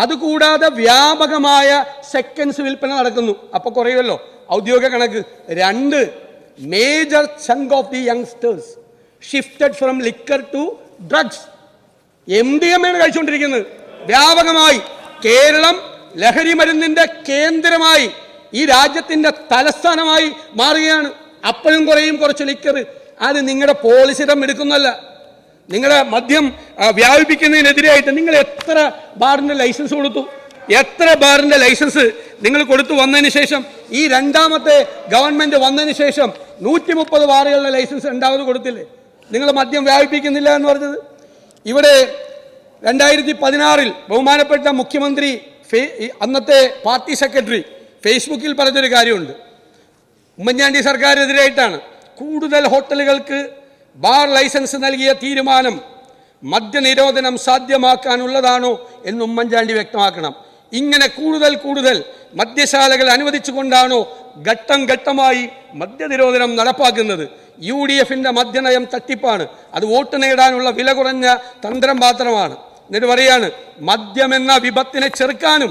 അതുകൂടാതെ വ്യാപകമായ സെക്കൻഡ്സ് വിൽപ്പന നടക്കുന്നു. അപ്പൊ കുറയുമല്ലോ ഔദ്യോഗിക കണക്ക്. 2, major chunk of the youngsters shifted from liquor to drugs. MDMA ആണ് കഴിച്ചുകൊണ്ടിരിക്കുന്നത് വ്യാപകമായി. കേരളം ലഹരി മരുന്നിന്റെ കേന്ദ്രമായി, ഈ രാജ്യത്തിന്റെ തലസ്ഥാനമായി മാറുകയാണ്. അപ്പോഴും കുറയും കുറച്ച് ലിക്കർ. അത് നിങ്ങളുടെ പോളിസിയുടെ എടുക്കുന്നല്ല. നിങ്ങളുടെ മദ്യം വ്യാപിപ്പിക്കുന്നതിനെതിരായിട്ട് നിങ്ങൾ എത്ര ബാറിന്റെ ലൈസൻസ് കൊടുത്തു? എത്ര ബാറിന്റെ ലൈസൻസ് നിങ്ങൾ കൊടുത്തു വന്നതിന് ശേഷം? ഈ രണ്ടാമത്തെ ഗവൺമെന്റ് വന്നതിന് ശേഷം 130 ബാറുകളുടെ ലൈസൻസ് 2ാമത് കൊടുത്തില്ലേ? നിങ്ങൾ മദ്യം വ്യാപിപ്പിക്കുന്നില്ല എന്ന് പറഞ്ഞത്. ഇവിടെ 2016 ബഹുമാനപ്പെട്ട മുഖ്യമന്ത്രി, അന്നത്തെ പാർട്ടി സെക്രട്ടറി ഫേസ്ബുക്കിൽ പറഞ്ഞൊരു കാര്യമുണ്ട്. ഉമ്മൻചാണ്ടി സർക്കാരിനെതിരായിട്ടാണ്. കൂടുതൽ ഹോട്ടലുകൾക്ക് ബാർ ലൈസൻസ് നൽകിയ തീരുമാനം മദ്യനിരോധനം സാധ്യമാക്കാനുള്ളതാണോ എന്ന് ഉമ്മൻചാണ്ടി വ്യക്തമാക്കണം. ഇങ്ങനെ കൂടുതൽ മദ്യശാലകൾ അനുവദിച്ചുകൊണ്ടാണോ ഘട്ടം ഘട്ടമായി മദ്യനിരോധനം നടപ്പാക്കുന്നത്? UDFിൻ്റെ മദ്യനയം തട്ടിപ്പാണ്. അത് വോട്ട് നേടാനുള്ള വില കുറഞ്ഞ തന്ത്രം മാത്രമാണ്. എന്നിട്ട് പറയാണ്, മദ്യമെന്ന വിപത്തിനെ ചെറുക്കാനും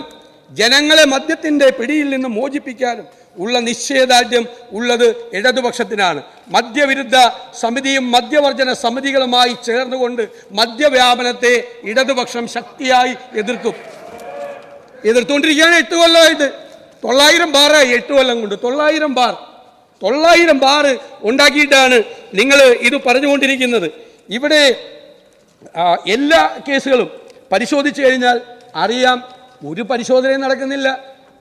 ജനങ്ങളെ മദ്യത്തിൻ്റെ പിടിയിൽ നിന്ന് മോചിപ്പിക്കാനും ഉള്ള നിശ്ചയദാർഢ്യം ഉള്ളത് ഇടതുപക്ഷത്തിനാണ്. മദ്യവിരുദ്ധ സമിതിയും മദ്യവർജന സമിതികളുമായി ചേർന്നുകൊണ്ട് മദ്യവ്യാപനത്തെ ഇടതുപക്ഷം ശക്തിയായി എതിർത്തുകൊണ്ടിരിക്കുകയാണ്. 8 കൊല്ലമായിട്ട് 900 ബാറായി. 8 കൊല്ലം കൊണ്ട് 900 ബാർ ഉണ്ടാക്കിയിട്ടാണ് നിങ്ങൾ ഇത് പറഞ്ഞുകൊണ്ടിരിക്കുന്നത്. ഇവിടെ എല്ലാ കേസുകളും പരിശോധിച്ചു കഴിഞ്ഞാൽ അറിയാം, ഒരു പരിശോധനയും നടക്കുന്നില്ല.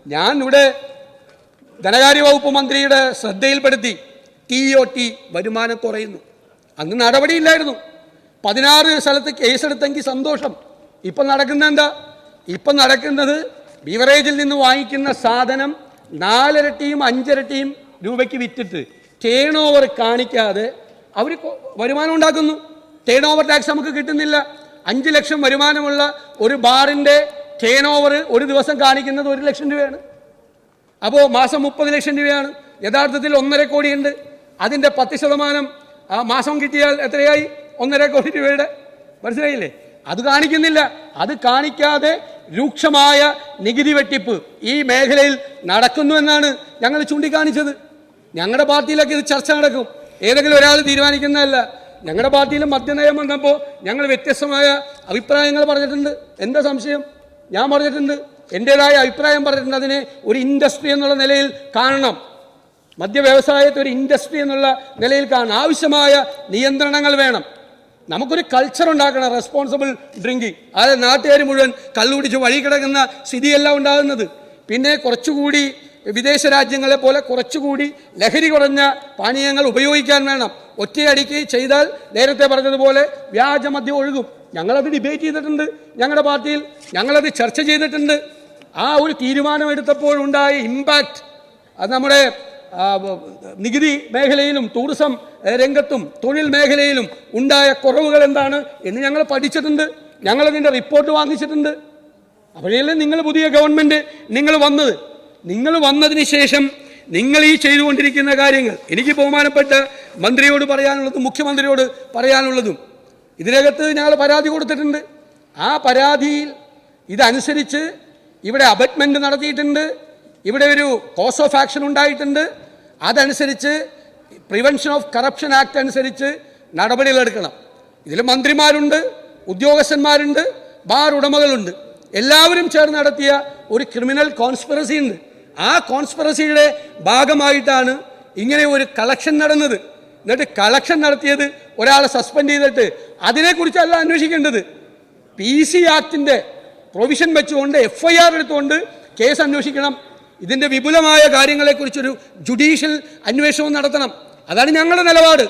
ഞാൻ ഇവിടെ ധനകാര്യ വകുപ്പ് മന്ത്രിയുടെ ശ്രദ്ധയിൽപ്പെടുത്തി TOT വരുമാനം കുറയുന്നു. അന്ന് നടപടിയില്ലായിരുന്നു. 16 സ്ഥലത്ത് കേസെടുത്തെങ്കിൽ സന്തോഷം. ഇപ്പം നടക്കുന്നത് എന്താ? ഇപ്പം നടക്കുന്നത് ബിവറേജിൽ നിന്ന് വാങ്ങിക്കുന്ന സാധനം 4 ഇരട്ടിയും 5 ഇരട്ടിയും രൂപയ്ക്ക് വിറ്റിട്ട് ടേൺ ഓവർ കാണിക്കാതെ അവർ വരുമാനം ഉണ്ടാക്കുന്നു. ടേൺ ഓവർ ടാക്സ് നമുക്ക് കിട്ടുന്നില്ല. 5 ലക്ഷം വരുമാനമുള്ള ഒരു ബാറിൻ്റെ ടേൺ ഓവർ ഒരു ദിവസം കാണിക്കുന്നത് 1 ലക്ഷം രൂപയാണ്. അപ്പോൾ മാസം 30 ലക്ഷം രൂപയാണ്. യഥാർത്ഥത്തിൽ 1.5 കോടിയുണ്ട്. അതിൻ്റെ 10% മാസം കിട്ടിയാൽ എത്രയായി? 1.5 കോടി രൂപയുടെ. മനസ്സിലായില്ലേ? അത് കാണിക്കുന്നില്ല. അത് കാണിക്കാതെ രൂക്ഷമായ നികുതി വെട്ടിപ്പ് ഈ മേഖലയിൽ നടക്കുന്നുവെന്നാണ് ഞങ്ങൾ ചൂണ്ടിക്കാണിച്ചത്. ഞങ്ങളുടെ പാർട്ടിയിലൊക്കെ ഇത് ചർച്ച നടക്കും. ഏതെങ്കിലും ഒരാൾ തീരുമാനിക്കുന്നതല്ല. ഞങ്ങളുടെ പാർട്ടിയിലും മദ്യനയം വന്നപ്പോൾ ഞങ്ങൾ വ്യത്യസ്തമായ അഭിപ്രായങ്ങൾ പറഞ്ഞിട്ടുണ്ട്. എന്താ സംശയം? ഞാൻ പറഞ്ഞിട്ടുണ്ട്, എൻ്റേതായ അഭിപ്രായം പറഞ്ഞിട്ടുണ്ട്. അതിനെ ഒരു ഇൻഡസ്ട്രി എന്നുള്ള നിലയിൽ കാണണം. മദ്യ വ്യവസായത്തെ ഒരു ഇൻഡസ്ട്രി എന്നുള്ള നിലയിൽ കാണണം. ആവശ്യമായ നിയന്ത്രണങ്ങൾ വേണം. നമുക്കൊരു കൾച്ചർ ഉണ്ടാക്കണം, റെസ്പോൺസിബിൾ ഡ്രിങ്കിങ്. അതായത് നാട്ടുകാർ മുഴുവൻ കള്ളുപിടിച്ച് വഴി കിടക്കുന്ന സ്ഥിതിയല്ല ഉണ്ടാകുന്നത്. പിന്നെ കുറച്ചുകൂടി വിദേശ രാജ്യങ്ങളെ പോലെ കുറച്ചുകൂടി ലഹരി കുറഞ്ഞ പാനീയങ്ങൾ ഉപയോഗിക്കാൻ വേണം. ഒറ്റയടിക്ക് ചെയ്താൽ നേരത്തെ പറഞ്ഞതുപോലെ വ്യാജമദ്യം ഒഴുകും. ഞങ്ങളത് ഡിബേറ്റ് ചെയ്തിട്ടുണ്ട്. ഞങ്ങളുടെ പാർട്ടിയിൽ ഞങ്ങളത് ചർച്ച ചെയ്തിട്ടുണ്ട്. ആ ഒരു തീരുമാനമെടുത്തപ്പോഴുണ്ടായ ഇമ്പാക്റ്റ് അത് നമ്മുടെ നികുതി മേഖലയിലും ടൂറിസം രംഗത്തും തൊഴിൽ മേഖലയിലും ഉണ്ടായ കുറവുകൾ എന്താണ് എന്ന് ഞങ്ങൾ പഠിച്ചിട്ടുണ്ട്. ഞങ്ങളതിൻ്റെ റിപ്പോർട്ട് വാങ്ങിച്ചിട്ടുണ്ട്. അപ്പോഴല്ലേ നിങ്ങൾ പുതിയ ഗവൺമെൻറ് നിങ്ങൾ വന്നതിന് ശേഷം നിങ്ങൾ ഈ ചെയ്തുകൊണ്ടിരിക്കുന്ന കാര്യങ്ങൾ എനിക്ക് ബഹുമാനപ്പെട്ട മന്ത്രിയോട് പറയാനുള്ളതും മുഖ്യമന്ത്രിയോട് പറയാനുള്ളതും, ഇതിനകത്ത് ഞങ്ങൾ പരാതി കൊടുത്തിട്ടുണ്ട്. ആ പരാതിയിൽ ഇതനുസരിച്ച് ഇവിടെ അബറ്റ്മെൻറ്റ് നടത്തിയിട്ടുണ്ട്. ഇവിടെ ഒരു കോസ് ഓഫ് ആക്ഷൻ ഉണ്ടായിട്ടുണ്ട്. അതനുസരിച്ച് പ്രിവെൻഷൻ ഓഫ് കറപ്ഷൻ ആക്ട് അനുസരിച്ച് നടപടികളെടുക്കണം. ഇതിൽ മന്ത്രിമാരുണ്ട്, ഉദ്യോഗസ്ഥന്മാരുണ്ട്, ബാർ ഉടമകളുണ്ട്. എല്ലാവരും ചേർന്ന് നടത്തിയ ഒരു ക്രിമിനൽ കോൺസ്പിറസി ഉണ്ട്. ആ കോൺസ്പിറസിയുടെ ഭാഗമായിട്ടാണ് ഇങ്ങനെ ഒരു കളക്ഷൻ നടന്നത്. എന്നിട്ട് കളക്ഷൻ നടത്തിയത് ഒരാളെ സസ്പെൻഡ് ചെയ്തിട്ട് അതിനെക്കുറിച്ചല്ല അന്വേഷിക്കേണ്ടത്. PC ആക്ടിൻ്റെ പ്രൊവിഷൻ വെച്ചുകൊണ്ട് FIR എടുത്തുകൊണ്ട് കേസ് അന്വേഷിക്കണം. ഇതിൻ്റെ വിപുലമായ കാര്യങ്ങളെക്കുറിച്ചൊരു ജുഡീഷ്യൽ അന്വേഷണം നടത്തണം. അതാണ് ഞങ്ങളുടെ നിലപാട്.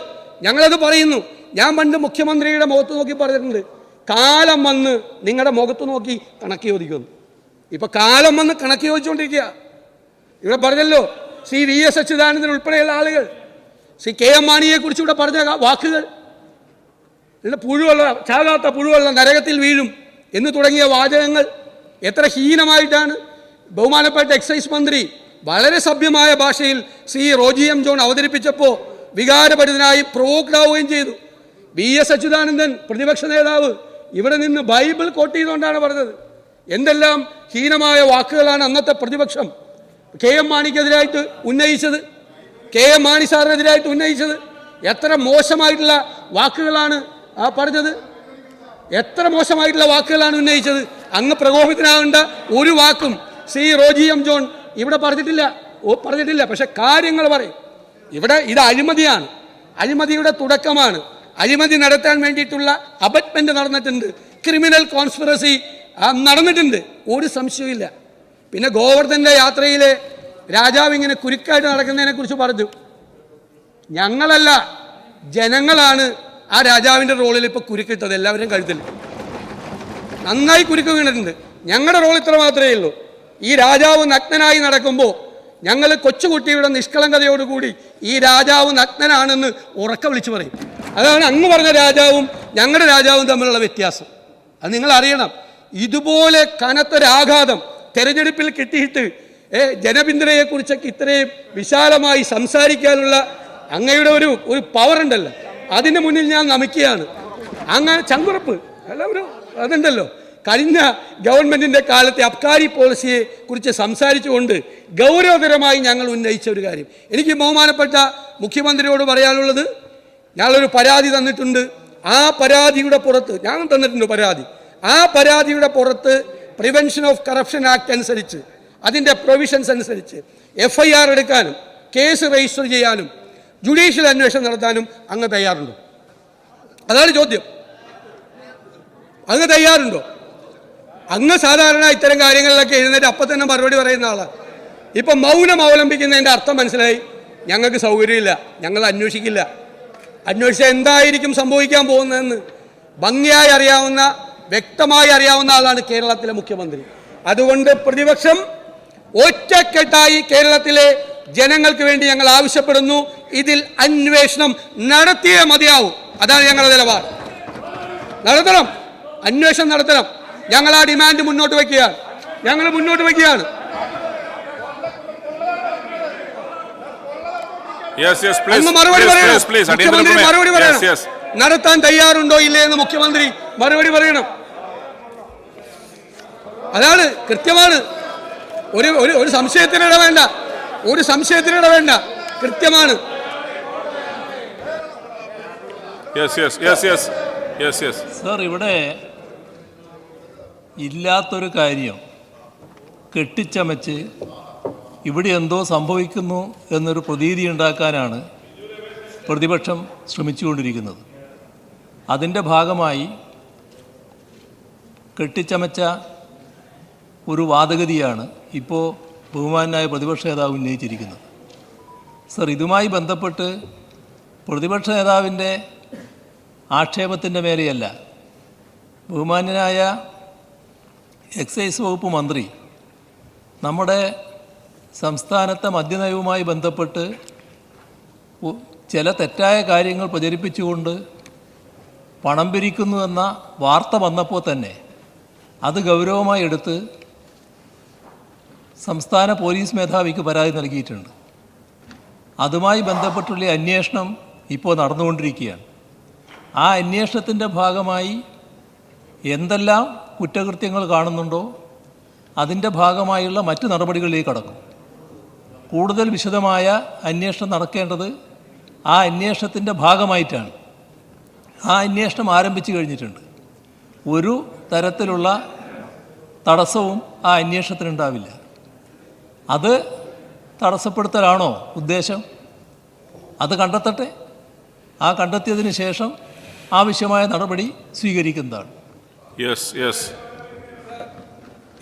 ഞങ്ങളത് പറയുന്നു. ഞാൻ പണ്ട് മുഖ്യമന്ത്രിയുടെ മുഖത്ത് നോക്കി പറഞ്ഞിട്ടുണ്ട്, കാലം വന്ന് നിങ്ങളുടെ മുഖത്ത് നോക്കി കണക്ക് ചോദിക്കുന്നു. ഇപ്പം കാലം വന്ന് കണക്ക് ചോദിച്ചുകൊണ്ടിരിക്കുക. ഇവിടെ പറഞ്ഞല്ലോ VS അച്യുതാനന്ദൻ ഉൾപ്പെടെയുള്ള ആളുകൾ, KM മാണിയെക്കുറിച്ച് ഇവിടെ പറഞ്ഞ വാക്കുകൾ, ചാകാത്ത പുഴുവെള്ള നരകത്തിൽ വീഴും എന്ന് തുടങ്ങിയ വാചകങ്ങൾ എത്ര ഹീനമായിട്ടാണ് ബഹുമാനപ്പെട്ട എക്സൈസ് മന്ത്രി വളരെ സഭ്യമായ ഭാഷയിൽ റോജി എം ജോൺ അവതരിപ്പിച്ചപ്പോൾ വികാരപരിതനായി പ്രൊവോക്ഡ് ആവുകയും ചെയ്തു. VS അച്യുതാനന്ദൻ പ്രതിപക്ഷ നേതാവ് ഇവിടെ നിന്ന് ബൈബിൾ കോട്ട് ചെയ്തുകൊണ്ടാണ് പറഞ്ഞത്. എന്തെല്ലാം ഹീനമായ വാക്കുകളാണ് അന്നത്തെ പ്രതിപക്ഷം KM മാണിക്കെതിരായിട്ട് ഉന്നയിച്ചത്, KM മാണി സാറിനെതിരായിട്ട് ഉന്നയിച്ചത്. എത്ര മോശമായിട്ടുള്ള വാക്കുകളാണ് പറഞ്ഞത്, എത്ര മോശമായിട്ടുള്ള വാക്കുകളാണ് ഉന്നയിച്ചത്. അങ്ങ് പ്രകോപിതനാകേണ്ട ഒരു വാക്കും റോജി എം ജോൺ ഇവിടെ പറഞ്ഞിട്ടില്ല. പക്ഷെ കാര്യങ്ങൾ പറയും. ഇവിടെ ഇത് അഴിമതിയാണ്, അഴിമതിയുടെ തുടക്കമാണ്. അഴിമതി നടത്താൻ വേണ്ടിയിട്ടുള്ള അബറ്റ്മെന്റ് നടന്നിട്ടുണ്ട്, ക്രിമിനൽ കോൺസ്പിറസി നടന്നിട്ടുണ്ട്, ഒരു സംശയമില്ല. പിന്നെ ഗോവർദ്ധൻ്റെ യാത്രയിലെ രാജാവ് ഇങ്ങനെ കുരുക്കായിട്ട് നടക്കുന്നതിനെ കുറിച്ച് പറഞ്ഞു. ഞങ്ങളല്ല, ജനങ്ങളാണ് ആ രാജാവിൻ്റെ റോളിൽ ഇപ്പോൾ കുരുക്കിട്ടത്. എല്ലാവരും കഴുത്തിൽ നന്നായി കുരുക്ക് വീണിട്ടുണ്ട്. ഞങ്ങളുടെ റോൾ ഇത്ര മാത്രമേ ഉള്ളൂ. ഈ രാജാവ് നഗ്നനായി നടക്കുമ്പോൾ ഞങ്ങൾ കൊച്ചുകുട്ടിയുടെ നിഷ്കളങ്കതയോടുകൂടി ഈ രാജാവ് നഗ്നനാണെന്ന് ഉറക്കെ വിളിച്ചു പറയും. അതാണ് അങ്ങ് പറഞ്ഞ രാജാവും ഞങ്ങളുടെ രാജാവും തമ്മിലുള്ള വ്യത്യാസം. അത് നിങ്ങൾ അറിയണം. ഇതുപോലെ കനത്തൊരാഘാതം തെരഞ്ഞെടുപ്പിൽ കിട്ടിയിട്ട് ജനപിന്തുണയെക്കുറിച്ചൊക്കെ ഇത്രയും വിശാലമായി സംസാരിക്കാനുള്ള അങ്ങയുടെ ഒരു പവർ ഉണ്ടല്ലോ, അതിന് മുന്നിൽ ഞാൻ നമിക്കുകയാണ്. അങ്ങനെ ചങ്കുറപ്പ് അല്ല ഒരു അതുണ്ടല്ലോ. കഴിഞ്ഞ ഗവൺമെൻറ്റിൻ്റെ കാലത്തെ അബ്കാരി പോളിസിയെ കുറിച്ച് സംസാരിച്ചുകൊണ്ട് ഗൗരവതരമായി ഞങ്ങൾ ഉന്നയിച്ച ഒരു കാര്യം, എനിക്ക് ബഹുമാനപ്പെട്ട മുഖ്യമന്ത്രിയോട് പറയാനുള്ളത്, ഞങ്ങളൊരു പരാതി തന്നിട്ടുണ്ട്. ആ പരാതിയുടെ പുറത്ത് ഞാൻ തന്നിട്ടുണ്ട് പരാതി. ആ പരാതിയുടെ പുറത്ത് പ്രിവെൻഷൻ ഓഫ് കറപ്ഷൻ ആക്ട് അനുസരിച്ച് അതിൻ്റെ പ്രൊവിഷൻസ് അനുസരിച്ച് FIR എടുക്കാനും കേസ് രജിസ്റ്റർ ചെയ്യാനും ജുഡീഷ്യൽ അന്വേഷണം നടത്താനും അങ്ങ് തയ്യാറുണ്ടോ? അതാണ് ചോദ്യം. അങ്ങ് തയ്യാറുണ്ടോ? അങ്ങ് സാധാരണ ഇത്തരം കാര്യങ്ങളിലൊക്കെ എഴുന്നേറ്റ് അപ്പം തന്നെ മറുപടി പറയുന്ന ആളാണ്. ഇപ്പം മൗനം അവലംബിക്കുന്നതിൻ്റെ അർത്ഥം മനസ്സിലായി. ഞങ്ങൾക്ക് സൗകര്യമില്ല, ഞങ്ങൾ അന്വേഷിക്കില്ല. അന്വേഷിച്ചാൽ എന്തായിരിക്കും സംഭവിക്കാൻ പോകുന്നതെന്ന് ഭംഗിയായി അറിയാവുന്ന, വ്യക്തമായി അറിയാവുന്ന ആളാണ് കേരളത്തിലെ മുഖ്യമന്ത്രി. അതുകൊണ്ട് പ്രതിപക്ഷം ഒറ്റക്കെട്ടായി കേരളത്തിലെ ജനങ്ങൾക്ക് വേണ്ടി ഞങ്ങൾ ആവശ്യപ്പെടുന്നു, ഇതിൽ അന്വേഷണം നടത്തിയേ മതിയാവും. അതാണ് ഞങ്ങളുടെ നിലപാട്. നടത്തണം, അന്വേഷണം നടത്തണം. ഞങ്ങൾ ആ ഡിമാൻഡ് മുന്നോട്ട് വയ്ക്കുകയാണ്. ഞങ്ങൾ മുന്നോട്ട് വയ്ക്കുകയാണ്. മറുപടി പറയണം. മുഖ്യമന്ത്രി മറുപടി പറയണം. നടത്താൻ തയ്യാറുണ്ടോ ഇല്ലേ എന്ന് മുഖ്യമന്ത്രി മറുപടി പറയണം. അതാണ് കൃത്യമാണ്. ഒരു സംശയത്തിനിട വേണ്ട, ഒരു സംശയത്തിനിട വേണ്ട, കൃത്യമാണ്. സർ, ഇവിടെ ഇല്ലാത്തൊരു കാര്യം കെട്ടിച്ചമച്ച് ഇവിടെ എന്തോ സംഭവിക്കുന്നു എന്നൊരു പ്രതീതി ഉണ്ടാക്കാനാണ് പ്രതിപക്ഷം ശ്രമിച്ചുകൊണ്ടിരിക്കുന്നത്. അതിൻ്റെ ഭാഗമായി കെട്ടിച്ചമച്ച ഒരു വാദഗതിയാണ് ഇപ്പോൾ ബഹുമാനായ പ്രതിപക്ഷ നേതാവ് ഉന്നയിച്ചിരിക്കുന്നത്. സർ, ഇതുമായി ബന്ധപ്പെട്ട് പ്രതിപക്ഷ നേതാവിൻ്റെ ആക്ഷേപത്തിൻ്റെ മേലെയല്ല, ബഹുമാന്യനായ എക്സൈസ് വകുപ്പ് മന്ത്രി നമ്മുടെ സംസ്ഥാനത്തെ മദ്യനയവുമായി ബന്ധപ്പെട്ട് ചില തെറ്റായ കാര്യങ്ങൾ പ്രചരിപ്പിച്ചുകൊണ്ട് പണം പിരിക്കുന്നു എന്ന വാർത്ത വന്നപ്പോൾ തന്നെ അത് ഗൗരവമായി എടുത്ത് സംസ്ഥാന പോലീസ് മേധാവിക്ക് പരാതി നൽകിയിട്ടുണ്ട്. അതുമായി ബന്ധപ്പെട്ടുള്ള അന്വേഷണം ഇപ്പോൾ നടന്നുകൊണ്ടിരിക്കുകയാണ്. ആ അന്വേഷണത്തിൻ്റെ ഭാഗമായി എന്തെല്ലാം കുറ്റകൃത്യങ്ങൾ കാണുന്നുണ്ടോ അതിൻ്റെ ഭാഗമായുള്ള മറ്റ് നടപടികളിലേക്ക് കടക്കും. കൂടുതൽ വിശദമായ അന്വേഷണം നടക്കേണ്ടത് ആ അന്വേഷണത്തിൻ്റെ ഭാഗമായിട്ടാണ്. ആ അന്വേഷണം ആരംഭിച്ചു കഴിഞ്ഞിട്ടുണ്ട്. ഒരു തരത്തിലുള്ള തടസ്സവും ആ അന്വേഷണത്തിനുണ്ടാവില്ല. അത് തടസ്സപ്പെടുത്തലാണോ ഉദ്ദേശം? അത് കണ്ടെത്തട്ടെ. ആ കണ്ടെത്തിയതിന് ശേഷം ആവശ്യമായ നടപടി സ്വീകരിക്കുന്നതാണ്.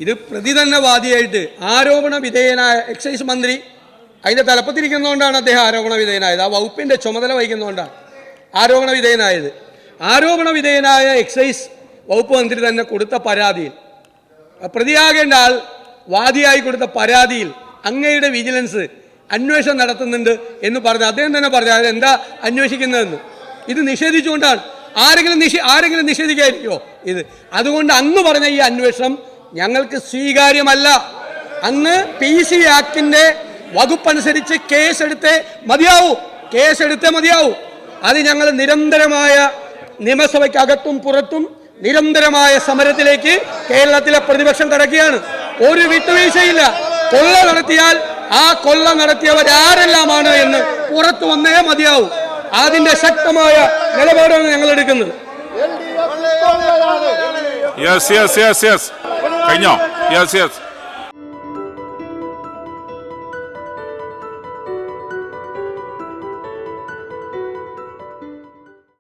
ഇത് പ്രതി തന്നെ വാദിയായിട്ട് ആരോപണ വിധേയനായ എക്സൈസ് മന്ത്രി അതിൻ്റെ തലപ്പത്തിരിക്കുന്നതുകൊണ്ടാണ് അദ്ദേഹം ആരോപണ വിധേയനായത്. ആ വകുപ്പിൻ്റെ ചുമതല വഹിക്കുന്നതുകൊണ്ടാണ് ആരോപണ വിധേയനായത്. ആരോപണ വിധേയനായ എക്സൈസ് വകുപ്പ് മന്ത്രി തന്നെ കൊടുത്ത പരാതിയിൽ, പ്രതിയാകേണ്ട ആൾ വാദിയായി കൊടുത്ത പരാതിയിൽ അങ്ങയുടെ വിജിലൻസ് അന്വേഷണം നടത്തുന്നുണ്ട് എന്ന് പറഞ്ഞ് അദ്ദേഹം തന്നെ പറഞ്ഞു അതെന്താ അന്വേഷിക്കുന്നതെന്ന്. ഇത് നിഷേധിച്ചുകൊണ്ടാണ്. ആരെങ്കിലും നിഷേധിക്കാതിരിക്കുമോ ഇത്? അതുകൊണ്ട് അന്ന് പറഞ്ഞ ഈ അന്വേഷണം ഞങ്ങൾക്ക് സ്വീകാര്യമല്ല. അന്ന് PC ആക്ടിൻ്റെ വകുപ്പനുസരിച്ച് കേസെടുത്തേ മതിയാവൂ. അത് ഞങ്ങൾ നിരന്തരമായ നിയമസഭയ്ക്കകത്തും പുറത്തും നിരന്തരമായ സമരത്തിലേക്ക് കേരളത്തിലെ പ്രതിപക്ഷം കടക്കുകയാണ്. ഒരു വിട്ടുവീഴ്ചയില്ല. കൊള്ള നടത്തിയാൽ ആ കൊള്ള നടത്തിയവരാരെല്ലാമാണ് എന്ന് പുറത്തു വന്നേ മതിയാവൂ. അതിന്റെ ശക്തമായ നിലപാടാണ് ഞങ്ങൾ എടുക്കുന്നത്. കഴിഞ്ഞോ?